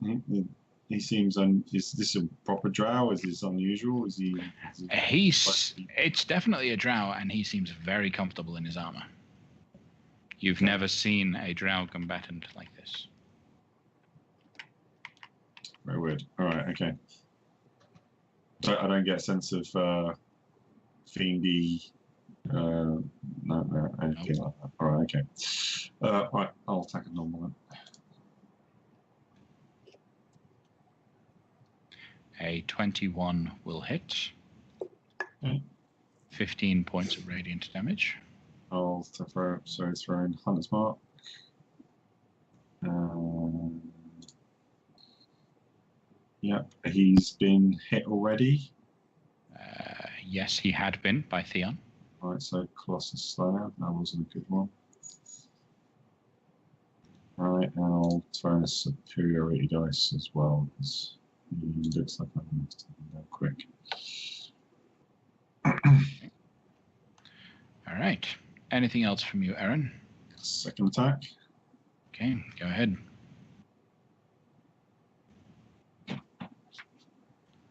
He seems. Is this a proper drow? Is this unusual? Is he? It's definitely a drow, and he seems very comfortable in his armor. You've never seen a drow combatant like this. Very weird. All right. Okay. So I don't get a sense of fiendy. No, anything like that. All right. Okay. Right. I'll attack a normal one. A 21 will hit. Okay. 15 points of radiant damage. I'll throw in Hunter's Mark. Yep, he's been hit already. Yes, he had been by Theon. Right, so Colossus Slayer, that wasn't a good one. Right, and I'll throw in a superiority dice as well, because he looks like I'm going to go quick. All right. Anything else from you, Aaron? Second attack. Okay, go ahead.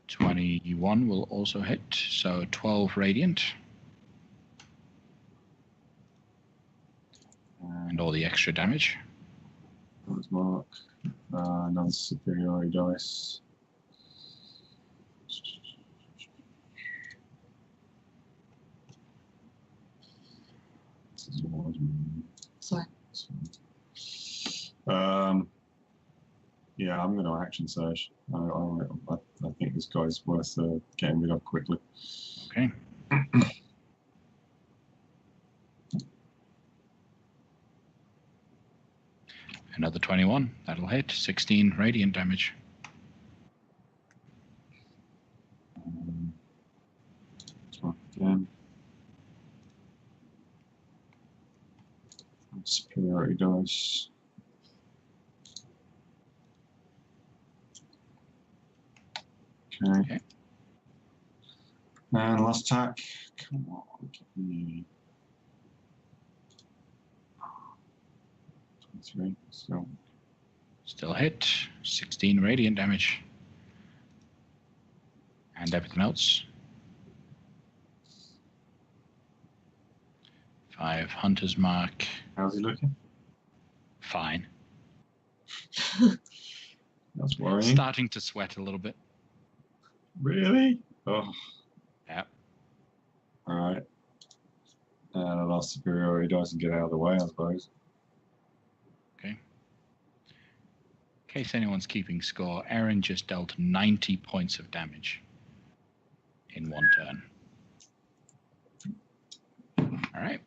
21 will also hit, so 12 radiant. And all the extra damage. Hunter's Mark. Another superiority dice. Sorry. Yeah, I'm going to action surge. I think this guy's worth getting rid of quickly. Okay. Another 21. That'll hit. 16 radiant damage. Again. Superiority dice. Okay. And last attack. Come on, give me 23. Still hit. 16 radiant damage. And everything else. 5 Hunter's Mark. How's he looking? Fine. That's worrying. Starting to sweat a little bit. Really? Oh. Yeah. All right. And I lost superiority dice and get out of the way, I suppose. Okay. In case anyone's keeping score, Aaron just dealt 90 points of damage in one turn. All right.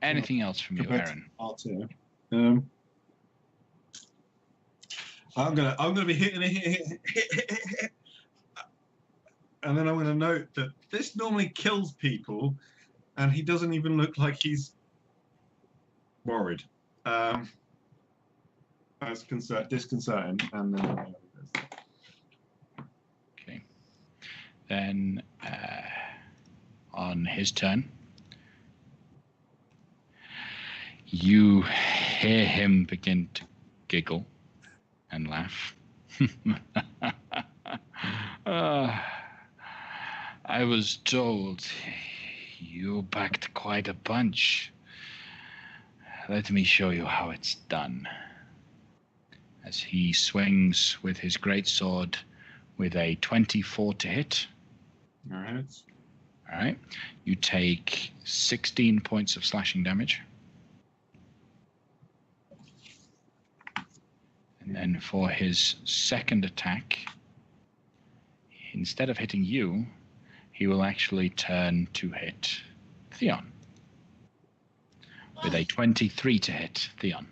Anything else from you, Aaron? R2. I'm gonna be hitting it, and then I'm gonna note that this normally kills people, and he doesn't even look like he's worried. That's disconcerting. And then Okay. Then on his turn, you hear him begin to giggle and laugh. I was told you backed quite a bunch. Let me show you how it's done. As he swings with his greatsword with a 24 to hit. all right. All right. You take 16 points of slashing damage. And And for his second attack, instead of hitting you, he will actually turn to hit Theon. With a 23 to hit Theon.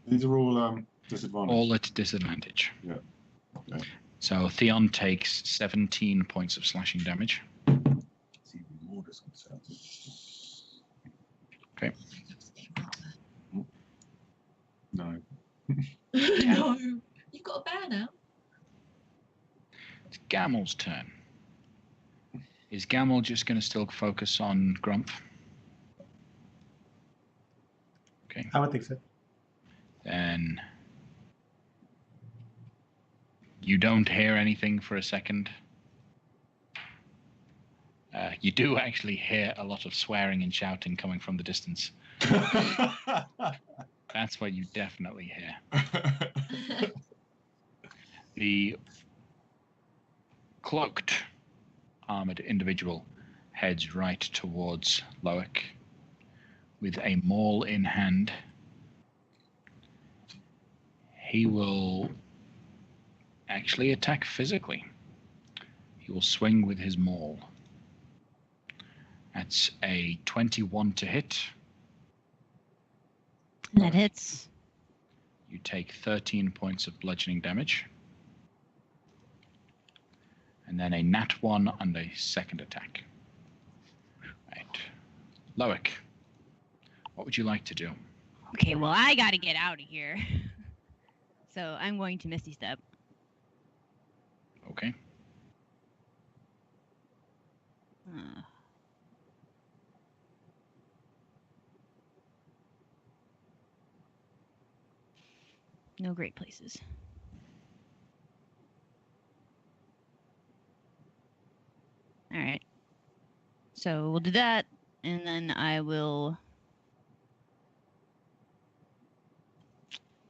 These are all disadvantage. All at disadvantage. Yeah. Okay. So Theon takes 17 points of slashing damage. It's even more disconcerting. Okay. No. No, you've got a bear now. It's Gamel's turn. Is Gamel just going to still focus on Grump? Okay. I would think so. Then you don't hear anything for a second. You do actually hear a lot of swearing and shouting coming from the distance. That's what you definitely hear. The cloaked armored individual heads right towards Loic with a maul in hand. He will actually attack physically. He will swing with his maul. That's a 21 to hit. That hits. You take 13 points of bludgeoning damage. And then a nat 1 on the second attack. Right. Loic, what would you like to do? Okay, well, I gotta get out of here. So I'm going to Misty Step. Okay. No great places. All right. So we'll do that, and then I will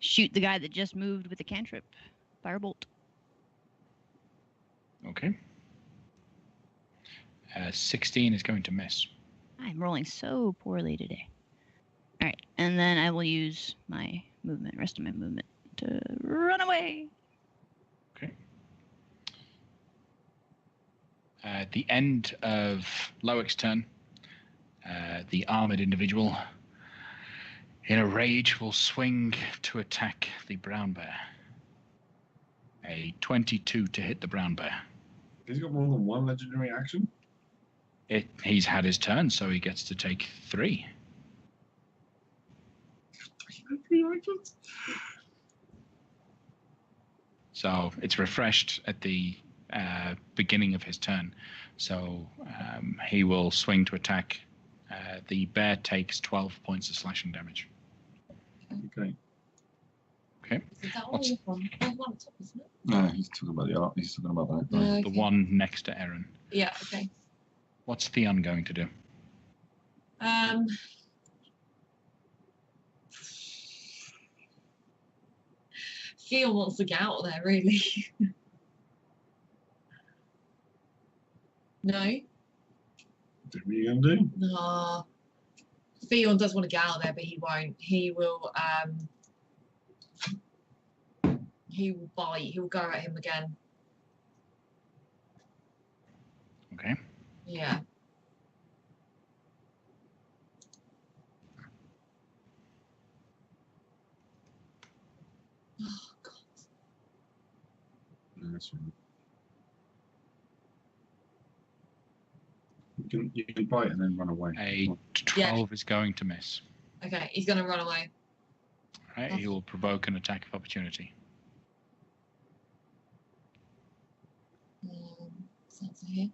shoot the guy that just moved with the cantrip. Firebolt. Okay. 16 is going to miss. I'm rolling so poorly today. All right, and then I will use my movement, rest of my movement, to run away. Okay. At the end of Loic's turn, the armored individual, in a rage, will swing to attack the brown bear. A 22 to hit the brown bear. He's got more than one legendary action? He's had his turn, so he gets to take 3. 3 actions? So it's refreshed at the beginning of his turn. So he will swing to attack. The bear takes 12 points of slashing damage. Okay. Okay. Is that all What's- one? There's one top, isn't it? No, he's talking about the art. He's talking about that guy. Okay. The one next to Erin. Yeah, okay. What's Theon going to do? Theo wants to get out of there, really. No? What are you going to do? No. Theon does want to get out of there, but he won't. He will bite. He'll go at him again. Okay. Yeah. Oh, God. No, that's all right. You can bite and then run away. A 12 is going to miss. Okay, he's going to run away. All right. He will provoke an attack of opportunity. Sounds here.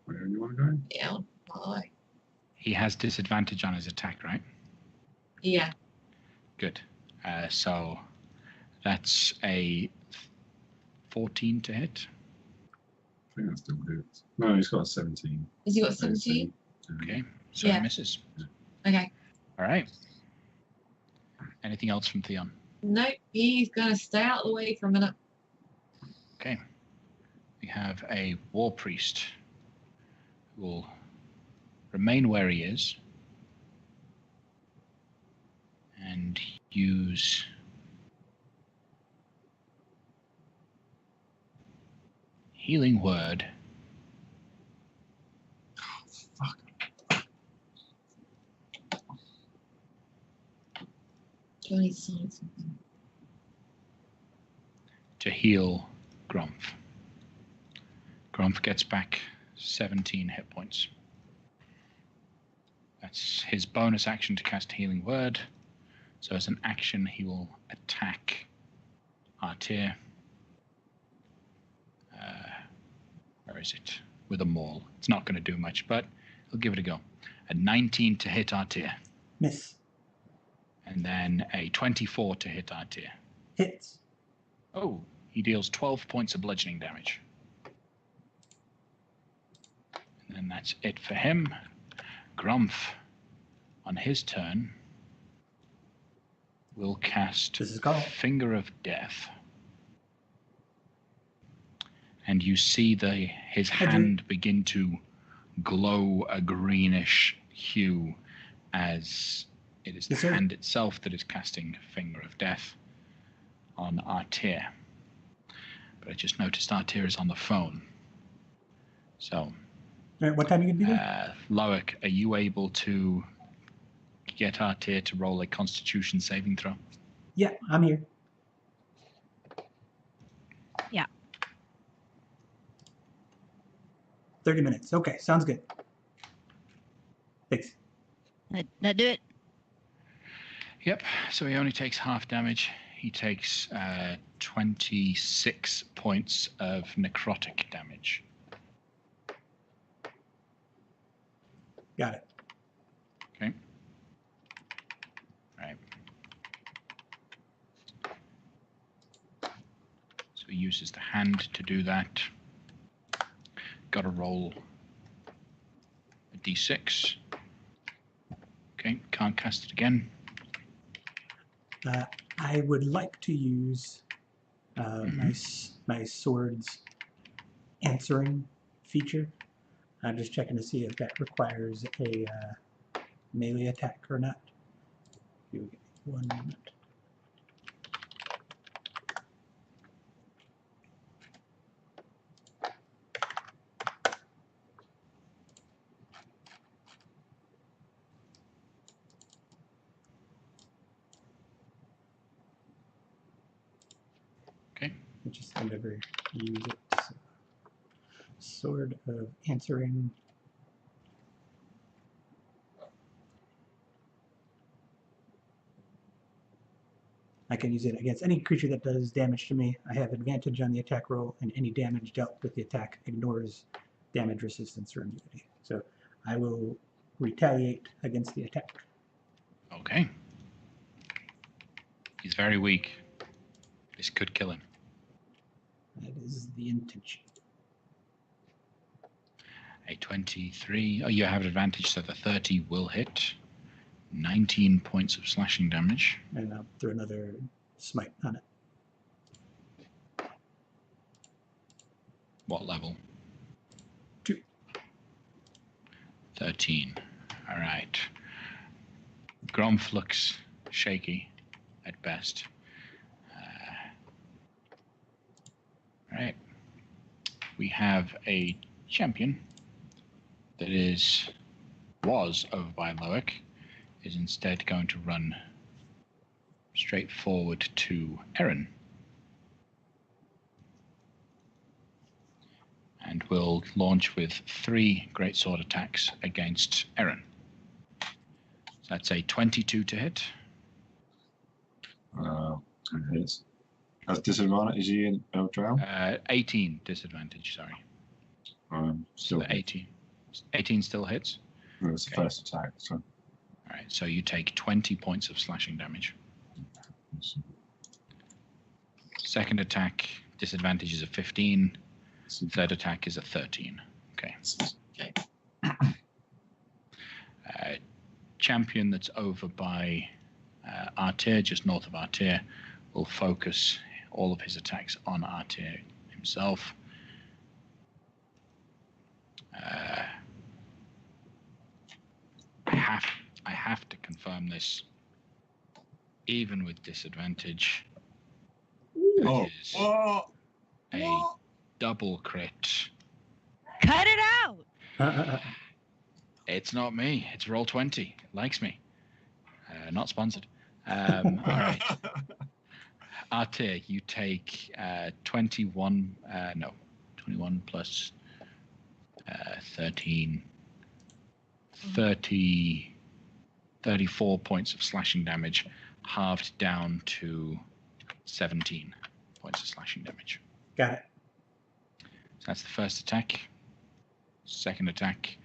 Where do you want to go? Yeah, I'll run away. He has disadvantage on his attack, right? Yeah. Good. So that's a 14 to hit. I think that still hits. No, he's got a 17. Has he got 17? Okay. So Yeah. it misses. Okay. All right. Anything else from Theon? No, he's going to stay out of the way for a minute. Okay. We have a war priest who will remain where he is and use Healing word. Fuck. Do I need to sign something? To heal Grumph. Grumph gets back 17 hit points. That's his bonus action to cast Healing Word. So as an action, he will attack Artir. Where is it? With a maul. It's not going to do much, but he'll give it a go. A 19 to hit Artir. Miss. And then a 24 to hit Artir. Hits. Oh, he deals 12 points of bludgeoning damage. And then that's it for him. Grumph, on his turn, will cast This is called Finger of Death. And you see his hand begin to glow a greenish hue as it is the hand itself that is casting Finger of Death on Artir. But I just noticed Artir is on the phone. So, All right, what time are you going to be there? Loic, are you able to get Artir to roll a Constitution saving throw? Yeah, I'm here. Yeah. 30 minutes. Okay, sounds good. Thanks. That do it? Yep, so he only takes half damage. He takes 26 points of necrotic damage. Got it. Okay. Right. So he uses the hand to do that. Got to roll a d6. Okay, can't cast it again. I would like to use my sword's answering feature. I'm just checking to see if that requires a melee attack or not. Give me 1 moment. Okay. I just never use it. So. Sword of Answering. I can use it against any creature that does damage to me. I have advantage on the attack roll, and any damage dealt with the attack ignores damage resistance or immunity. So I will retaliate against the attack. Okay. He's very weak. This could kill him. That is the intention. A 23. Oh, you have advantage, so the 30 will hit. 19 points of slashing damage. And I'll throw another smite on it. What level? 2. 13. All right. Grumph looks shaky at best. All right. We have a champion that was over by Loic, is instead going to run straight forward to Erin. And will launch with 3 greatsword attacks against Erin. So that's a 22 to hit. It hits. Has disadvantage. Is he in drown? 18 disadvantage, sorry. Still So 18. 18 still hits? It was the first attack, so. Alright, so you take 20 points of slashing damage. Second attack, disadvantage is a 15. Third attack is a 13. Okay. Champion that's over by Artir, just north of Artir, will focus all of his attacks on Artir himself. I have to confirm this, even with disadvantage. That is a double crit. Cut it out! It's not me. It's Roll20. It likes me. Not sponsored. All right. Arte, you take 21 plus 13, 34 points of slashing damage, halved down to 17 points of slashing damage. Got it. So that's the first attack. Second attack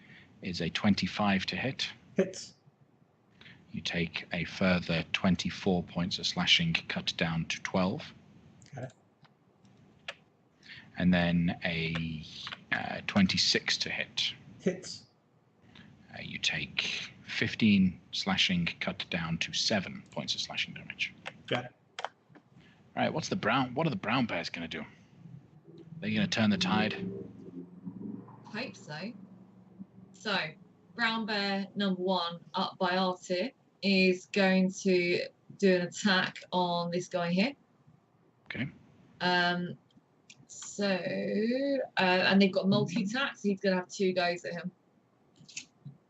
is a 25 to hit. Hits. You take a further 24 points of slashing, cut down to 12. Got it. And then a 26 to hit. Hits. You take 15 slashing, cut down to 7 points of slashing damage. Got it. All right, what are the brown bears going to do? They're going to turn the tide. Hope so. So, brown bear number 1, up by Artie, is going to do an attack on this guy here. Okay. And they've got multi-attacks. He's going to have 2 goes at him.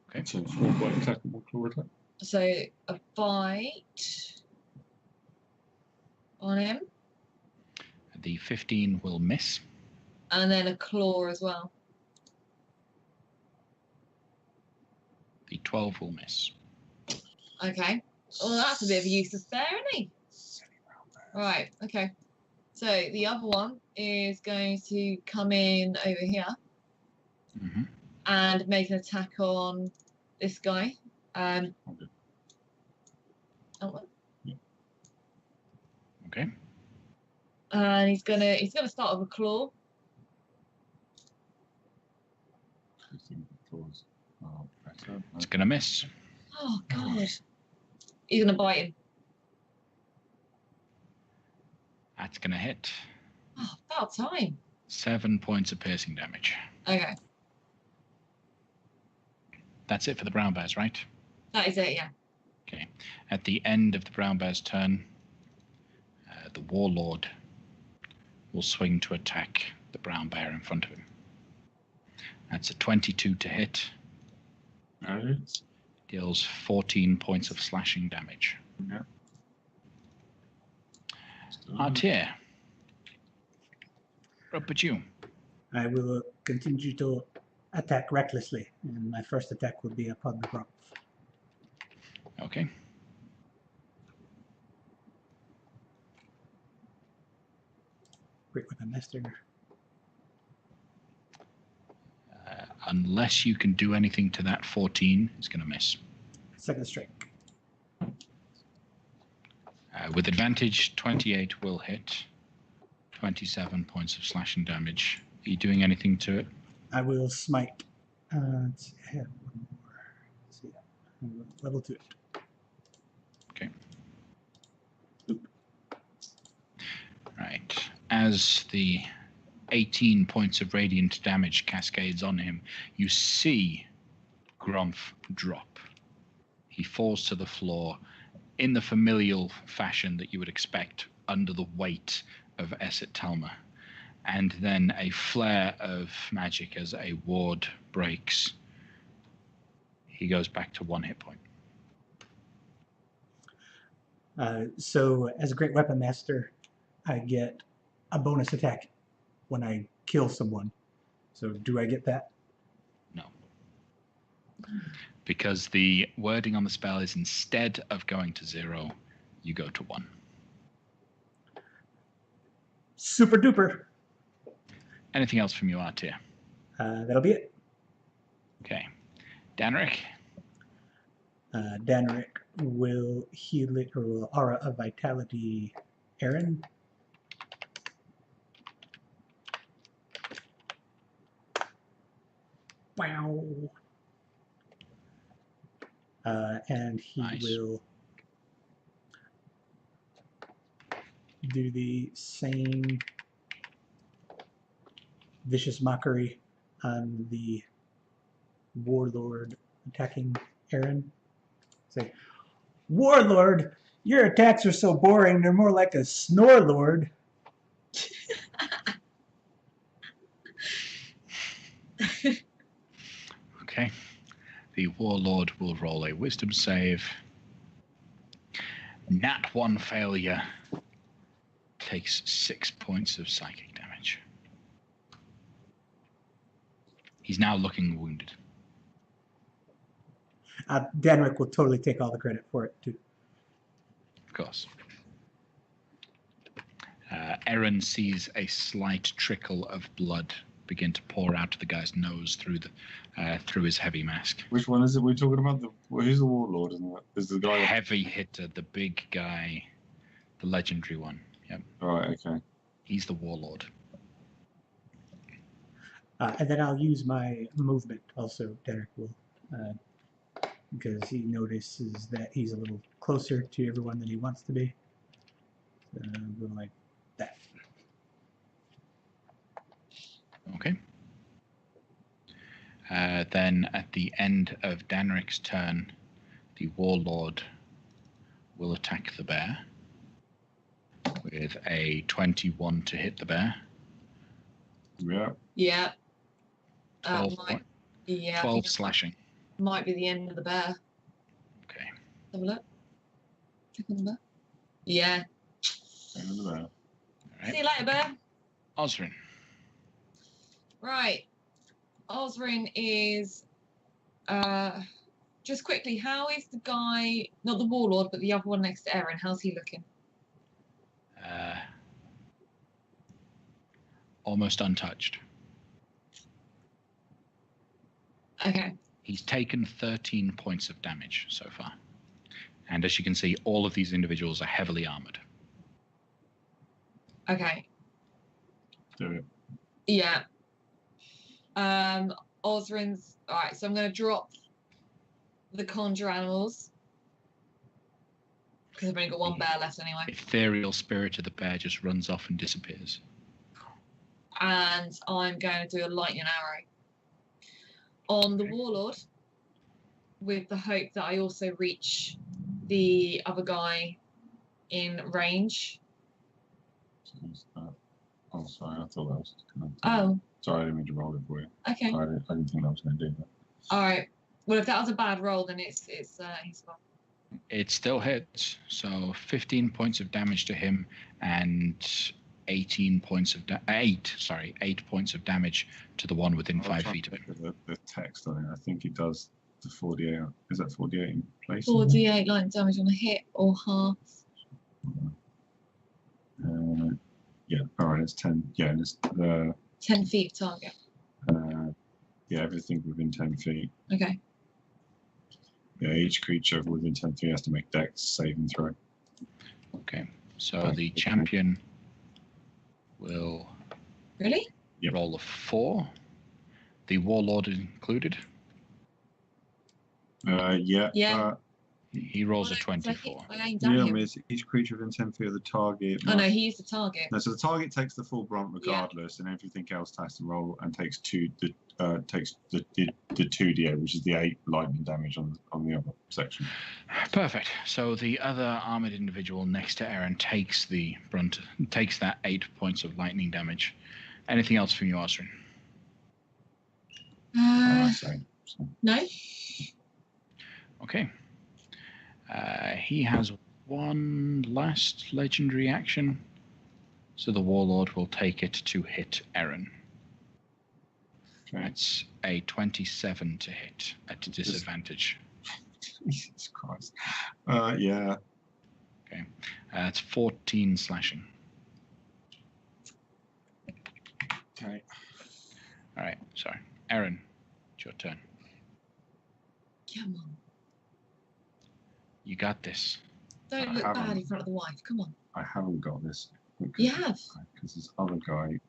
Okay. So 4 bite attack and 1 claw attack. So a bite on him, The 15 will miss. and then a claw as well. The 12 will miss. Okay. Well, that's a bit of a useless bear, isn't he? Right. Okay. So the other one is going to come in over here Mm-hmm. and make an attack on this guy. Okay. Oh, Okay. and he's gonna start with a claw. I think the claws are better. It's going to miss. Oh God. He's gonna bite him. That's going to hit. Oh, about time. 7 points of piercing damage. Okay. That's it for the brown bears, right? That is it. Yeah. Okay. At the end of the brown bear's turn, the warlord will swing to attack the brown bear in front of him. That's a 22 to hit. Nice. Deals 14 points of slashing damage. Yeah. Artir, up at you. I will continue to attack recklessly, and my first attack will be upon the grump. Okay. Great weapon master. Unless you can do anything to that 14, it's going to miss. Second strike. With advantage, 28 will hit. 27 points of slashing damage. Are you doing anything to it? I will smite. Let's see, I have one more. Let's see. I will level 2 it. Okay. Right. As the 18 points of radiant damage cascades on him, you see Grumph drop. He falls to the floor in the familial fashion that you would expect under the weight of Esset Talma. And then a flare of magic as a ward breaks. He goes back to 1 hit point. So, as a great weapon master, I get a bonus attack when I kill someone. So, do I get that? No. Because the wording on the spell is instead of going to 0, you go to 1. Super duper. Anything else from you, Artir? That'll be it. Okay. Danric? Danric will heal it, or will aura of vitality Aaron. Wow. And he Nice. will do the same vicious mockery on the warlord attacking Aaron. Say, Warlord, your attacks are so boring, they're more like a snore lord. Okay. The Warlord will roll a Wisdom save. Nat 1 failure. Takes 6 points of psychic damage. He's now looking wounded. Danrick will totally take all the credit for it, too. Of course. Aaron sees a slight trickle of blood begin to pour out of the guy's nose through his heavy mask. Which one is it we're talking about? Who's the Warlord? Isn't it? Is the guy... Heavy hitter, the big guy, the legendary one. Yep. Right, okay. He's the Warlord. And then I'll use my movement also, Derek will, because he notices that he's a little closer to everyone than he wants to be. So I'm going like that. Okay. Then at the end of Danrick's turn, the Warlord will attack the bear with a 21 to hit the bear. Yeah. Yeah. 12, Might, yeah. 12 slashing. Might be the end of the bear. Okay. Have a look. Check on the bear. Yeah. End of the bear. All right. See you later, bear. Osrin. Right. Osrin is just quickly, how is the guy, not the Warlord, but the other one next to Aaron, how's he looking? Almost untouched. Okay. He's taken 13 points of damage so far. And as you can see, all of these individuals are heavily armored. Okay. Do it. Yeah. Osrin's, alright, so I'm going to drop the conjure animals. Because I've only got one bear left anyway. Ethereal spirit of the bear just runs off and disappears. And I'm going to do a lightning arrow on the Warlord with the hope that I also reach the other guy in range. Oh, sorry, I thought that was going to... Oh. Sorry, I didn't mean to roll it for you. Okay. I didn't think I was going to do that. All right. Well, if that was a bad roll, then he's gone. It still hits, so 15 points of damage to him and 8 points of damage to the one within 5 feet of him. The text on it, I think it does the 48. Is that 48 in place? 48 lightning damage on a hit or half. Yeah, all right, it's 10. Yeah, it's 10 feet target. Yeah, everything within 10 feet. Okay. Yeah, each creature within 10 feet has to make Dex saving throw. Okay, so the champion will Really? Yep. roll a 4. The Warlord is included. Yeah. Yeah. He rolls a Oh, no, 24. I aimed Yeah, at I him. mean, it's each creature within 10 feet of the target. Oh no, he used the target. No, so the target takes the full brunt regardless, and everything else has to roll and takes the 2d8, which is the 8 lightning damage on the other section. Perfect. So the other armored individual next to Aaron takes the brunt, takes that 8 points of lightning damage. Anything else from you, Osrin? No. Okay. He has one last legendary action, so the Warlord will take it to hit Aaron. Okay. That's a 27 to hit at a disadvantage. Jesus Christ. Yeah. Okay. It's 14 slashing. Okay. All right. Sorry. Aaron, it's your turn. Come on. You got this. Don't I look bad haven't. in front of the wife. Come on. I haven't got this. You have. Because this other guy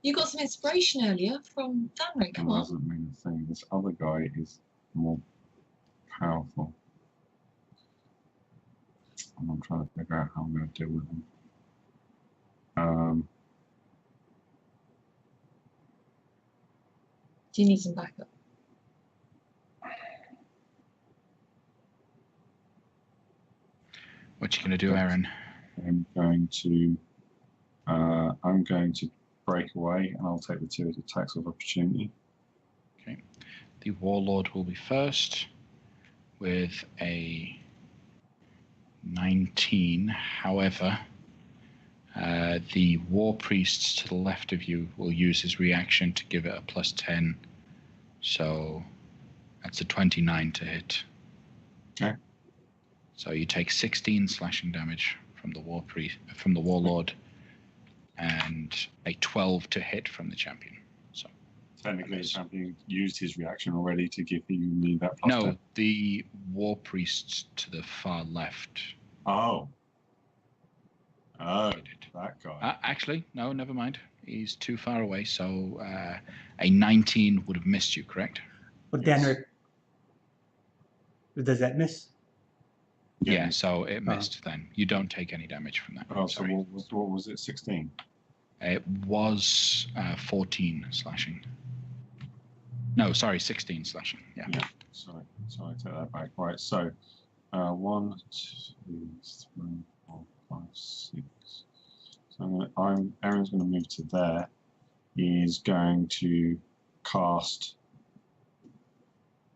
You got some inspiration earlier from Danrick. Come on. doesn't mean a thing. This other guy is more powerful. And I'm trying to figure out how I'm going to deal with him. Do you need some backup? What you gonna do, Aaron? I'm going to break away, and I'll take the 2 attacks of opportunity. Okay. The Warlord will be first with a 19. However, the War Priest to the left of you will use his reaction to give it a +10. So that's a 29 to hit. Okay. So you take 16 slashing damage from the Warlord, and a 12 to hit from the champion. So Technically, the champion used his reaction already to give me that +10. no, the War Priest to the far left. Oh. Oh, He did. that guy. Actually, no, never mind. He's too far away, so a 19 would have missed you, correct? But Yes. then, does that miss? Yeah, so it missed then. You don't take any damage from that. Oh, so Sorry. what was it? 16. It was 14 slashing. No, sorry, 16 slashing. Yeah. Yeah. Sorry, take that back. Right. So, 1, 2, 3, 4, 5, 6. So Aaron's going to move to there. He's going to cast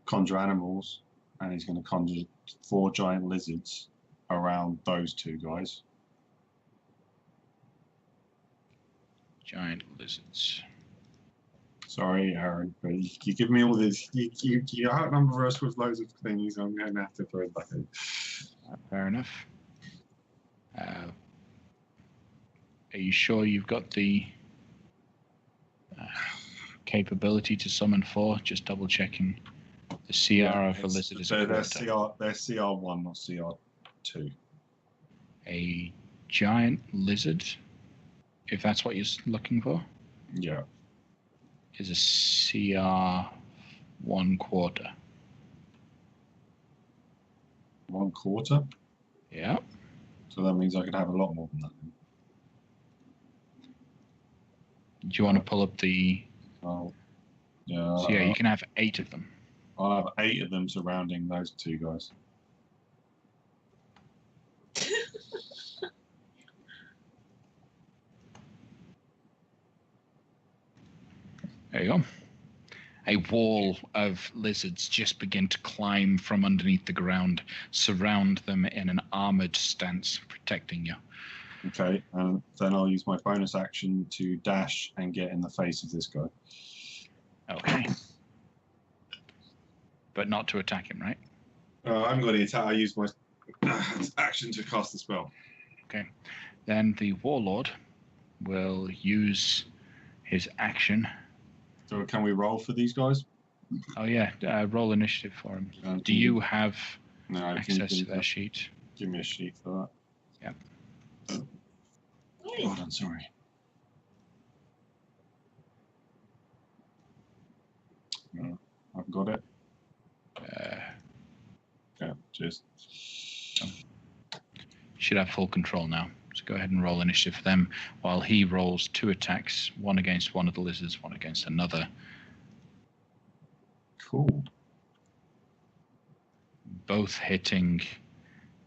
Conjure Animals, and he's going to conjure 4 giant lizards around those 2 guys. Giant lizards. Sorry, Aaron, but you give me all this. You outnumber us with loads of things. I'm going to have to throw it back in. Fair enough. Are you sure you've got the capability to summon 4? Just double checking. The CR of a lizard is a quarter. They're CR1, not CR2. A giant lizard, if that's what you're looking for, Yeah. is a CR1 quarter. 1/4? Yeah. So that means I could have a lot more than that. Do you want to pull up the... Oh, yeah. So yeah, you can have 8 of them. I'll have 8 of them surrounding those 2 guys. There you go. A wall of lizards just begin to climb from underneath the ground, surround them in an armored stance, protecting you. Okay, and then I'll use my bonus action to dash and get in the face of this guy. Okay. But not to attack him, right? I haven't got any attack. I use my action to cast the spell. Okay. Then the Warlord will use his action. So can we roll for these guys? Oh yeah, roll initiative for him. Do Do you have No, access to their sheet? Give me a sheet for Yep. that. Hold on, sorry. No, I've got it. Yeah, just. Should have full control now. So go ahead and roll initiative for them while he rolls 2 attacks, one against one of the lizards, one against another. Cool. Both hitting,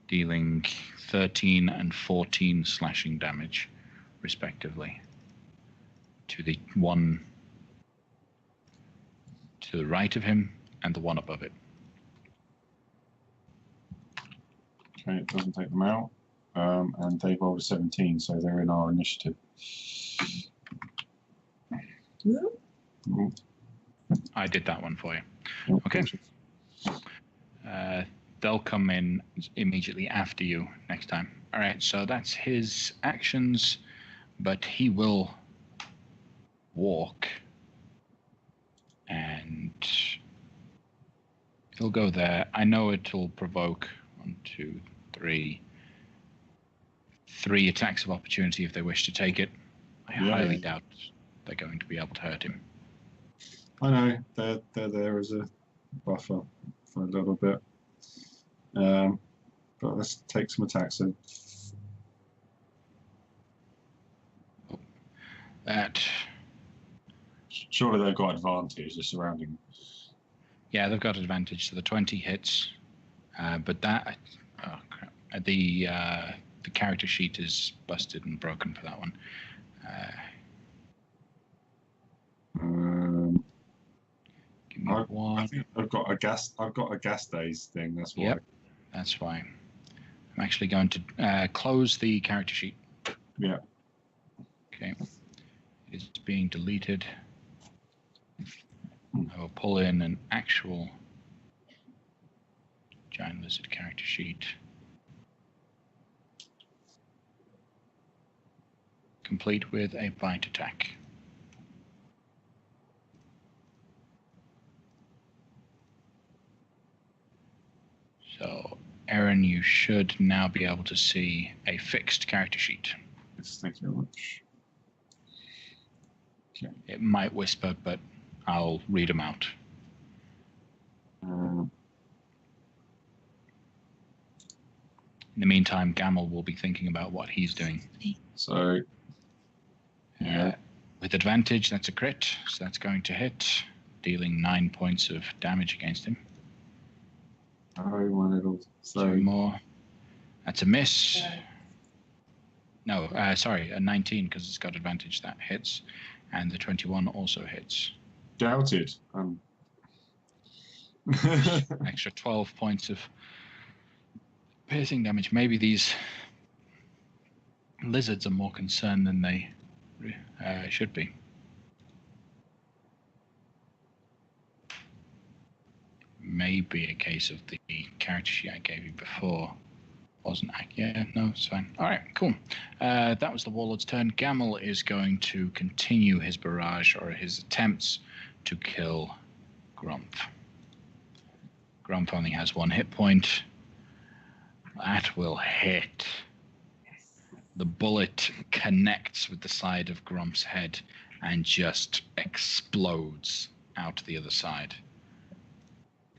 dealing 13 and 14 slashing damage, respectively, to the one to the right of him and the one above it. Okay, it doesn't take them out. And they rolled a 17, so they're in our initiative. Mm. I did that one for you. Oh, Okay. They'll come in immediately after you next time. All right, so that's his actions, but he will walk and he'll go there. I know it'll provoke 1, 2, 3 attacks of opportunity if they wish to take it. I highly doubt they're going to be able to hurt him. I know, they're there as a buffer for a little bit. But let's take some attacks in. That, Surely they've got advantage, the surrounding. yeah, they've got advantage, so the 20 hits. But that, oh crap, the character sheet is busted and broken for that one. Give Give me I one. think I've got a gas days thing. That's why. Yep. That's why. I'm actually going to close the character sheet. Yeah. Okay. It's being deleted. I will pull in an actual giant lizard character sheet. Complete with a bite attack. So, Aaron, you should now be able to see a fixed character sheet. Yes, thank you very much. Okay. It might whisper, but I'll read them out. In the meantime, Gamel will be thinking about what he's doing. So, With advantage, that's a crit, so that's going to hit, dealing 9 points of damage against him. Two more. That's a miss. No, sorry, a 19 because it's got advantage. That hits, and the 21 also hits. doubted. Extra 12 points of piercing damage. Maybe these lizards are more concerned than they should be. Maybe a case of the character sheet I gave you before wasn't accurate. Yeah, no, it's fine. All right, cool. That was the Warlord's turn. Gamel is going to continue his barrage or his attempts to kill Grumpf. Grumpf only has 1 hit point. That will hit. The bullet connects with the side of Grumpf's head and just explodes out the other side.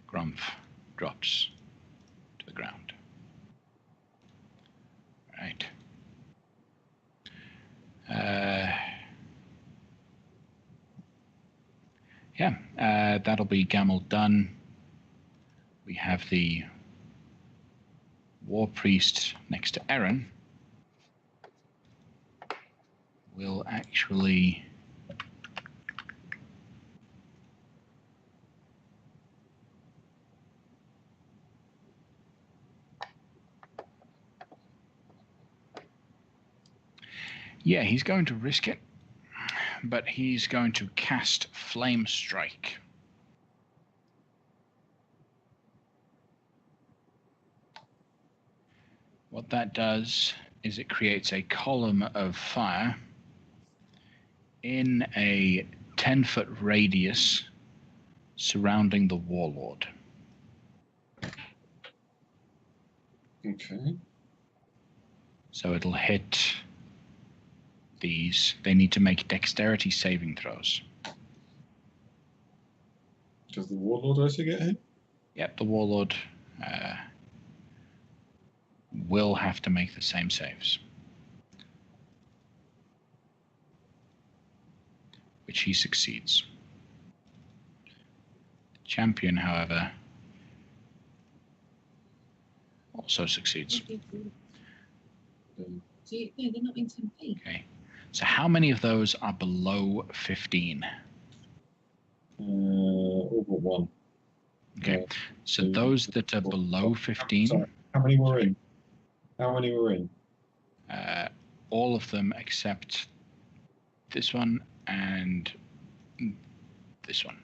Grumpf drops to the ground. Right. That'll be Gamel done. We have the War Priest next to Aaron. Will actually he's going to risk it, but he's going to cast Flame Strike. What that does is it creates a column of fire in a 10-foot radius surrounding the Warlord. Okay. So it'll hit these. They need to make dexterity saving throws. Does the Warlord also get hit? Yep, the Warlord will have to make the same saves. Which he succeeds. The champion, however, also succeeds. No, they're not in 10 feet. Okay. So how many of those are below 15? All but 1. Okay. So those that are below 15... Sorry, how many were in? All of them except this one and this one.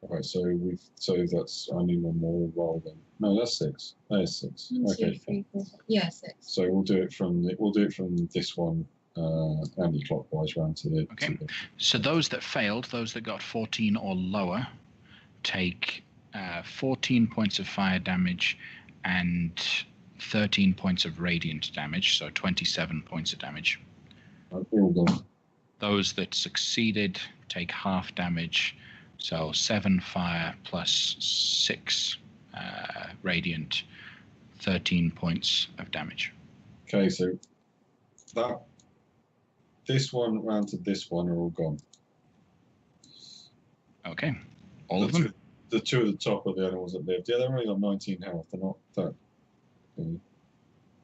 Alright, so that's I need 1 more roll then. No, that's 6. That is 6. 1, 2, Okay. 3, 4, 5. Yeah, 6. So we'll do it from this one anti-clockwise round to the. Okay. So those that failed, those that got 14 or lower, take 14 points of fire damage and 13 points of radiant damage, so 27 points of damage. All gone. Those that succeeded take half damage, so 7 fire plus 6 radiant, 13 points of damage. Okay, so this one round to this one are all gone. Okay, all of them? The 2 at the top are the only ones that lived. Yeah, they've only got 19 health. They're not that.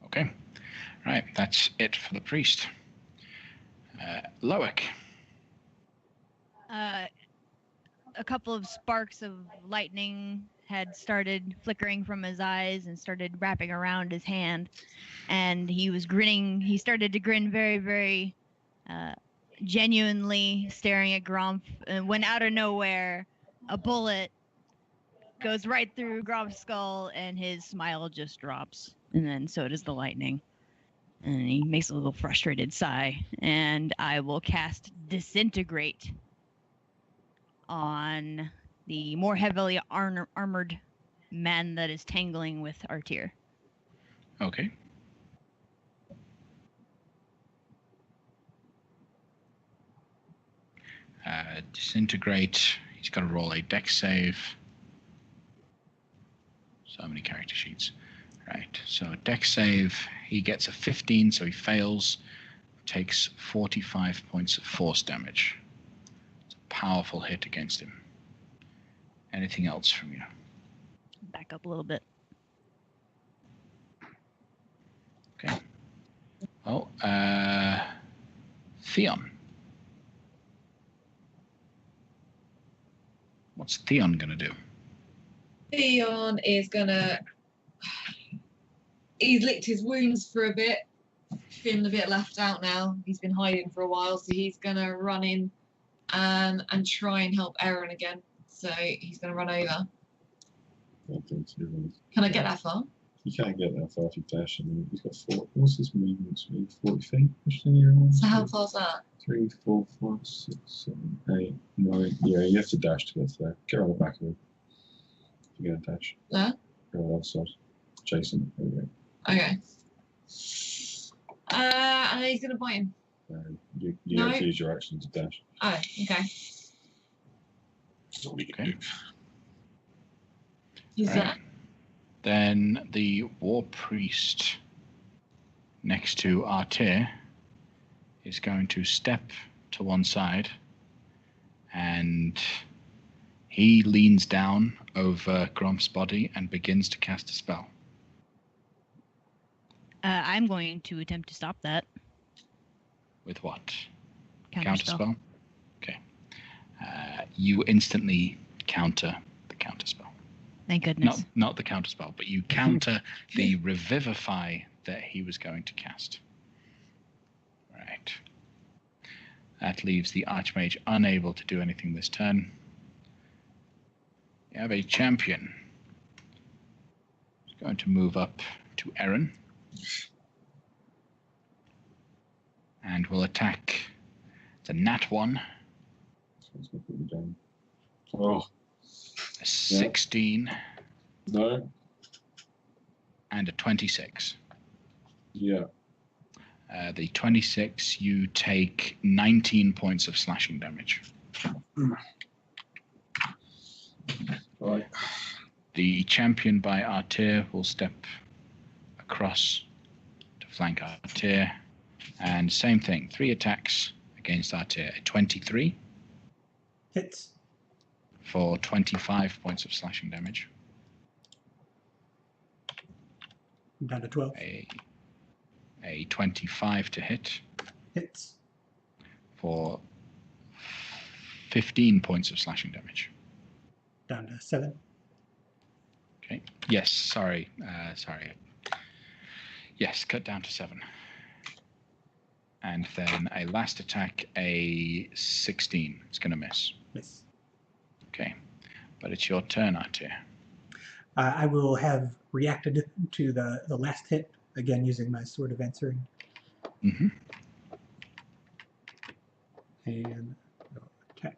Okay, right, that's it for the priest. Loic. a couple of sparks of lightning had started flickering from his eyes and started wrapping around his hand, and he was grinning. He started to grin very, very genuinely, staring at Gromp, and when out of nowhere, a bullet goes right through Gromp's skull, and his smile just drops, and then so does the lightning. And he makes a little frustrated sigh, and I will cast Disintegrate on the more heavily armored man that is tangling with Artir. Okay. Disintegrate. He's got to roll a dex save. So many character sheets. Right. So dex save. He gets a 15, so he fails. Takes 45 points of force damage. It's a powerful hit against him. Anything else from you? Back up a little bit. Okay. Well, Theon. What's Theon gonna do? Theon is gonna. He's licked his wounds for a bit, feeling a bit left out now. He's been hiding for a while, so he's gonna run in and try and help Aaron again. So he's gonna run over. Can I get that far? You can't get that far if you dash. I mean, he's got 4. What's his movement speed? 40 feet? Pushing you around. So how far's that? 3, 4, 5, 6, 7, 8, 9. Yeah, you have to dash to get to there. Get on the back of him. If you're gonna dash. There? Go on the other side. Jason. There we go. Okay. And he's gonna bite him. You No. have to use your action to dash. Oh, okay. That's all you can Okay. do. He's Right. there. Then the War Priest next to Artir is going to step to one side, and he leans down over Gromp's body and begins to cast a spell. I'm going to attempt to stop that. With what? Counterspell. Counterspell? Okay. You instantly counter the counterspell. Thank goodness. Not the counterspell, but you counter the Revivify that he was going to cast. Right. That leaves the Archmage unable to do anything this turn. You have a champion. He's going to move up to Aaron. And will attack. It's a nat 1. So it's gonna put you down. Oh, A 16. no. And a 26. Yeah. The 26, you take 19 points of slashing damage. Right. The champion by Artir will step across to flank Artir. And same thing, 3 attacks against Artir. A 23 Hits. for 25 points of slashing damage. Down to 12. A 25 to hit Hits. for 15 points of slashing damage. Down to 7. Okay. Yes, sorry. Yes, cut down to 7. And then a last attack, a 16. It's going to miss. Miss. Okay. But it's your turn, Artir. I will have reacted to the last hit, again using my Sword of Answering. Mm-hmm. And attack.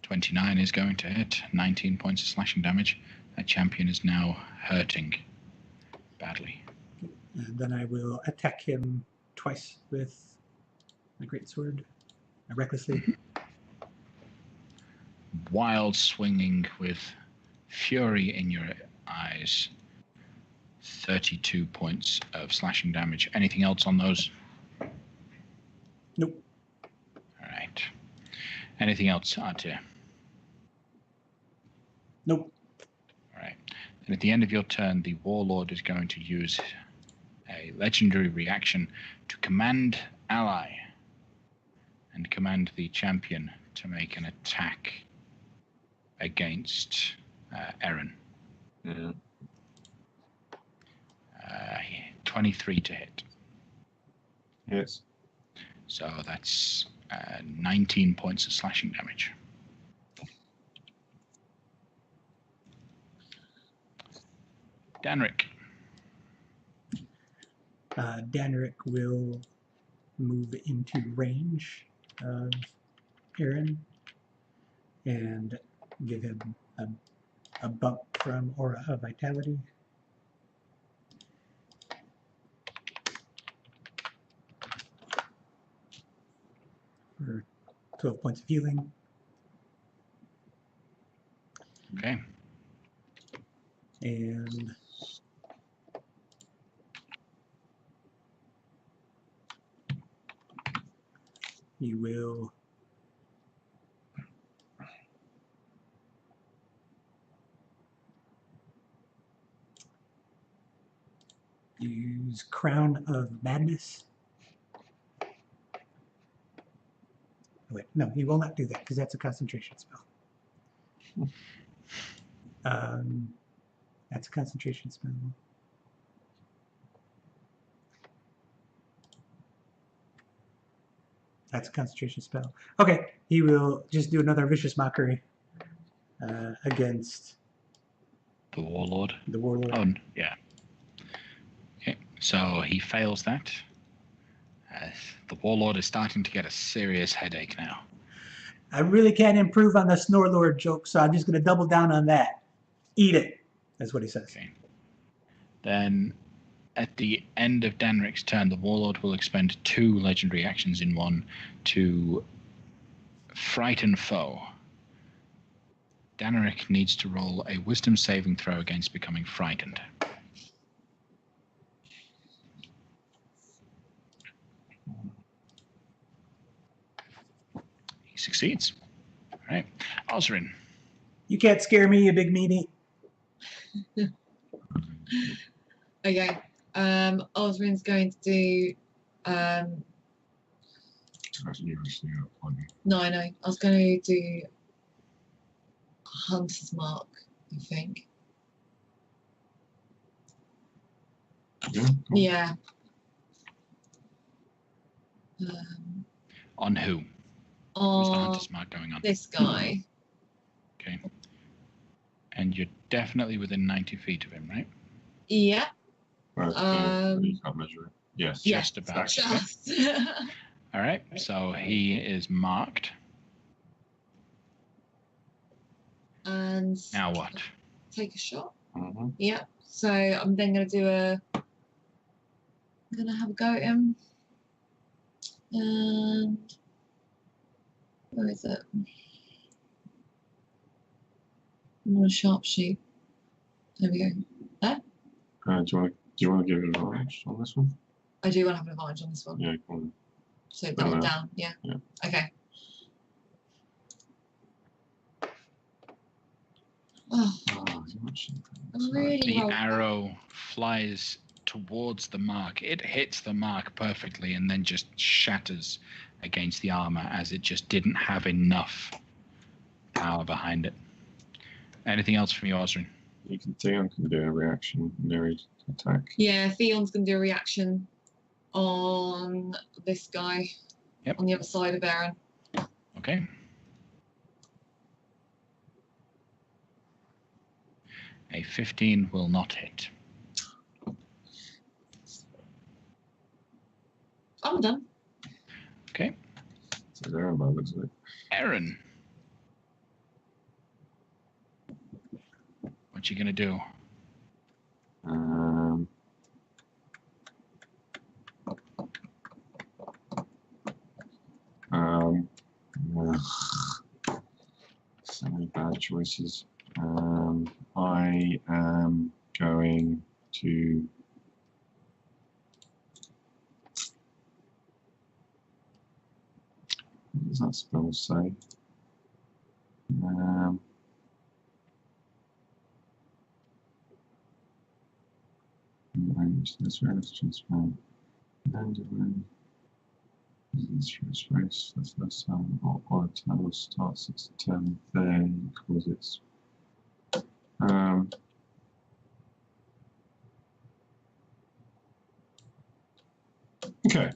29 is going to hit. 19 points of slashing damage. That champion is now hurting badly. And then I will attack him twice with my greatsword, recklessly. Wild swinging with fury in your eyes. 32 points of slashing damage. Anything else on those? Nope. All right. Anything else, Artir? Nope. All right. And at the end of your turn, the Warlord is going to use a legendary reaction to command ally. and command the champion to make an attack against Aaron. Yeah. 23 to hit. Yes. So that's 19 points of slashing damage. Danrik. Danrik will move into range of Aaron and give him a bump from Aura of Vitality. For 12 points of healing. Okay. And he will use Crown of Madness. Wait, no, he will not do that because that's a concentration spell. That's a concentration spell. That's a concentration spell. Okay, he will just do another vicious mockery against The Warlord. the Warlord. Oh, yeah. Okay, so he fails that. The Warlord is starting to get a serious headache now. I really can't improve on the Snorlord joke, so I'm just going to double down on that. Eat it. That's what he says. Okay. Then, at the end of Danrik's turn, the Warlord will expend 2 legendary actions in one to frighten foe. Danrik needs to roll a Wisdom saving throw against becoming frightened. He succeeds. All right. Osrin. You can't scare me, you big meaty. Okay. Osrin's going to do. No, I know. I was going to do Hunter's Mark, I think. Yeah. Yeah. On who? Who's the On Hunter's Mark going on? this guy. Okay. And you're definitely within 90 feet of him, right? Yeah. Right, you can't measure it. Yes. Yeah. Just about. Just. All right. So he is marked. And Now what? take a shot. Mm-hmm. Yeah. So I'm then going to do I'm going to have a go at him. And where is it? I'm going to sharpshoot. There we go. There. Do you want to give it an advantage on this one? I do want to have an advantage on this one. Yeah, go on. So double that. down. Yeah. Yeah. Okay. Oh, I'm really The rolled. arrow flies towards the mark. It hits the mark perfectly and then just shatters against the armor as it just didn't have enough power behind it. Anything else from you, Osrin? You can Theon can do a reactionary attack. Yeah, Theon's going to do a reaction on this guy. Yep. On the other side of Aaron. Okay. A 15 will not hit. I'm done. Okay. So there are moments of it. Aaron. What you gonna do? So many bad choices. I am going to what does that spell say? Range. This range transparent. Space. That's the first time. Or tunnel starts its turn then because it's. Okay.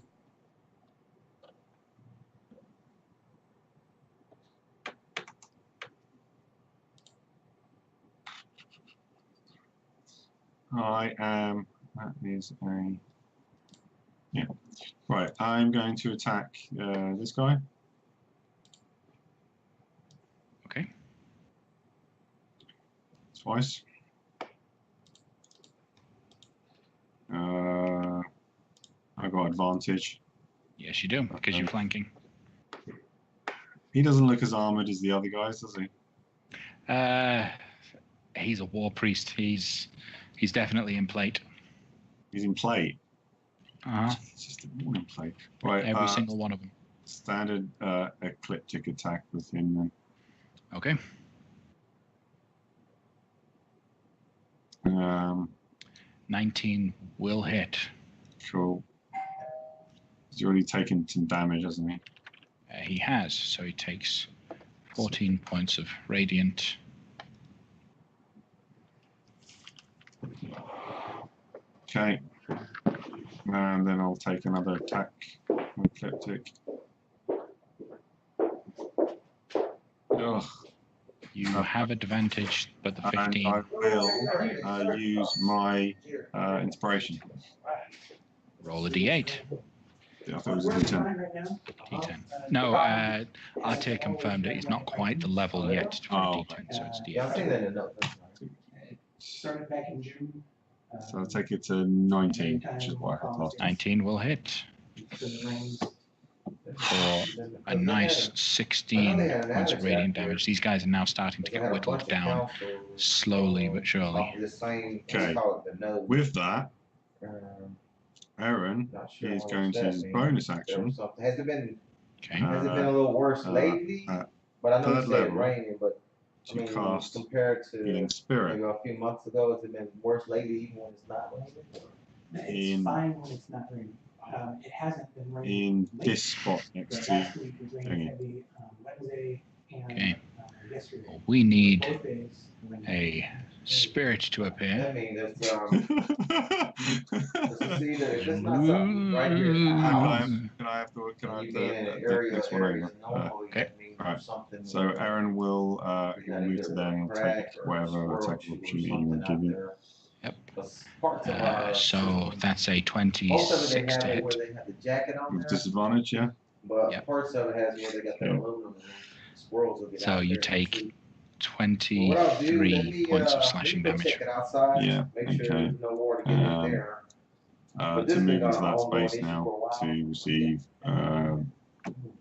I am. That is a. Yeah. Right. I'm going to attack this guy. Okay. Twice. I got advantage. Yes, you do, because you're flanking. He doesn't look as armored as the other guys, does he? He's a war priest. He's definitely in plate. He's in plate. Uh-huh. It's just a warning plate. Right. Every single one of them. Standard ecliptic attack with him then. Okay. 19 will hit. Cool. He's already taken some damage, hasn't he? He has, so he takes 14 points of radiant. Okay. And then I'll take another attack with Ecliptic. Ugh. You have advantage, but the 15. And I will use my inspiration. Roll a d8. I thought it was a D10. D10. No, Arte confirmed it. He's not quite the level yet for a D10, so it's D8. Started back in June. So I'll take it to 19, which is what I had last time. 19 will hit for a nice 16 points of radiant damage. These guys are now starting to get whittled down slowly but surely. Okay. With that, Aaron is going to use bonus action. Has it been Okay. a little worse lately? But I know third it's level raining, but to cast compared to Healing Spirit. maybe a few months ago, has it been worse lately even when it's not raining? It's fine when it's not raining. It hasn't been raining. in this spot next to Last week it rained thingy. heavy Wednesday and Okay. Yesterday. Well, we need Both days it rained. a spirit to appear. I mean, there's see that if it's not something right here in the house, Can I have you to being in an take area this one areas over? normally, okay. that means Alright. something. So Aaron will he'll move to there and take whatever attack option you want to give him. Yep. So that's a Most of it 26 they to have it hit. where they have the jacket on With there, disadvantage, yeah? but Yep. parts of it has where they got that Okay. aluminum and squirrels will get So out you there and take shoot. 23 points of slashing damage. Check it outside, Yeah, make sure okay. there's no more to get in there. But this To has move been into an that ongoing space issue now for a while. to receive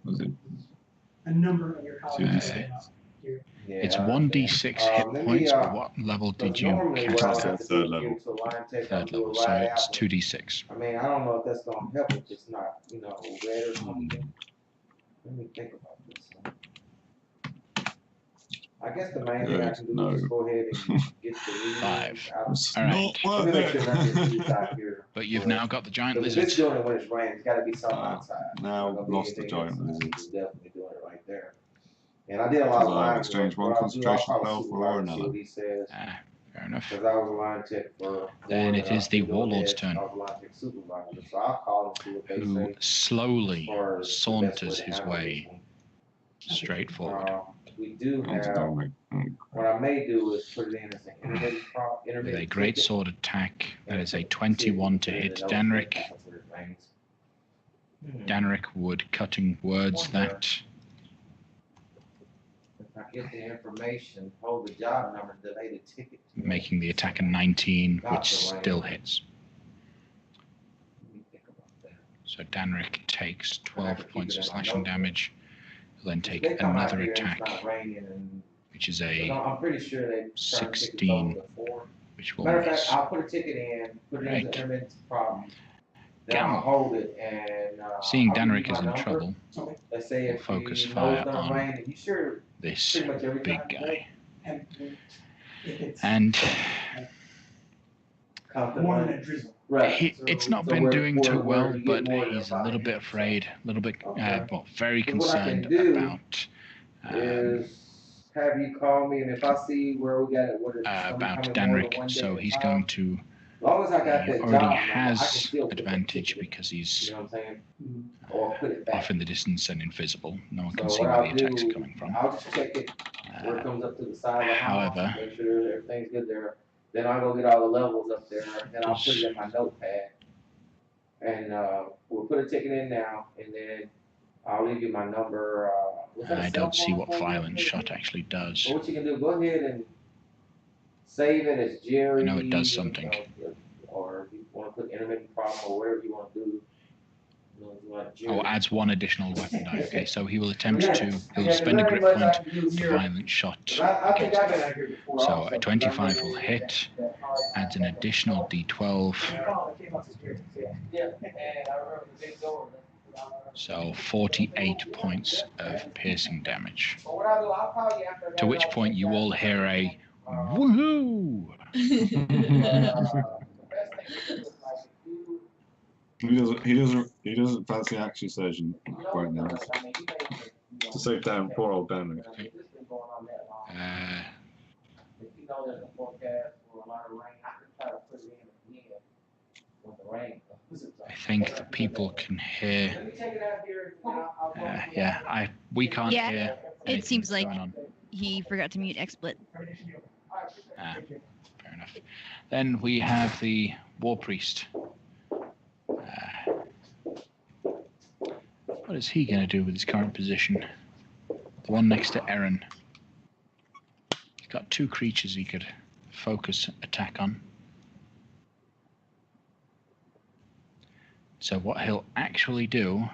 was it A number of your colleagues 2d6. have been up here. Yeah, It's I 1d6 hit let me, points, but what level because did you normally what cast I cast it like at? to third do is level. give it to a line tech, I'll Third do level, it so right it's after. 2d6. I mean, I don't know if that's gonna help if it's not, red or something. Let me think about this. I guess the main thing I can do is just go ahead and get the leaves 5. out. It's All right. not Let me make worth sure nothing it. is out here. But you've now got the giant Because if it's lizard. doing it when it's raining, it's gotta be something Ah, outside. now It's not gonna be lost the anything giant inside. lizard. It's definitely doing it right there. And I did a lot of So I'll line exchange work. one What I'll do, I'll concentration probably spell shoot for Ryder, see another. what he says. Fair enough. Because I was a line tech for. Then it is the doing warlord's this, turn. I was a line tech supervisor, so I'll call and see what they Who say. slowly as far as the best saunters to his handle way this straight one. forward. We do That's have. dynamic. What I may do is put it in as an intermittent With a ticket, great sword attack, that is a and 21 to see if hit it knows Danrik. what happens when it rains. Danrik would cutting words that. If I get the information, hold the job number, delay the ticket. Making the attack a 19, which still hits. Let me think about that. So Danrik takes 12 keep points it of in my slashing notebook. damage. He'll then take They come out another here and attack, it's not raining and- which is I'm a pretty sure they turn 16, tickets over before. which will Matter of fact, miss. I'll put a ticket in, put it as an Right. intermittent problem. Then Gamma. I'll hold it and. Seeing I'll give you Danrik my is in number. trouble, Let's say we'll if focus you know fire it's gonna on rain, and you sure this pretty much every big time you guy. And if it's And come to more than rain. a drizzle, Right. It's not So been where- doing where- too where well, you get but more than he's a 5 little bit units, so- afraid, a little bit, Okay. well, very So what I can concerned do about is have you call me, and if I see where we got it, where it's about coming more than Danrik. one day So at a he's time, going to. as long as I got He that already job number, I can has still put that advantage ticket in, because you he's know what I'm saying? Or put it back. off in the distance and invisible. No one can So see what where I'll the attack's do, coming from. I'll just check it where it comes up to the side of the house, However, make sure everything's good there. Then I'll go get all the levels up there, then I'll put it in my notepad. And we'll put a ticket in now, and then I'll leave you my number. Was that a I cell don't see phone what for you? violent shot actually does. So what you can do, go ahead and save it as Jerry. I know it does something. Or if you want to put intermittent problem or whatever you want to do. You know, you want Jerry. Oh, adds one additional weapon die. Okay, so he will attempt Yeah. to. He'll Yeah, spend a there grip ain't much I point can do for here. violent shot. I think against I've been him. out here before So also, a 'cause I 25 remember will hit, that hard adds an additional D12, Yeah, and I remember the big door. so 48 points of piercing damage. But what I'll do, I'll call you after that. To which point you all hear a woohoo! He doesn't fancy action surgeon right now. To save down poor old Danrik. I think the people can hear. Yeah, we can't Yeah, hear. it anything seems that's like- going on. He forgot to mute XSplit. Fair enough. Then we have the War Priest. What is he going to do with his current position? The one next to Aaron. He's got 2 creatures he could focus attack on. So what he'll actually do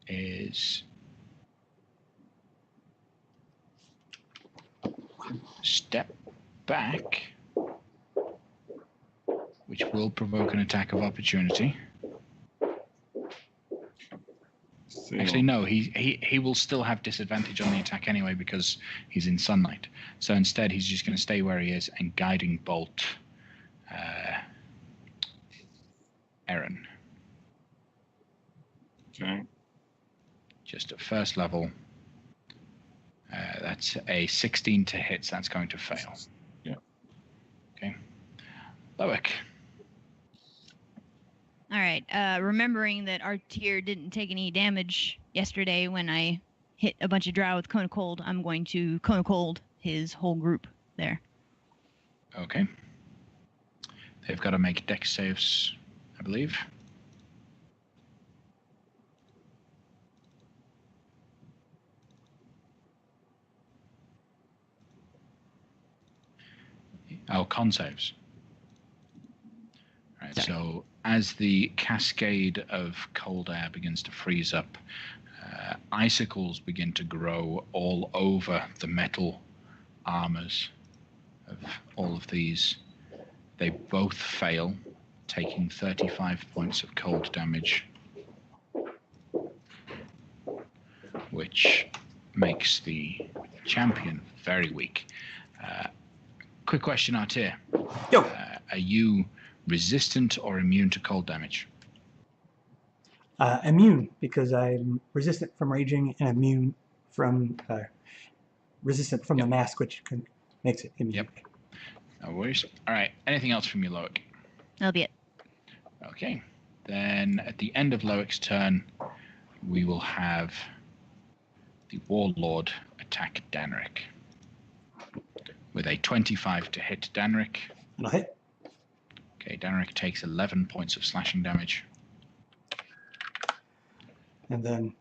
is step back, which will provoke an attack of opportunity. Actually, no, he will still have disadvantage on the attack anyway because he's in sunlight. So instead, he's just going to stay where he is and guiding bolt Aaron. Okay. Just at first level. That's a 16 to hit, so that's going to fail. Yeah. Okay. Loic. All right. Remembering that our tier didn't take any damage yesterday when I hit a bunch of drow with Cone of Cold, I'm going to Cone of Cold his whole group there. Okay. They've got to make dex saves, I believe. Oh, con saves. Right, Sorry. so as the cascade of cold air begins to freeze up, icicles begin to grow all over the metal armors of all of these. They both fail, taking 35 points of cold damage, which makes the champion very weak. Quick question, Artir. Yo. Are you resistant or immune to cold damage? Immune, because I'm resistant from raging and immune from resistant from the mask, which makes it immune. Yep. No worries. All right. Anything else from you, Loic? That'll be it. Okay. Then at the end of Loic's turn, we will have the Warlord attack Danrik. With a 25 to hit Danrik. And I'll hit. Okay, Danrik takes 11 points of slashing damage. And then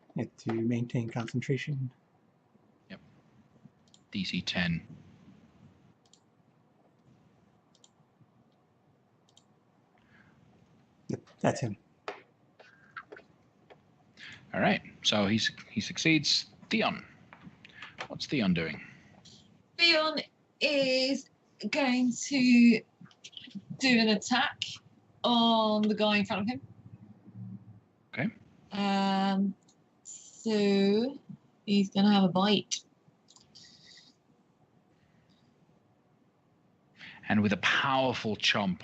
to maintain concentration. DC 10. Yep, that's him. All right. So he succeeds. Theon. What's Theon doing? Theon is going to do an attack on the guy in front of him. Okay. So he's going to have a bite. And with a powerful chomp,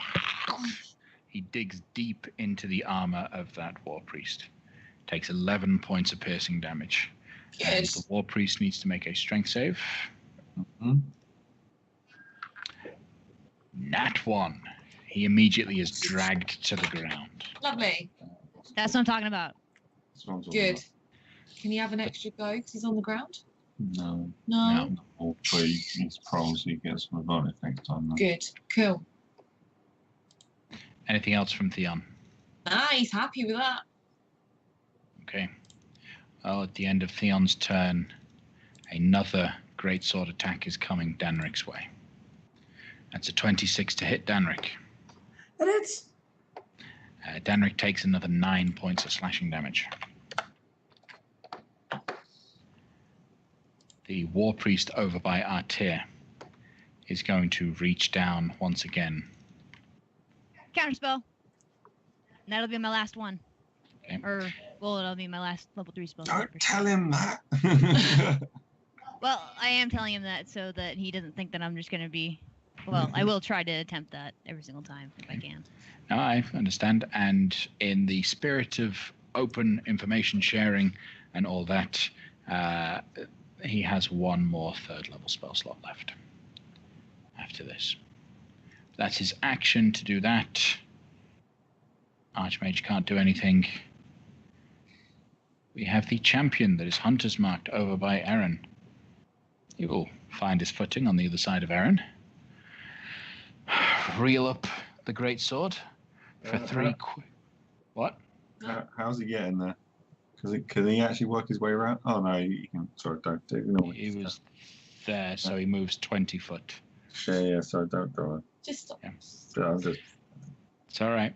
He digs deep into the armor of that war priest. Takes 11 points of piercing damage. And Good. the war priest needs to make a strength save. Mhm. Nat 1. He immediately is dragged to the ground. Lovely. That's what I'm talking about. That's what I'm talking Good. about. Can he have an extra go because he's on the ground? No. No. No. All three, he's prone, so he gets some advantage next time. Then. Good. Cool. Anything else from Theon? Ah, he's happy with that. Okay. Well, at the end of Theon's turn, another greatsword attack is coming Danric's way. That's a 26 to hit Danric. And it's Danric takes another 9 points of slashing damage. The war priest over by Artir is going to reach down once again. Counterspell. And that'll be my last one. Okay. Or, well, it'll be my last level 3 spell. Don't tell him that. Well, I am telling him that so that he doesn't think that I'm just going to be... Well, I will try to attempt that every single time if I can. No, I understand. And in the spirit of open information sharing and all that, he has one more third level spell slot left after this. That's his action to do that. Archmage can't do anything. We have the champion that is Hunter's marked over by Aaron. He will find his footing on the other side of Aaron. Reel up the great sword for What? How's he getting there? Can he actually work his way around? Oh no, he can. Sorry, don't ignore me. He was there, so he moves 20 foot. Yeah, sorry, don't. Just stop. Yeah. Yeah, I'm just. It's all right.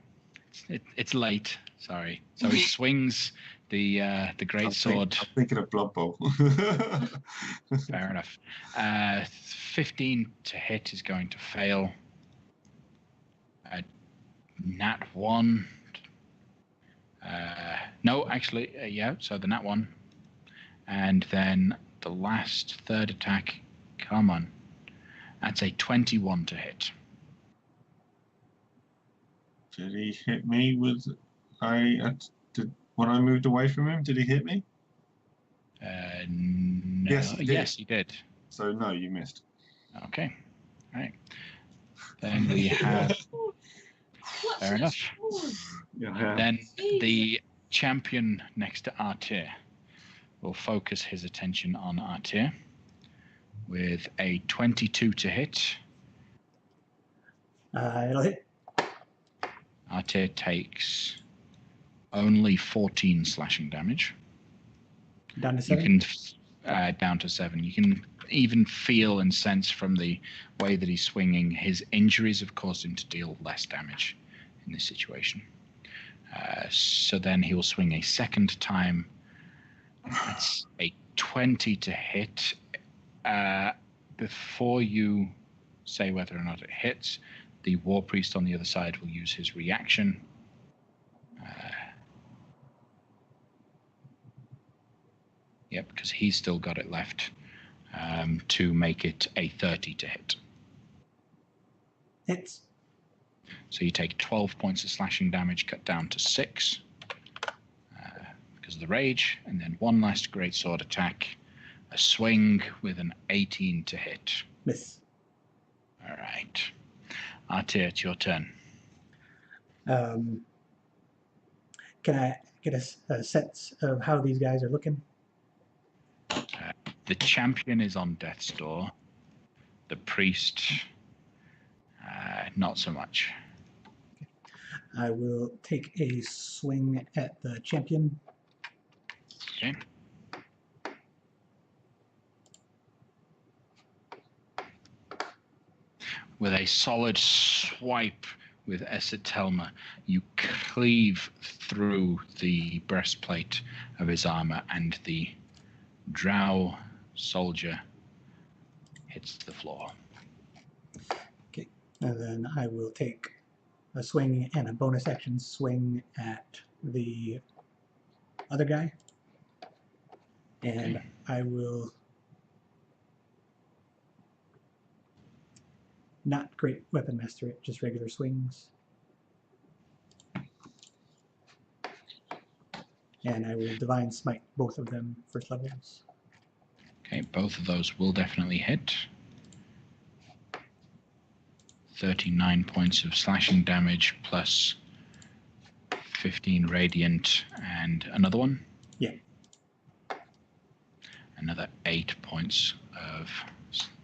It's late. Sorry. So he swings the great sword. I'm thinking of Blood Bowl. Fair enough. 15 to hit is going to fail. Nat 1. No, actually, yeah. So the Nat 1, and then the last third attack. Come on, that's a 21 to hit. Did he hit me with? When I moved away from him, did he hit me? No. Yes, he did. Yes, he did. So no, you missed. Okay, right. Then we have. Fair enough. Yeah. Then the champion next to Artir will focus his attention on Artir with a 22 to hit. it'll hit. Artir takes only 14 slashing damage. Down to You 7. can down to 7. You can even feel and sense from the way that he's swinging, his injuries have caused him to deal less damage in this situation. So then he will swing a second time. That's a 20 to hit. Before you say whether or not it hits, the war priest on the other side will use his reaction. Yep, because he's still got it left, to make it a 30 to hit. Hits. So you take 12 points of slashing damage, cut down to 6 because of the rage, and then one last greatsword attack, a swing with an 18 to hit. Miss. All right. Artir, it's your turn. Can I get a sense of how these guys are looking? The champion is on death's door. The priest, not so much. I will take a swing at the champion. Okay. With a solid swipe with Esitelma, you cleave through the breastplate of his armor, and the drow soldier hits the floor. Okay, and then I will take a swing and a bonus action swing at the other guy. And Okay. I will not great weapon master it, just regular swings. And I will Divine Smite both of them first levels. Okay, both of those will definitely hit. 39 points of slashing damage plus 15 radiant and another one? Yeah. Another 8 points of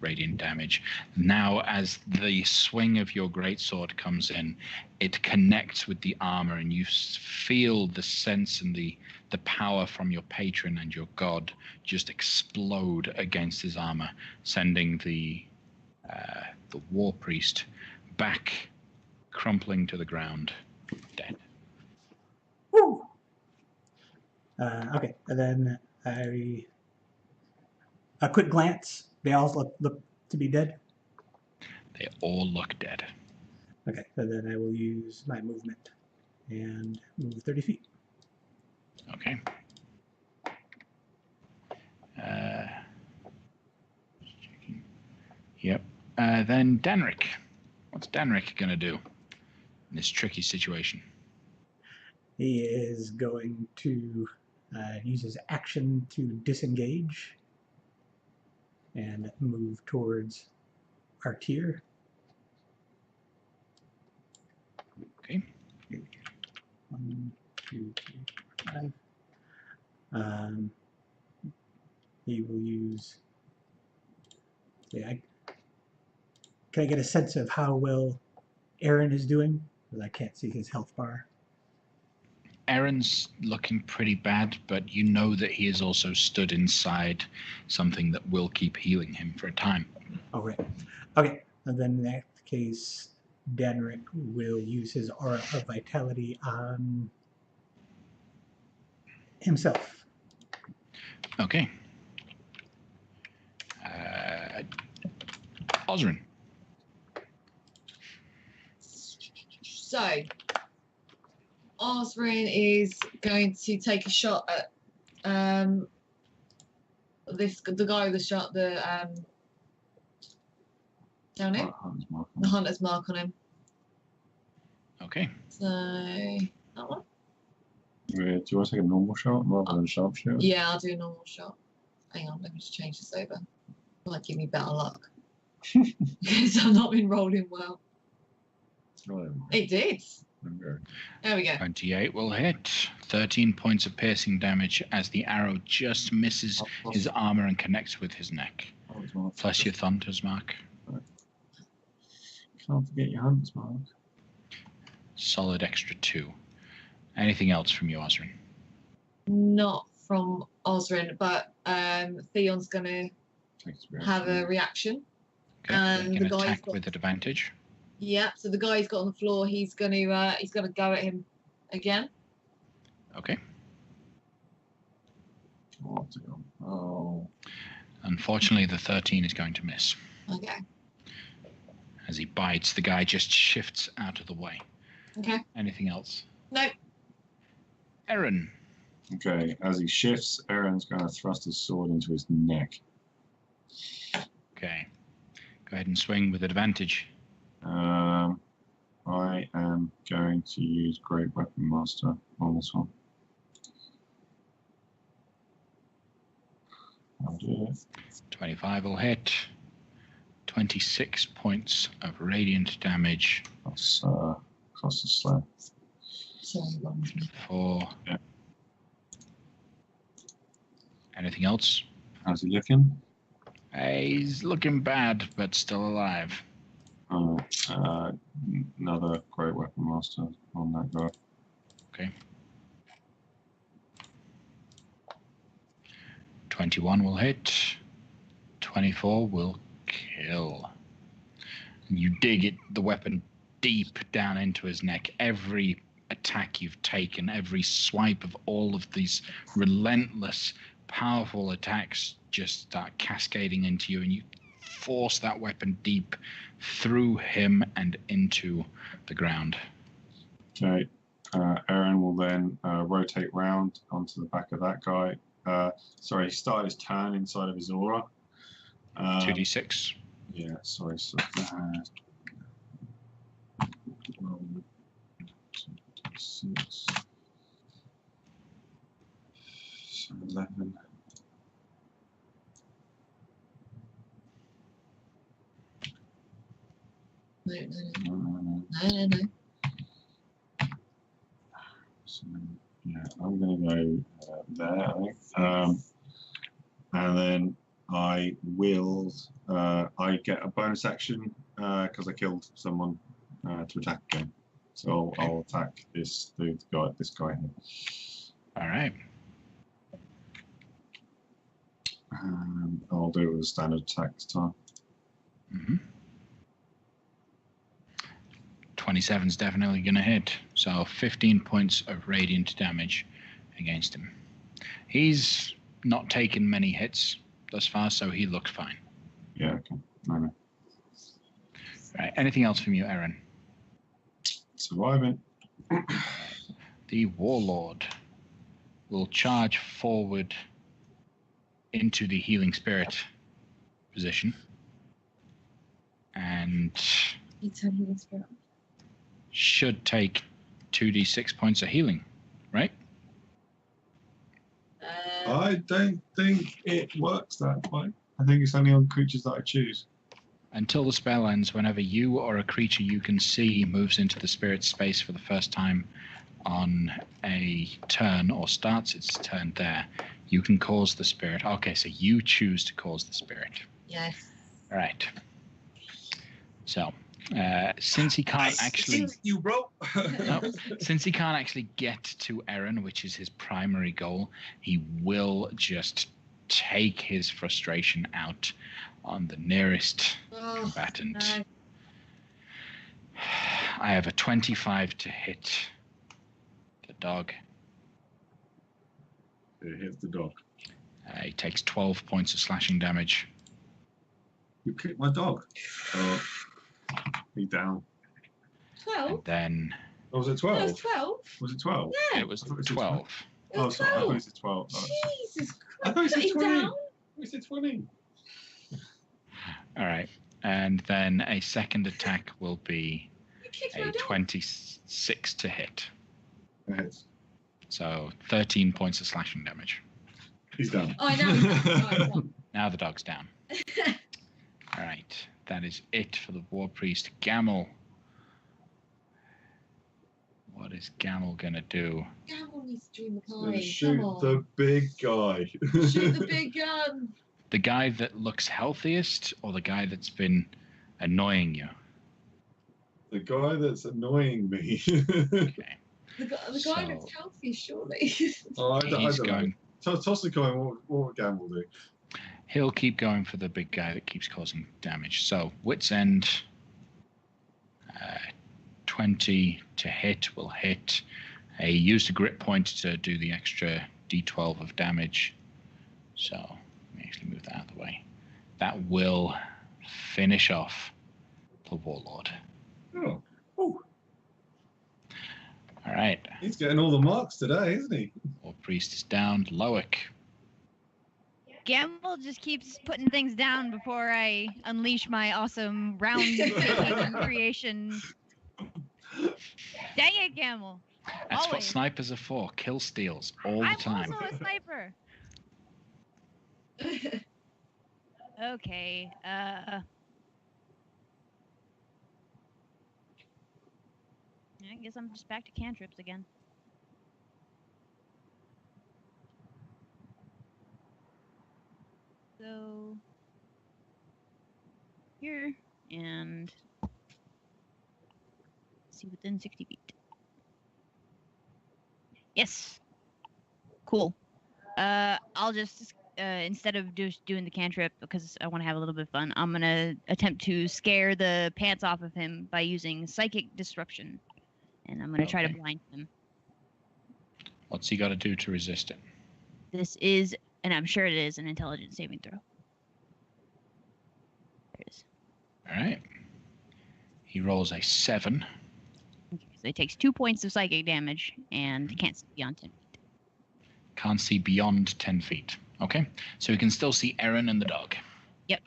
radiant damage. Now, as the swing of your greatsword comes in, it connects with the armor, and you feel the sense and the power from your patron and your god just explode against his armor, sending the war priest back, crumpling to the ground, dead. Woo! Okay, and then a quick glance. They all look to be dead. They all look dead. Okay, so then I will use my movement and move 30 feet. Okay. Yep. Then Danrik. What's Danrik going to do in this tricky situation? He is going to use his action to disengage and move towards our tier. Okay. 1, 2, 3, 4, 5. He will use. Can I get a sense of how well Aaron is doing? Because I can't see his health bar. Aaron's looking pretty bad, but you know that he is also stood inside something that will keep healing him for a time. Oh, right. Okay, and then in that case, Danrik will use his Aura of Vitality on himself. Okay. Osrin. So, Osrin is going to take a shot at the guy with the shot, down here, the hunter's mark on him. Okay. So that one. Do you want to take a normal shot rather than sharpshooter? Yeah, I'll do a normal shot. Hang on, let me just change this over. Might give me better luck because I've not been rolling well. It did. Okay. There we go. 28 will hit. 13 points of piercing damage as the arrow just misses his armor and connects with his neck. Plus your Thunder's mark. Can't forget your Hunter's mark. Solid extra 2. Anything else from you, Osrin? Not from Osrin, but Theon's going to have a reaction. Okay. And You the can guy's attack got- with advantage. Yeah, so the guy he's got on the floor, he's going to go at him again. Okay. Oh. Unfortunately, the 13 is going to miss. Okay. As he bites, the guy just shifts out of the way. Okay. Anything else? No. Aaron. Okay, as he shifts, Aaron's going to thrust his sword into his neck. Okay. Go ahead and swing with advantage. I am going to use Great Weapon Master on this one. I'll do it. 25 will hit. 26 points of radiant damage. Plus the slap. Sorry, one. 4. Yeah. Anything else? How's he looking? He's looking bad, but still alive. Another Great Weapon Master on that guy. Okay. 21 will hit. 24 will kill. You dig the weapon deep down into his neck. Every attack you've taken, every swipe of all of these relentless, powerful attacks just start cascading into you, and you force that weapon deep through him and into the ground. Okay. Aaron will then rotate round onto the back of that guy. Sorry, he started his turn inside of his aura. 2d6. Yeah, sorry. So, 2d6. 11. No. So, yeah, I'm going to go there, I think. And then I will, I get a bonus action because I killed someone to attack again. So I'll attack this guy here. All right. I'll do it with a standard attack this time. 27's definitely going to hit. So 15 points of radiant damage against him. He's not taken many hits thus far, so he looks fine. Yeah, okay. No. Right. Anything else from you, Aaron? Surviving. The Warlord will charge forward into the healing spirit position. And should take 2d6 points of healing, right? I don't think it works that way. I think it's only on creatures that I choose. Until the spell ends, whenever you or a creature you can see moves into the spirit space for the first time on a turn or starts its turn there, you can cause the spirit. Okay, so you choose to cause the spirit. Yes. All right. So, since he can't actually, you, bro. no, since he can't actually get to Aaron, which is his primary goal, he will just take his frustration out on the nearest combatant. No. I have a 25 to hit the dog. It hits the dog. He takes 12 points of slashing damage. You kicked my dog. He's down. 12? And then Oh, was it That 12? was 12? Was it 12? Yeah. it was I thought it said 12. It Oh, was sorry. I thought 12. it said 12. Oh, Jesus I Christ. thought it said Put it 20. down. We said 20. All right. And then a second attack will be You kicked a my dog. 26 to hit. Yes. So 13 points of slashing damage. He's down. Oh, I know. He's down. Now the dog's down. All right. That is it for the War Priest. Gamel. What is Gamel going to do? Gamble needs to dream the Gonna party. shoot Come on. the big guy. Shoot the big gun. The guy that looks healthiest or the guy that's been annoying you? The guy that's annoying me. Okay. The guy So- that's healthy, surely. Oh, I He's don't going. know. Toss the coin. What would Gamble do? He'll keep going for the big guy that keeps causing damage. So, Wit's End, 20 to hit will hit. He used a grip point to do the extra d12 of damage. So, let me actually move that out of the way. That will finish off the Warlord. Oh. Ooh, All right. he's getting all the marks today, isn't he? War Priest is down. Loic. Gamble just keeps putting things down before I unleash my awesome round creation. Dang it, Gamble. That's what Always. snipers are for. Kill steals all the I'm time. also a sniper. Okay. I guess I'm just back to cantrips again. So here and see within 60 feet. Yes. Cool. I'll just instead of just doing the cantrip because I want to have a little bit of fun, I'm gonna attempt to scare the pants off of him by using psychic disruption, and I'm gonna try to Okay. blind him. What's he got to do to resist it? This is, and I'm sure it is, an intelligence saving throw. There it is. All right. He rolls a 7. Okay, so it takes 2 points of psychic damage and can't see beyond 10 feet. Can't see beyond 10 feet. Okay. So he can still see Aaron and the dog. Yep.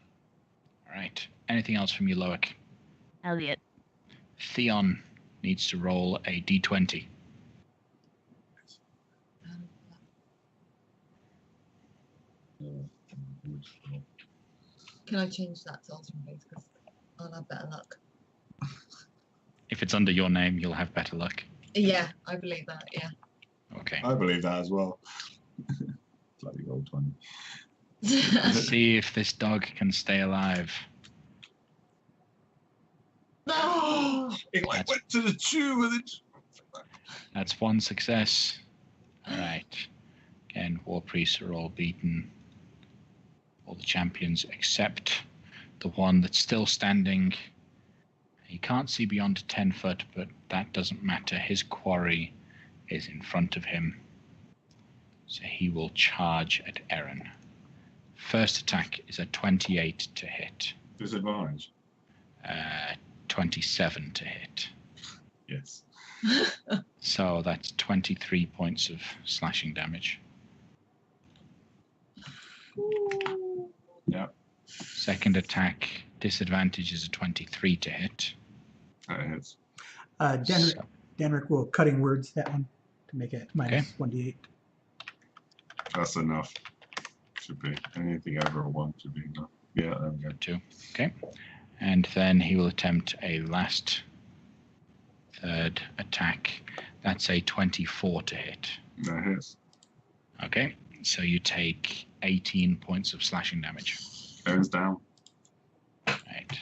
All right. Anything else from you, Loic? Elliot. Theon needs to roll a d20. Can I change that to Osrin, please? Because I'll have better luck. If it's under your name, you'll have better luck. Yeah, I believe that. Yeah. Okay. I believe that as well. Bloody roll 20. Let's see if this dog can stay alive. No. It like went to the tube and it. That's one success. All right. Again, war priests are all beaten. All the champions except the one that's still standing. He can't see beyond 10 foot, but that doesn't matter. His quarry is in front of him. So he will charge at Aaron. First attack is a 28 to hit. Disadvantage. 27 to hit. Yes. So that's 23 points of slashing damage. Yeah. Second attack, disadvantage is a 23 to hit. That hits. Denrick will cutting words that one to make it minus 1d8. That's enough. Should be. Anything over a 1 should be enough. Yeah, there we go. 2. Okay. And then he will attempt a last third attack. That's a 24 to hit. That hits. Okay. So you take 18 points of slashing damage. Goes down. Right.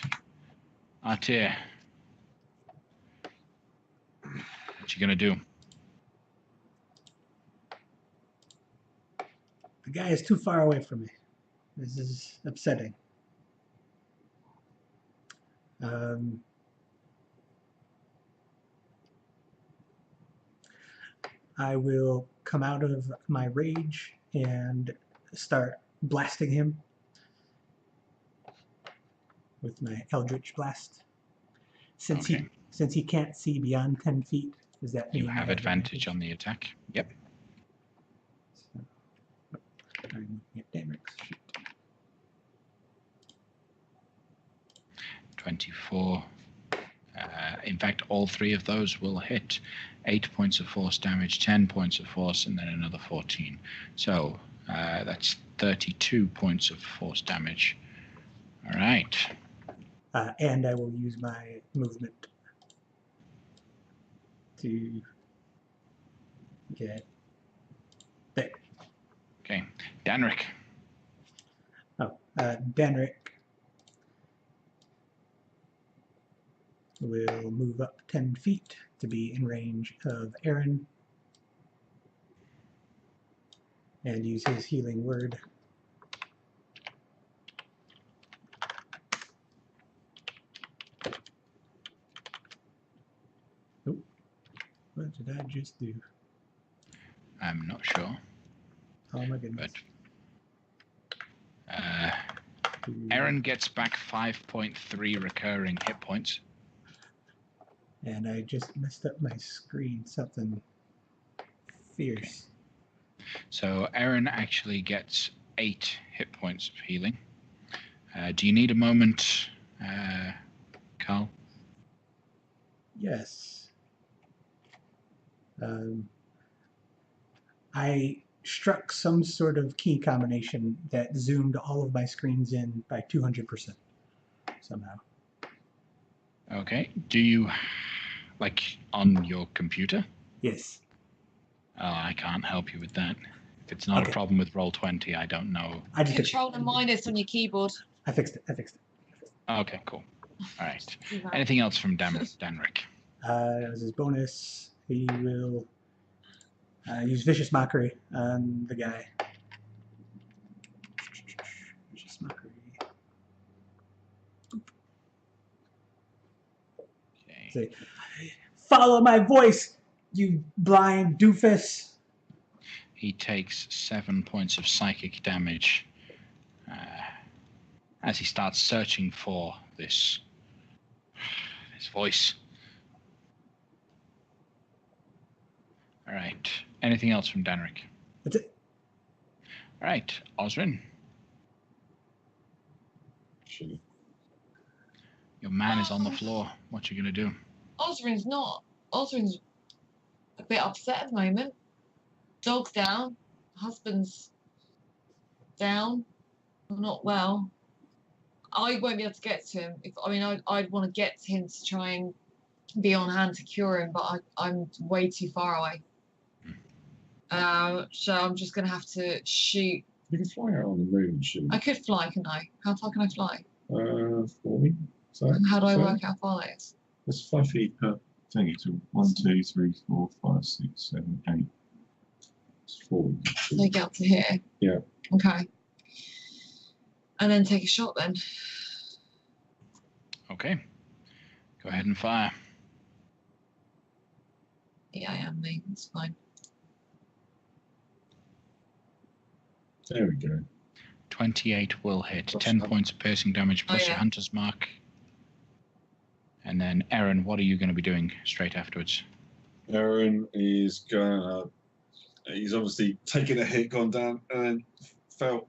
Artir. What you gonna do? The guy is too far away from me. This is upsetting. I will come out of my rage and start blasting him with my Eldritch Blast. Since he can't see beyond 10 feet, does that mean You have advantage on the attack. Yep. So, I'm looking at Denrick's sheet. 24. In fact, all three of those will hit. 8 points of force damage, 10 points of force, and then another 14. So that's 32 points of force damage. All right. And I will use my movement to get there. Okay. Danrick. Denrick will move up 10 feet to be in range of Aaron and use his healing word. Oh, what did I just do? I'm not sure. Oh my goodness. But Aaron gets back 5.3 recurring hit points. And I just messed up my screen. Something fierce. So Aaron actually gets 8 hit points of healing. Do you need a moment, Carl? Yes. I struck some sort of key combination that zoomed all of my screens in by 200% somehow. Okay. Do you, like, on your computer? Yes. Oh, I can't help you with that. If it's not a problem with Roll20, I don't know. I just Control and minus on your keyboard. I fixed it. Okay, cool. All right. Anything else from Danrick? As his bonus, he will use Vicious Mockery on the guy. Vicious Mockery. Okay. Say, follow my voice, you blind doofus. He takes 7 points of psychic damage as he starts searching for this voice. All right. Anything else from Danrick? That's it. All right. Osrin, Shoot. your man is on the floor. What you gonna do? Osrin's not. Osrin's a bit upset at the moment. Dog's down. Husband's down, not well. I won't be able to get to him. I'd want to get to him to try and be on hand to cure him, but I'm way too far away. So I'm just going to have to shoot. You can fly out on the moon and shoot. I could fly, couldn't I? How far can I fly? 40. So, How do I so work out how far that is? It's 5 feet per thing. It's 1, 2, 3, 4, 5, 6, 7, 8. It's 40. So I get up to here? Yeah. Okay. And then take a shot then. Okay. Go ahead and fire. Yeah, I am, mate. It's fine. There we go. 28 will hit. 10 points of piercing damage plus your hunter's mark. And then, Aaron, what are you going to be doing straight afterwards? Aaron is going. He's obviously taken a hit, gone down, and then felt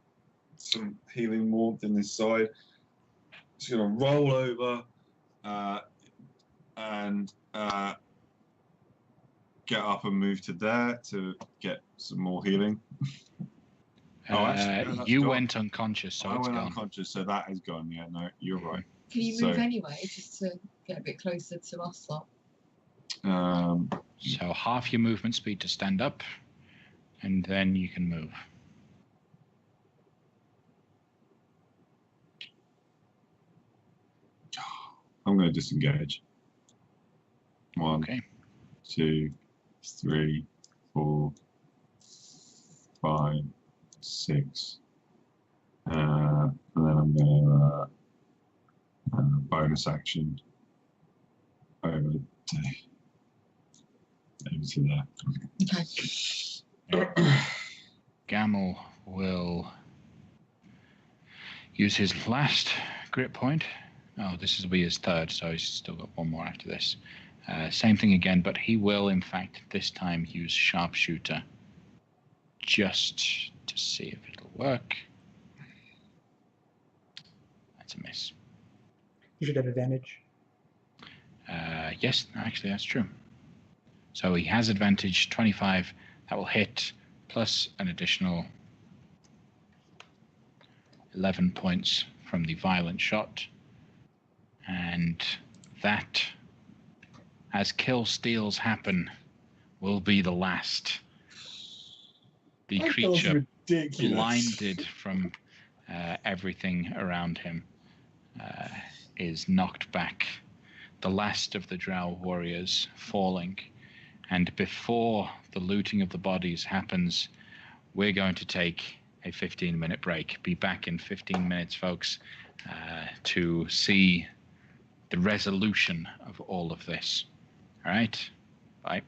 some healing warmth in his side. He's going to roll over and get up and move to there to get some more healing. No, you gone. Went unconscious, so I it's went gone. Unconscious, so that is gone. Yeah, no, you're right. Can you move anyway, just to get a bit closer to us, lot? So half your movement speed to stand up, and then you can move. I'm going to disengage. 1, okay. 2, 3, 4, 5, 6. And then I'm going to bonus action over to there. Okay. Gamel will use his last grit point. Oh, this will be his third, so he's still got one more after this. Same thing again, but he will, in fact, this time use Sharpshooter just to see if it'll work. That's a miss. You should have advantage. Yes, actually, that's true. So he has advantage, 25. That will hit, plus an additional 11 points from the violent shot. And that, as kill steals happen, will be the last. The creature, blinded from everything around him, is knocked back. The last of the Drow warriors falling. And before the looting of the bodies happens, we're going to take a 15-minute break. Be back in 15 minutes, folks, to see the resolution of all of this. All right? Bye.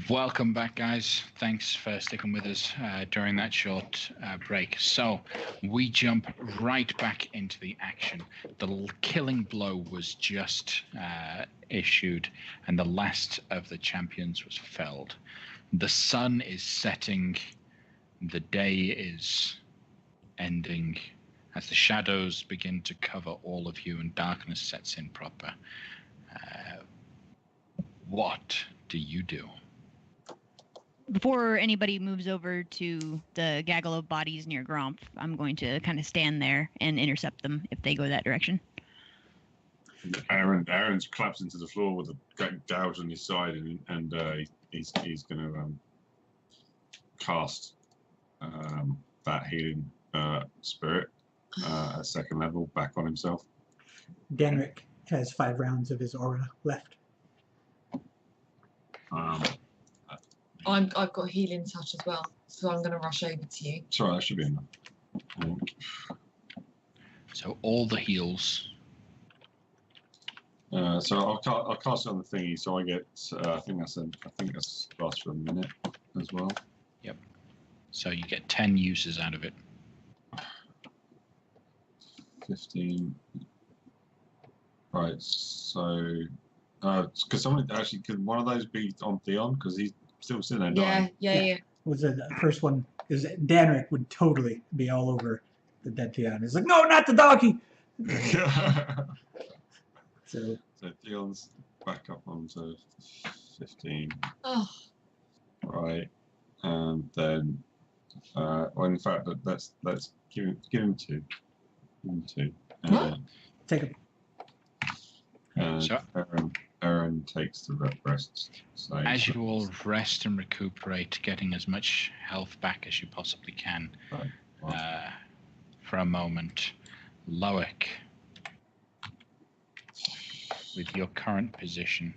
Welcome back, guys. Thanks for sticking with us during that short break. So we jump right back into the action. The killing blow was just issued, and the last of the champions was felled. The sun is setting. The day is ending as the shadows begin to cover all of you and darkness sets in proper. What do you do? Before anybody moves over to the gaggle of bodies near Gromp, I'm going to kind of stand there and intercept them if they go that direction. Aaron's collapsed into the floor with a great gouge on his side, and he's going to cast that healing spirit at second level back on himself. Danric has 5 rounds of his aura left. I've got healing touch as well, so I'm going to rush over to you. Sorry, that should be enough. So all the heals. So I'll cast it on the thingy, so I get. I think that's lasts for a minute as well. Yep. So you get 10 uses out of it. 15. Right. So, because someone actually could one of those be on Theon because he's still sitting there dying. Yeah. Was the first one? Is Danric would totally be all over the dead Theon. He's like, no, not the donkey. So Theon's back up onto 15. Oh. Right, and then, well, in fact, let's give him 2. Give him 2. take him. Sure. Aaron takes the rest. So As you all rest and recuperate, getting as much health back as you possibly can, for a moment, Loic, with your current position,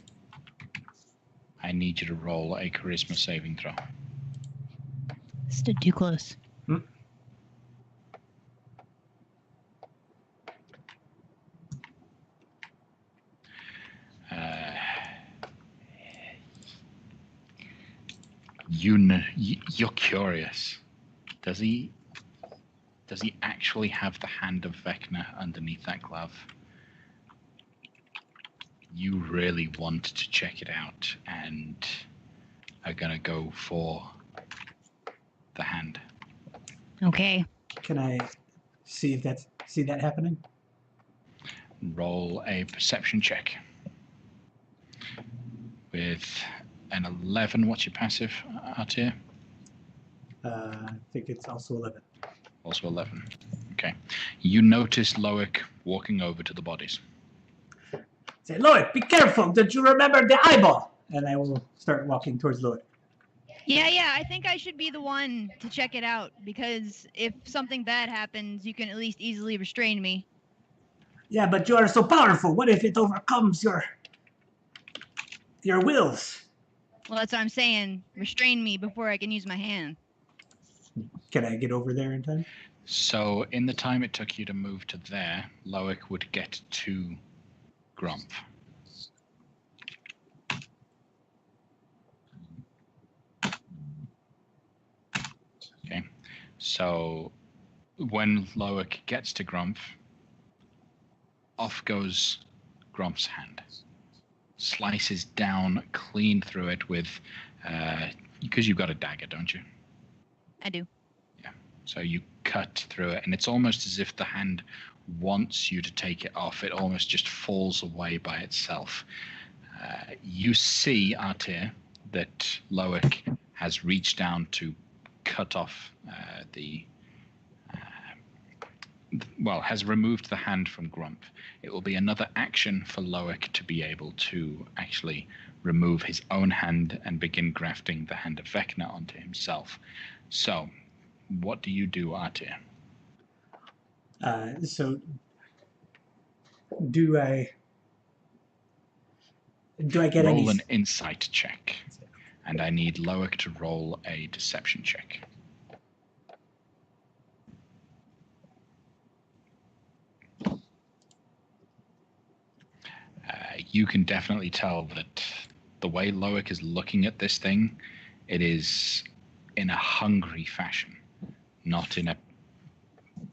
I need you to roll a charisma saving throw. Stood too close. You're curious. Does he actually have the hand of Vecna underneath that glove? You really want to check it out and are gonna go for the hand. Okay. Can I see that happening? Roll a perception check. With an 11, what's your passive, Artir? I think it's also 11. Also 11. Okay. You notice Loic walking over to the bodies. Say, Loic, be careful! Did you remember the eyeball? And I will start walking towards Loic. Yeah, I think I should be the one to check it out, because if something bad happens, you can at least easily restrain me. Yeah, but you are so powerful. What if it overcomes your wills? Well, that's what I'm saying. Restrain me before I can use my hand. Can I get over there in time? So, in the time it took you to move to there, Loic would get to Gromp. Okay. So, when Loic gets to Gromp, off goes Gromp's hand. Slices down clean through it with, because you've got a dagger, don't you? I do. Yeah. So you cut through it, and it's almost as if the hand wants you to take it off. It almost just falls away by itself. You see, Artir, that Loic has reached down to cut off has removed the hand from Grump. It will be another action for Loic to be able to actually remove his own hand and begin grafting the hand of Vecna onto himself. So, what do you do, Artir? So, do I get roll an insight check, and I need Loic to roll a deception check. You can definitely tell that the way Loic is looking at this thing, it is in a hungry fashion, not in a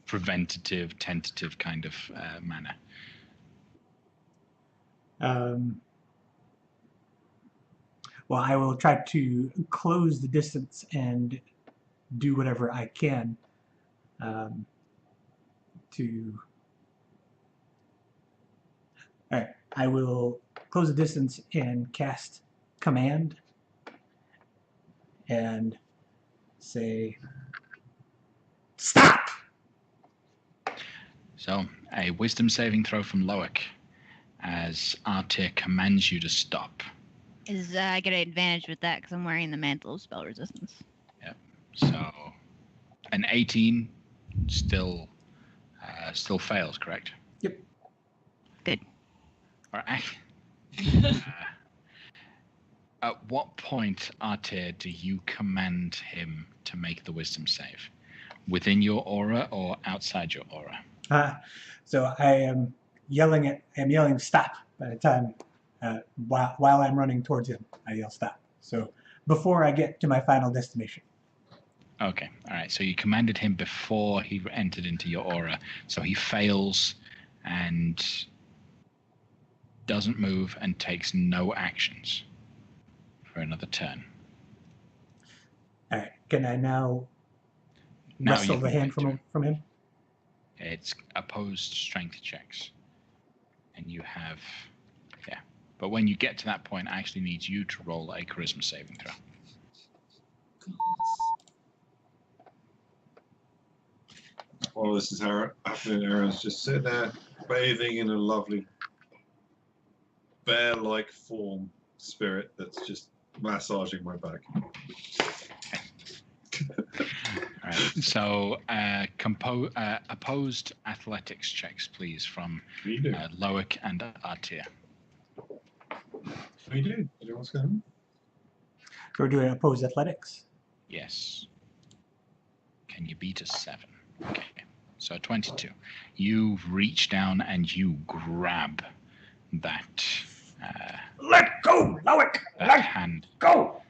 preventative, tentative kind of manner. Well, I will try to close the distance and do whatever I can to... All right, I will close the distance and cast command and say, stop! So, a wisdom saving throw from Loic as Artir commands you to stop. I get an advantage with that because I'm wearing the mantle of spell resistance. Yep. So, an 18 still fails, correct? Yep. Good. All right. At what point, Artir, do you command him to make the wisdom save? Within your aura or outside your aura? So I am yelling stop by the time, while I'm running towards him, I yell stop. So before I get to my final destination. Okay, all right. So you commanded him before he entered into your aura. So he fails and doesn't move and takes no actions for another turn. All right, can I now Now wrestle you the can hand wait. from him? It's opposed strength checks. And you have, yeah. But when you get to that point, I actually need you to roll a charisma saving throw. While this is happening, Aaron's just sitting there, bathing in a lovely bear-like form spirit that's just massaging my back. All right. So opposed athletics checks, please, from Loic and Artir. We do. You know what's going on? So we're doing opposed athletics. Yes. Can you beat a 7? Okay. So 22. You reach down and you grab that. Let go, Loic! That hand. Go!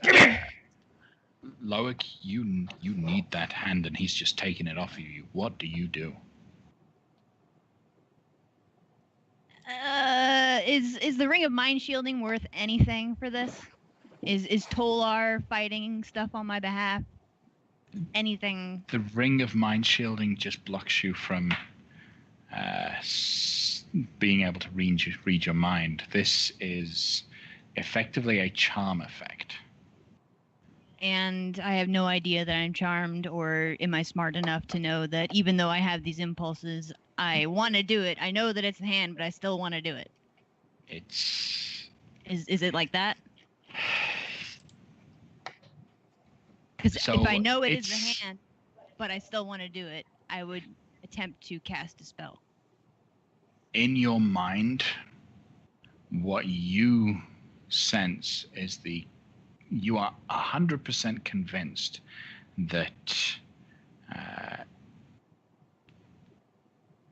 Give it! Loic, you need that hand, and he's just taking it off of you. What do you do? Is the Ring of Mind Shielding worth anything for this? Is Tolar fighting stuff on my behalf? Anything? The Ring of Mind Shielding just blocks you from being able to read your mind. This is effectively a charm effect. And I have no idea that I'm charmed, or am I smart enough to know that even though I have these impulses, I want to do it. I know that it's the hand, but I still want to do it. It's... Is it like that? Because So if I know it is the it's- hand, but I still want to do it, I would attempt to cast a spell. In your mind, what you sense is you are 100% convinced that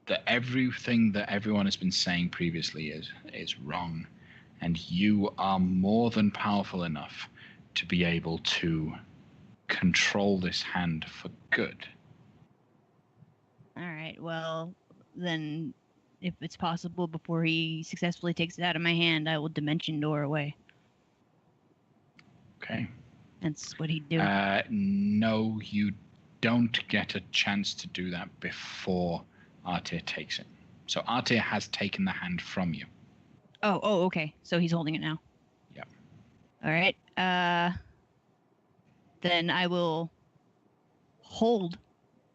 that everything that everyone has been saying previously is wrong, and you are more than powerful enough to be able to control this hand for good. All right, well, then if it's possible before he successfully takes it out of my hand, I will Dimension Door away. Okay. That's what he'd do. No, you don't get a chance to do that before Artir takes it. So Artir has taken the hand from you. Oh, okay. So he's holding it now. Yep. All right. Then I will hold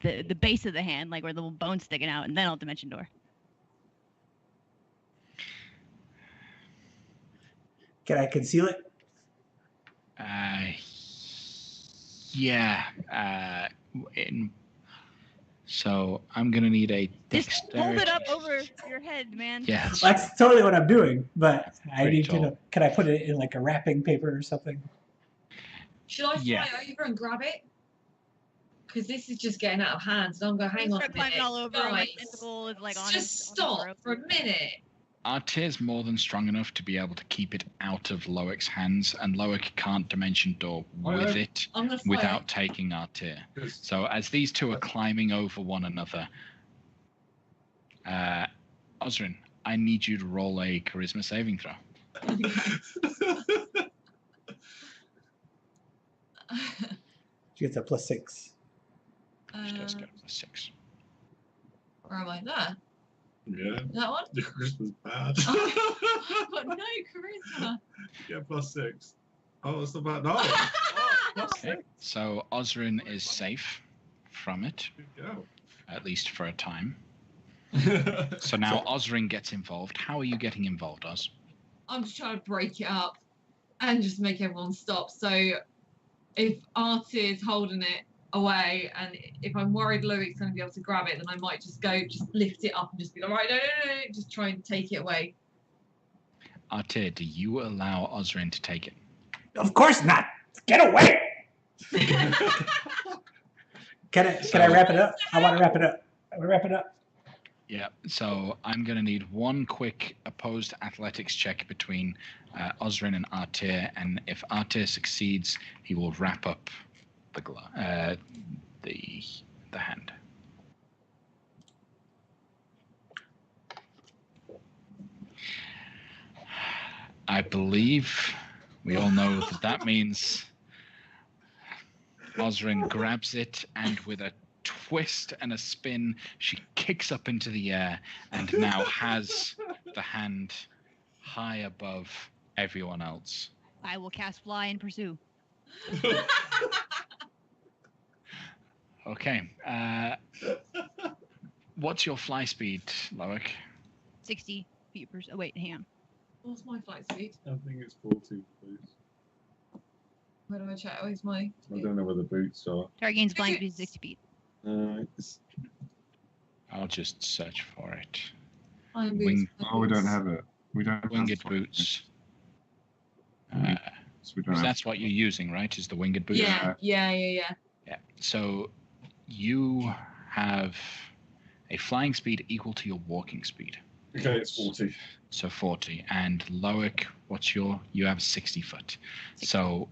the base of the hand, like where the little bone's sticking out, and then I'll Dimension Door. Can I conceal it? Yeah. So I'm gonna need a Just dexterity. hold it up over your head, man. Yeah. That's totally what I'm doing, but I Pretty need to tall. know, can I put it in like a wrapping paper or something? Should I fly Yeah. over and grab it? Because this is just getting out of hand. So I'm going, hang on a Start climbing minute. all over. My Guys, tentacle is like on just his stop rope. for a minute. Artir's more than strong enough to be able to keep it out of Loic's hands, and Loic can't dimension door with it I'm gonna fire. without taking Artir. So as these two are climbing over one another, Osrin, I need you to roll a charisma saving throw. She gets a +6. She does get a +6. Where am I? There. Yeah. That one? Your charisma's bad. I've got no charisma. Yeah, +6. Oh, it's not bad. No. Okay. So Osrin is safe from it, Go. at least for a time. So now Osrin gets involved. How are you getting involved, Oz? I'm just trying to break it up and just make everyone stop. So if Artie is holding it away, and if I'm worried Loic's going to be able to grab it, then I might just lift it up and just be like, right, no, just try and take it away. Artir, do you allow Osrin to take it? Of course not. Get away. Can I wrap it up? I want to wrap it up. Yeah, so I'm going to need one quick opposed athletics check between Osrin and Artir, and if Artir succeeds, he will wrap up the hand. I believe we all know that means Osrin grabs it, and with a twist and a spin, she kicks up into the air and now has the hand high above everyone else. I will cast Fly and pursue. Okay. What's your fly speed, Loic? 60 feet per... Oh, wait, hang on. What's my flight speed? I think it's 40 boots. Where do I check? Where's my... I don't know where the boots are. Target gains flying speed 60 feet. I'll just search for it. Flying Wing- boots. Oh, we don't have it. We don't have Winged flying boots. So we don't have. That's what you're using, right? Is the winged boots? Yeah. Yeah. So you have a flying speed equal to your walking speed. Okay, it's 40. So 40. And Loic, you have 60 foot. So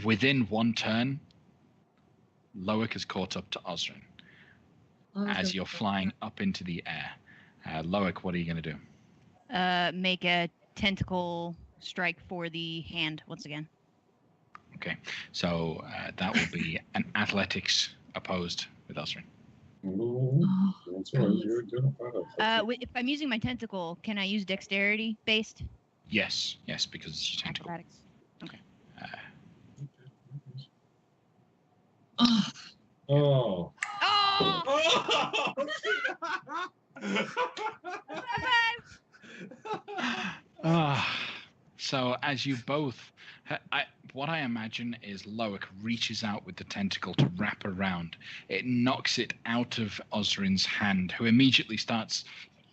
within one turn, Loic is caught up to Osrin as you're flying up into the air. Loic, what are you going to do? Make a tentacle strike for the hand once again. Okay. So that will be an athletics opposed with Osrin. Oh, that's all right. You're not bad at it. If I'm using my tentacle, can I use dexterity based? Yes, because it's your tentacle. Acrobatics. Okay. Oh. Oh! So as you both, what I imagine is Loic reaches out with the tentacle to wrap around. It knocks it out of Osrin's hand, who immediately starts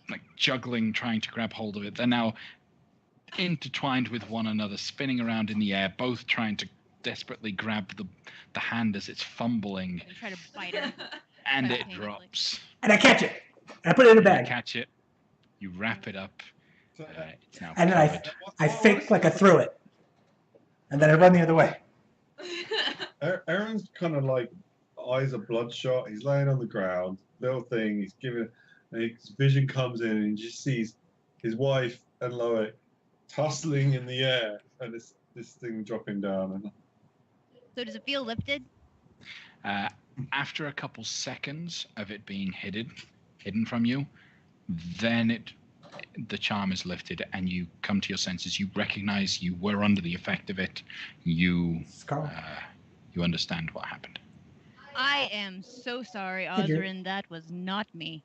like juggling, trying to grab hold of it. They're now intertwined with one another, spinning around in the air, both trying to desperately grab the hand as it's fumbling, I try to bite her. and Try it to painfully. drops. And I catch it. I put it in a You bag. catch it, you wrap it up. It's now And then I covered. fake like I threw it. And then I run the other way. Aaron's kind of like eyes are bloodshot. He's laying on the ground, little thing. He's giving, and his vision comes in, and he just sees his wife and Loic tussling in the air, and this thing dropping down. And So does it feel lifted? After a couple seconds of it being hidden from you, then the charm is lifted and you come to your senses. You recognize you were under the effect of it. You understand what happened. I am so sorry, Figure. Osrin. That was not me.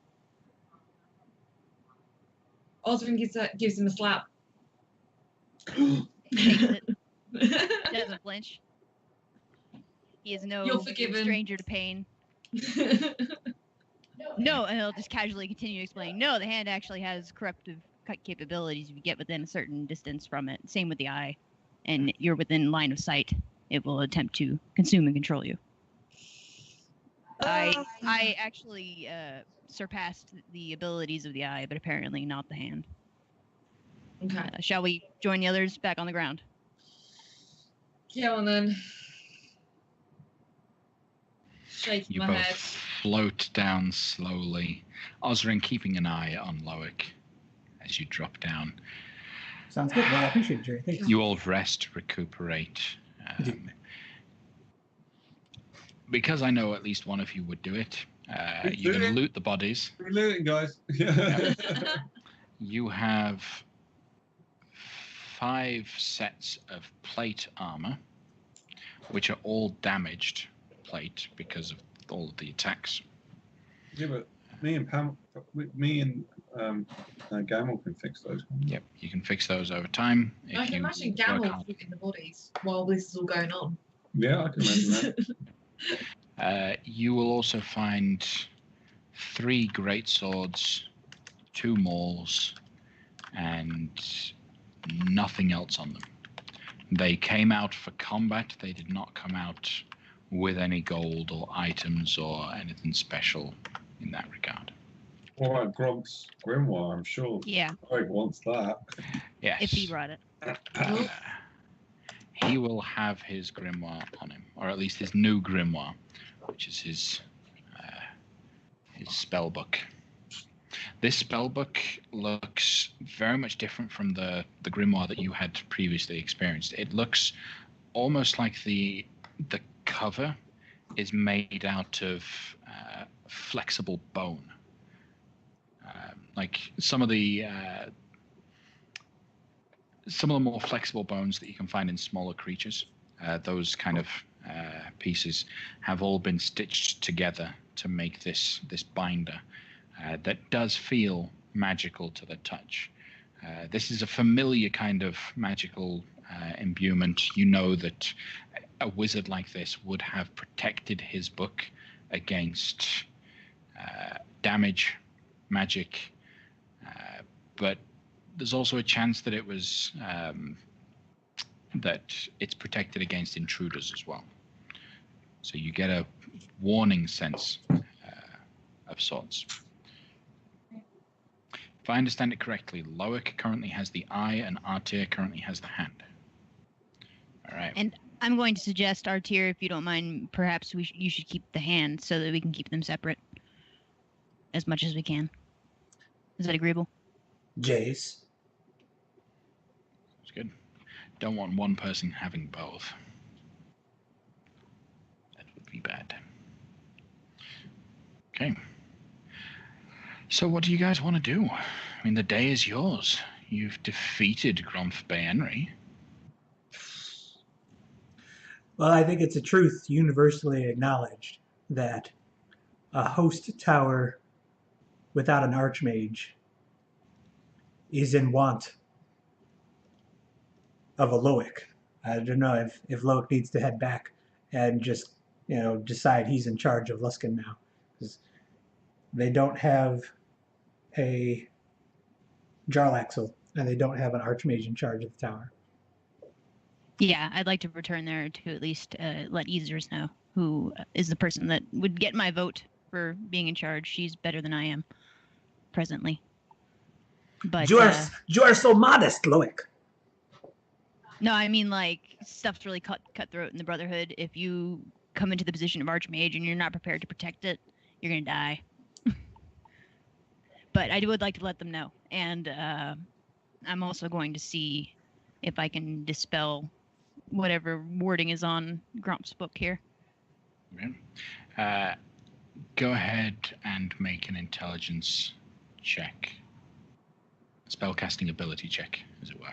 Osrin gives him a slap. Takes it. Doesn't flinch. He is no You're forgiven. stranger to pain. No, and he'll just casually continue explaining. No, the hand actually has corruptive capabilities. If you get within a certain distance from it, same with the eye, and you're within line of sight, it will attempt to consume and control you. I actually surpassed the abilities of the eye, but apparently not the hand. Okay. Shall we join the others back on the ground? Yeah, on then. Shaking You my both head. float down slowly. Osrin keeping an eye on Loic as you drop down. Sounds good. Well, I appreciate it, Jerry. Thanks. You all rest, recuperate. Because I know at least one of you would do it, you can loot the bodies. We're looting, guys. You have 5 sets of plate armor, which are all damaged plate because of all of the attacks. Yeah, but me and Gamal can fix those. Yep, you can fix those over time. I can imagine Gamal flipping the bodies while this is all going on. Yeah, I can imagine that. You will also find 3 great swords, 2 mauls, and nothing else on them. They came out for combat. They did not come out with any gold or items or anything special in that regard. All right, Gronk's grimoire, I'm sure. Yeah. Greg wants that. Yes. If he brought it. He will have his grimoire on him, or at least his new grimoire, which is his spell book. This spell book looks very much different from the grimoire that you had previously experienced. It looks almost like the cover is made out of flexible bone. Like some of the more flexible bones that you can find in smaller creatures, those kind of pieces have all been stitched together to make this binder that does feel magical to the touch. This is a familiar kind of magical imbuement. You know that a wizard like this would have protected his book against damage, magic, but there's also a chance that it was that it's protected against intruders as well. So you get a warning sense of sorts. If I understand it correctly, Loic currently has the eye and Artir currently has the hand. All right. And I'm going to suggest, Artir, if you don't mind, perhaps you should keep the hand so that we can keep them separate as much as we can. Is that agreeable? Jace. That's good. Don't want one person having both. That would be bad. Okay. So what do you guys want to do? I mean, the day is yours. You've defeated Gromf Baenri. Well, I think it's a truth universally acknowledged that a host tower without an archmage is in want of a Loic. I don't know if Loic needs to head back and just, decide he's in charge of Luskan now. Because they don't have a Jarlaxle, and they don't have an archmage in charge of the tower. Yeah, I'd like to return there to at least let Easers know who is the person that would get my vote for being in charge. She's better than I am presently. But you are so modest, Loic. No, I mean, like, stuff's really cutthroat in the Brotherhood. If you come into the position of Archmage and you're not prepared to protect it, you're gonna die. But I would like to let them know, and I'm also going to see if I can dispel whatever wording is on Gromp's book here. Okay. Go ahead and make an intelligence check. Spellcasting ability check, as it were.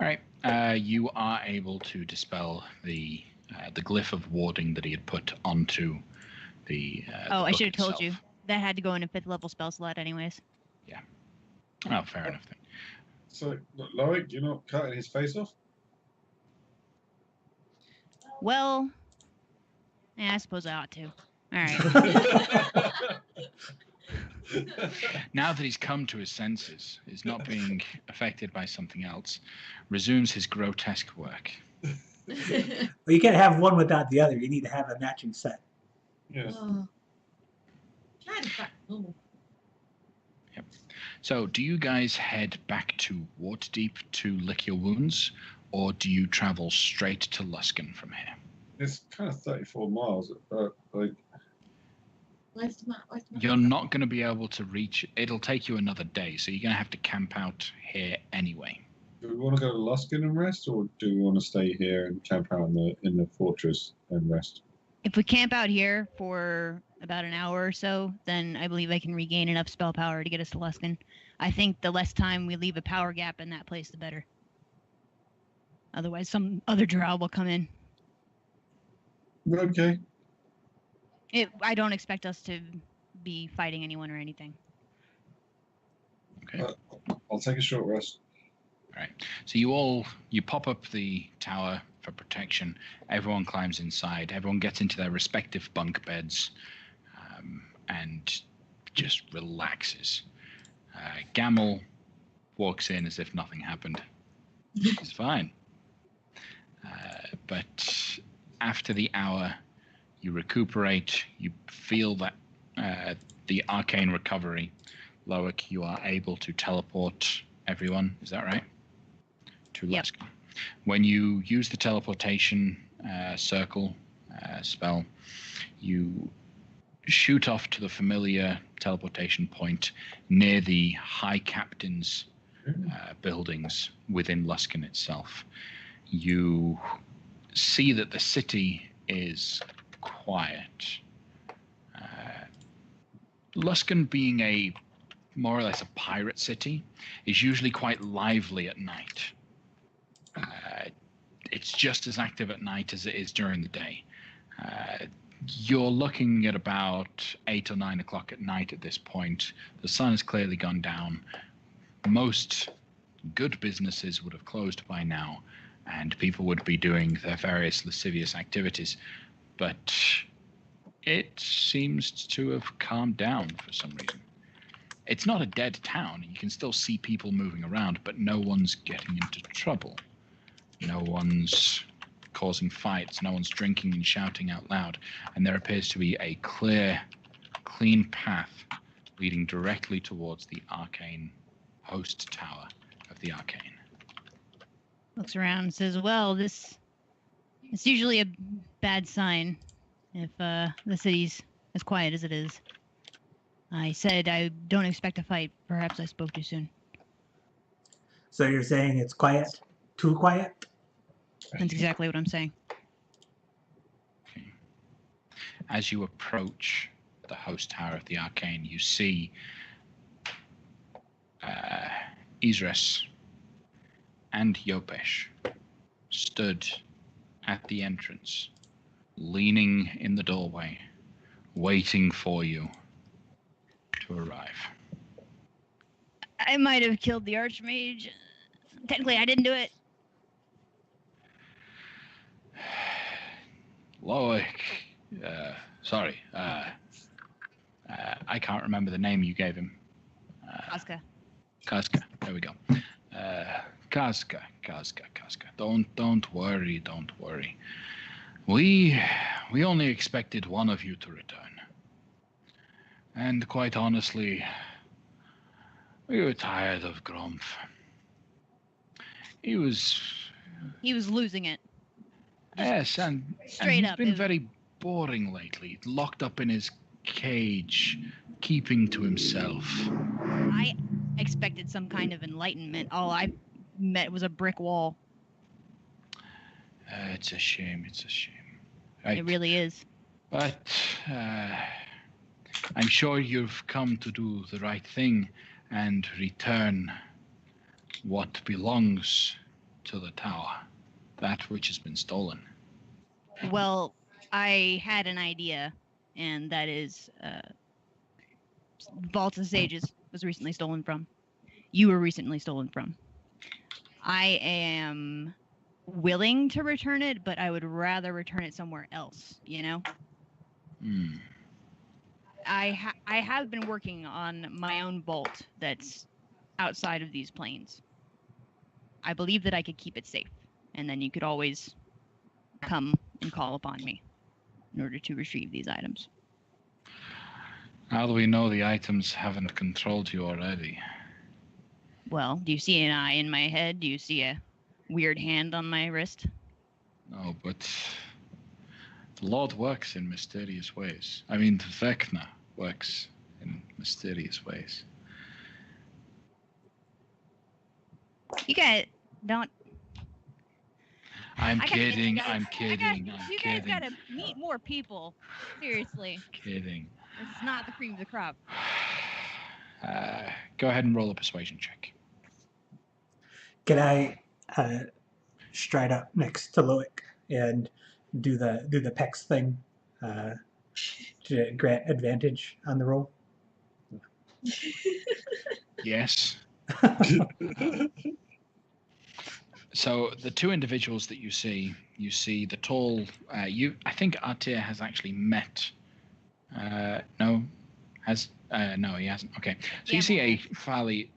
All right. You are able to dispel the glyph of warding that he had put onto the. I should have told itself. you. That had to go in a 5th level spell slot, anyways. Yeah. Oh, fair enough then. So, Loic, you're not cutting his face off? Well, yeah, I suppose I ought to. All right. Now that he's come to his senses, is not being affected by something else, resumes his grotesque work. Well, you can't have one without the other. You need to have a matching set. Yes. Oh. Try to back normal. So, do you guys head back to Waterdeep to lick your wounds, or do you travel straight to Luskan from here? It's kind of 34 miles. Like, Where's the map? You're not going to be able to reach. It'll take you another day, so you're going to have to camp out here anyway. do we want to go to Luskan and rest, or do we want to stay here and camp out in the fortress and rest? If we camp out here for about an hour or so, then I believe I can regain enough spell power to get us to Luskan. I think the less time we leave a power gap in that place, the better. Otherwise, some other drow will come in. Okay. I don't expect us to be fighting anyone or anything. Okay. I'll take a short rest. All right. So you pop up the tower for protection. Everyone climbs inside. Everyone gets into their respective bunk beds, and just relaxes. Gamel walks in as if nothing happened. It's fine. But after the hour, you recuperate. You feel that the arcane recovery. Loic, you are able to teleport everyone. Is that right? To Yep. Luskan. When you use the teleportation circle spell, you shoot off to the familiar teleportation point near the High Captain's buildings within Luskan itself. You see that the city is quiet. Luskan, being a more or less a pirate city, is usually quite lively at night. It's just as active at night as it is during the day. You're looking at about 8 or 9 o'clock at night at this point. The sun has clearly gone down. Most good businesses would have closed by now, and people would be doing their various lascivious activities. But it seems to have calmed down for some reason. It's not a dead town. You can still see people moving around, but no one's getting into trouble. No one's causing fights. No one's drinking and shouting out loud. And there appears to be a clear, clean path leading directly towards the arcane host tower of the arcane. Looks around and says, well, it's usually a bad sign if the city's as quiet as it is. I said I don't expect a fight. Perhaps I spoke too soon. So you're saying it's quiet? Too quiet? That's exactly what I'm saying. Okay. As you approach the host tower of the arcane, you see Isres and Yopesh stood at the entrance, leaning in the doorway, waiting for you to arrive. I might have killed the Archmage. Technically, I didn't do it. Loic, sorry, I can't remember the name you gave him. Kaska. Kaska, there we go. Kaska. Don't worry. We only expected one of you to return. And quite honestly, we were tired of Grumpf. He was losing it. Yes, and Straight he's up, been it- very boring lately, locked up in his cage, keeping to himself. I expected some kind of enlightenment. All I met was a brick wall. It's a shame. Right. It really is. But I'm sure you've come to do the right thing and return what belongs to the tower, that which has been stolen. Well, I had an idea, and that is Vault of Sages was recently stolen from. You were recently stolen from. I am willing to return it, but I would rather return it somewhere else, you know? I have been working on my own bolt that's outside of these planes. I believe that I could keep it safe, and then you could always come and call upon me in order to retrieve these items. How do we know the items haven't controlled you already? Well, do you see an eye in my head? Do you see a weird hand on my wrist? No, but the Lord works in mysterious ways. I mean, Vecna works in mysterious ways. You guys don't. I'm I gotta get kidding. you guys- I'm kidding. You I'm guys kidding. gotta meet more people. Seriously, Kidding. this is not the cream of the crop. Go ahead and roll a persuasion check. Can I stride up next to Loic and do the PEX thing to grant advantage on the roll? Yes. So the two individuals that you see the tall. I think Artir has actually met. No, has no, he hasn't. Okay, so you see a fairly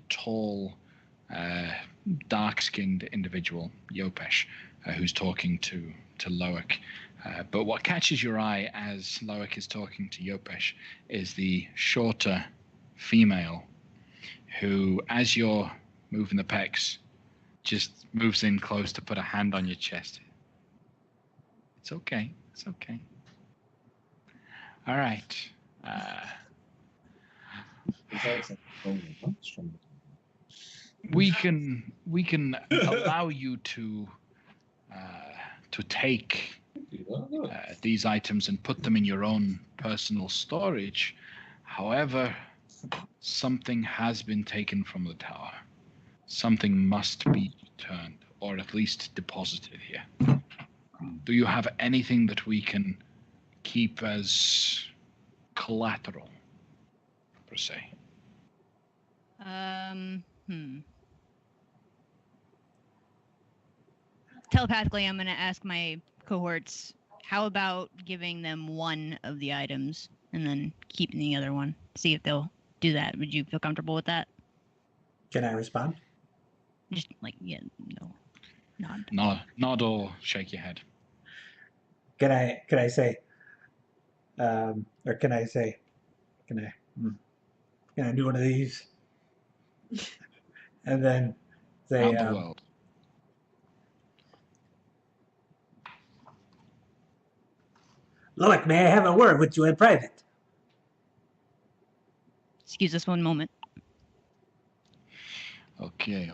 tall, dark-skinned individual, Yopesh, who's talking to Loic. But what catches your eye as Loic is talking to Yopesh is the shorter female, who, as you're moving the pecs, just moves in close to put a hand on your chest. It's okay. It's okay. All right. We can allow you to take these items and put them in your own personal storage. However, something has been taken from the tower. Something must be returned, or at least deposited here. Do you have anything that we can keep as collateral, per se? Telepathically, I'm going to ask my cohorts, how about giving them one of the items and then keeping the other one? See if they'll do that. Would you feel comfortable with that? Can I respond? Just no. Nod. Nod or shake your head. Can I say, or can I say, can I do one of these? And then say, Around the world. Loic, may I have a word with you in private? Excuse us one moment. Okay.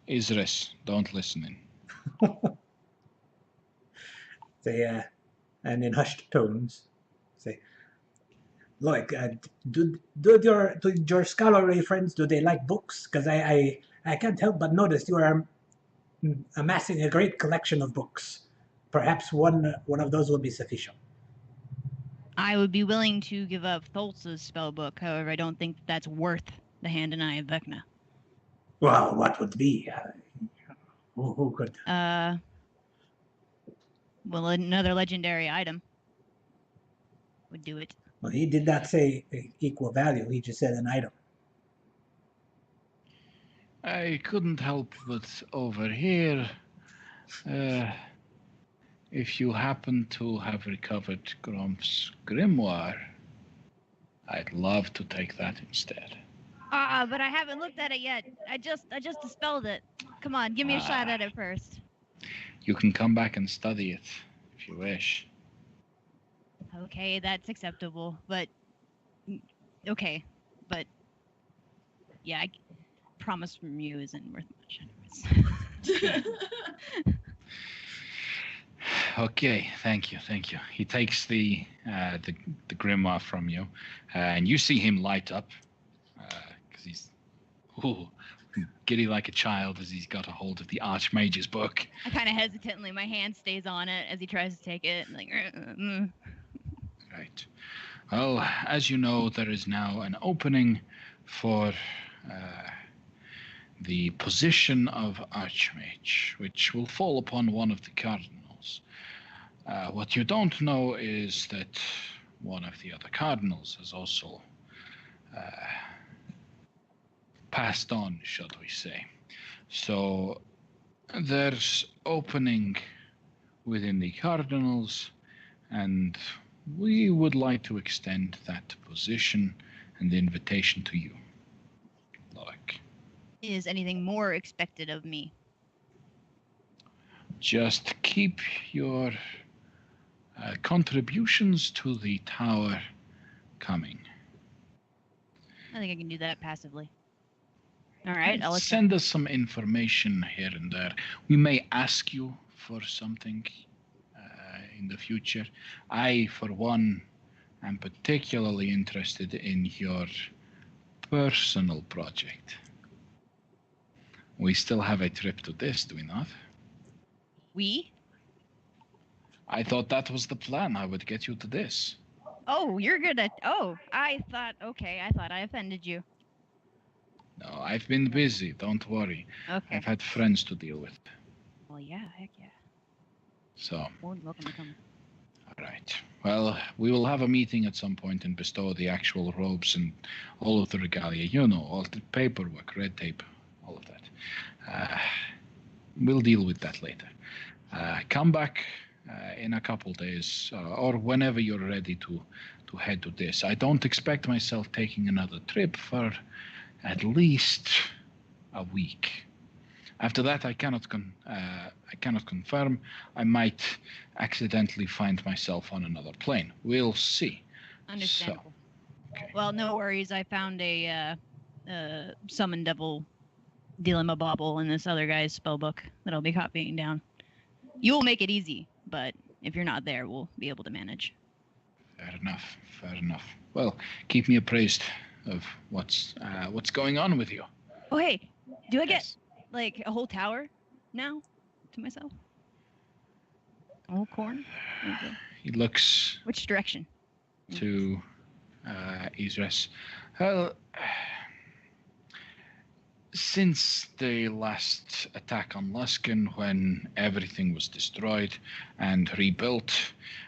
Isris, don't listen in. Say, and in hushed tones, say, Loic, do your scholarly friends, do they like books? Because I can't help but notice you are amassing a great collection of books. Perhaps one of those will be sufficient. I would be willing to give up Tholz's spell book. However, I don't think that's worth the hand and eye of Vecna. Well, what would be? Who could? Well, another legendary item would do it. Well, he did not say equal value. He just said an item. I couldn't help but overhear. If you happen to have recovered Grump's grimoire, I'd love to take that instead. But I haven't looked at it yet. I just dispelled it. Come on, give me a shot at it first. You can come back and study it if you wish. Okay, that's acceptable. But okay, but yeah, promise from you isn't worth much anyways. Okay, thank you. He takes the grimoire from you, and you see him light up, because he's giddy like a child as he's got a hold of the Archmage's book. I kind of hesitantly, my hand stays on it as he tries to take it. Right. Well, as you know, there is now an opening for the position of Archmage, which will fall upon one of the cardinals. What you don't know is that one of the other cardinals has also passed on, should we say. So there's opening within the cardinals, and we would like to extend that position and the invitation to you. Look, Is anything more expected of me? just keep your contributions to the tower coming. I think I can do that passively. All right, I'll accept. Send us some information here and there. We may ask you for something in the future. I, for one, am particularly interested in your personal project. We still have a trip to this, do we not? We? I thought that was the plan. I would get you to this. Oh, you're good at. Oh, I thought. Okay, I thought I offended you. No, I've been busy. Don't worry. Okay. I've had friends to deal with. Well, yeah, heck yeah. So, More than welcome to come. all right. Well, we will have a meeting at some point and bestow the actual robes and all of the regalia. You know, all the paperwork, red tape, all of that. We'll deal with that later. Come back in a couple days or whenever you're ready to head to this. I don't expect myself taking another trip for at least a week. After that, I cannot confirm. I might accidentally find myself on another plane. We'll see. Understandable. So, okay. Well, no worries. I found a summon devil dilemma bauble in this other guy's spell book that I'll be copying down. You'll make it easy, but if you're not there, we'll be able to manage. Fair enough. Fair enough. Well, keep me appraised of what's going on with you. Oh, hey, do I get Yes. like a whole tower now to myself? A whole corn? Okay. He looks Which direction? to Isres. Well, since the last attack on Luskan, when everything was destroyed and rebuilt,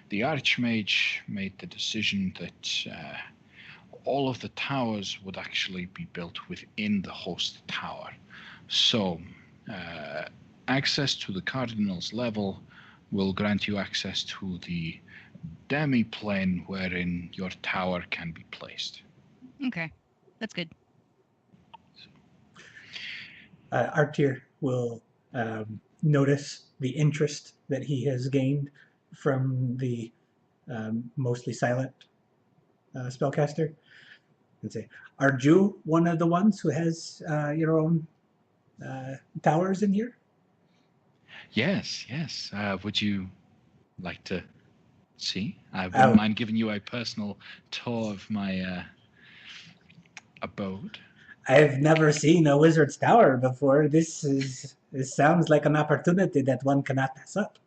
the Archmage made the decision that all of the towers would actually be built within the host tower. So, access to the Cardinal's level will grant you access to the demi-plane wherein your tower can be placed. Okay, that's good. Artir will notice the interest that he has gained from the mostly silent spellcaster and say, "Are you one of the ones who has your own towers in here?" Yes, yes. Would you like to see? I wouldn't mind giving you a personal tour of my abode. I've never seen a wizard's tower before. This sounds like an opportunity that one cannot pass up.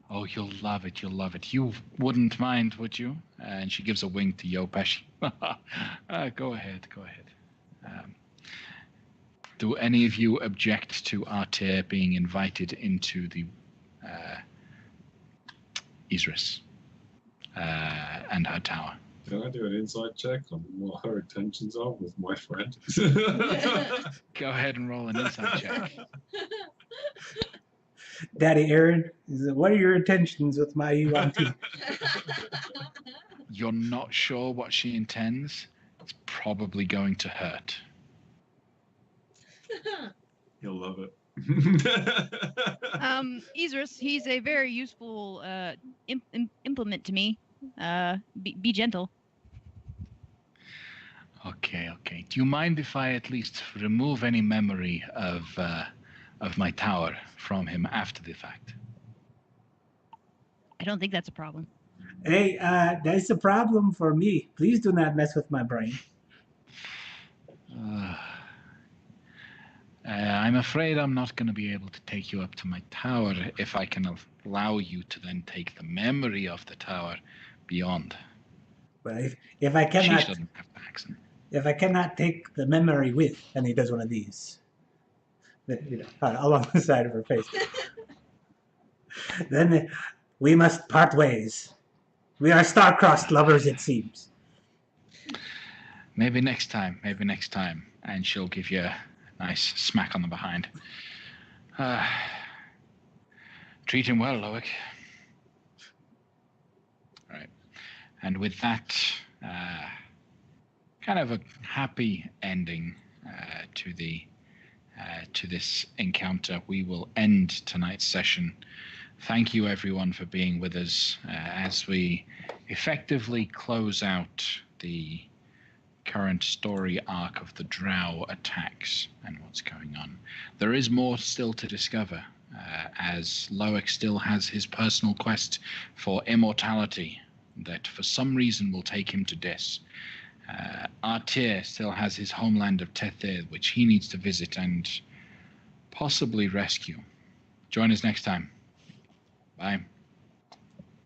Oh, you'll love it. You'll love it. You wouldn't mind, would you? And she gives a wink to Yopesh. Go ahead. Go ahead. Do any of you object to Artir being invited into the Isris and her tower? Can I do an insight check on what her intentions are with my friend? Go ahead and roll an insight check. Daddy Aaron, what are your intentions with my UNT? You're not sure what she intends? It's probably going to hurt. He'll love it. Isris, he's a very useful implement to me. Be gentle. Okay. Do you mind if I at least remove any memory of my tower from him after the fact? I don't think that's a problem. Hey, that's a problem for me. Please do not mess with my brain. I'm afraid I'm not going to be able to take you up to my tower if I can allow you to then take the memory of the tower beyond. But if I She cannot, doesn't have the accent. if I cannot take the memory with, and he does one of these, along the side of her face, then we must part ways. We are star-crossed lovers, it seems. Maybe next time. And she'll give you a nice smack on the behind. Treat him well, Loic. Right. And with that, kind of a happy ending to this encounter, we will end tonight's session. Thank you, everyone, for being with us as we effectively close out the current story arc of the Drow attacks and what's going on. There is more still to discover, as Loic still has his personal quest for immortality that for some reason will take him to Dis. Artir still has his homeland of Tethir, which he needs to visit and possibly rescue. Join us next time. Bye.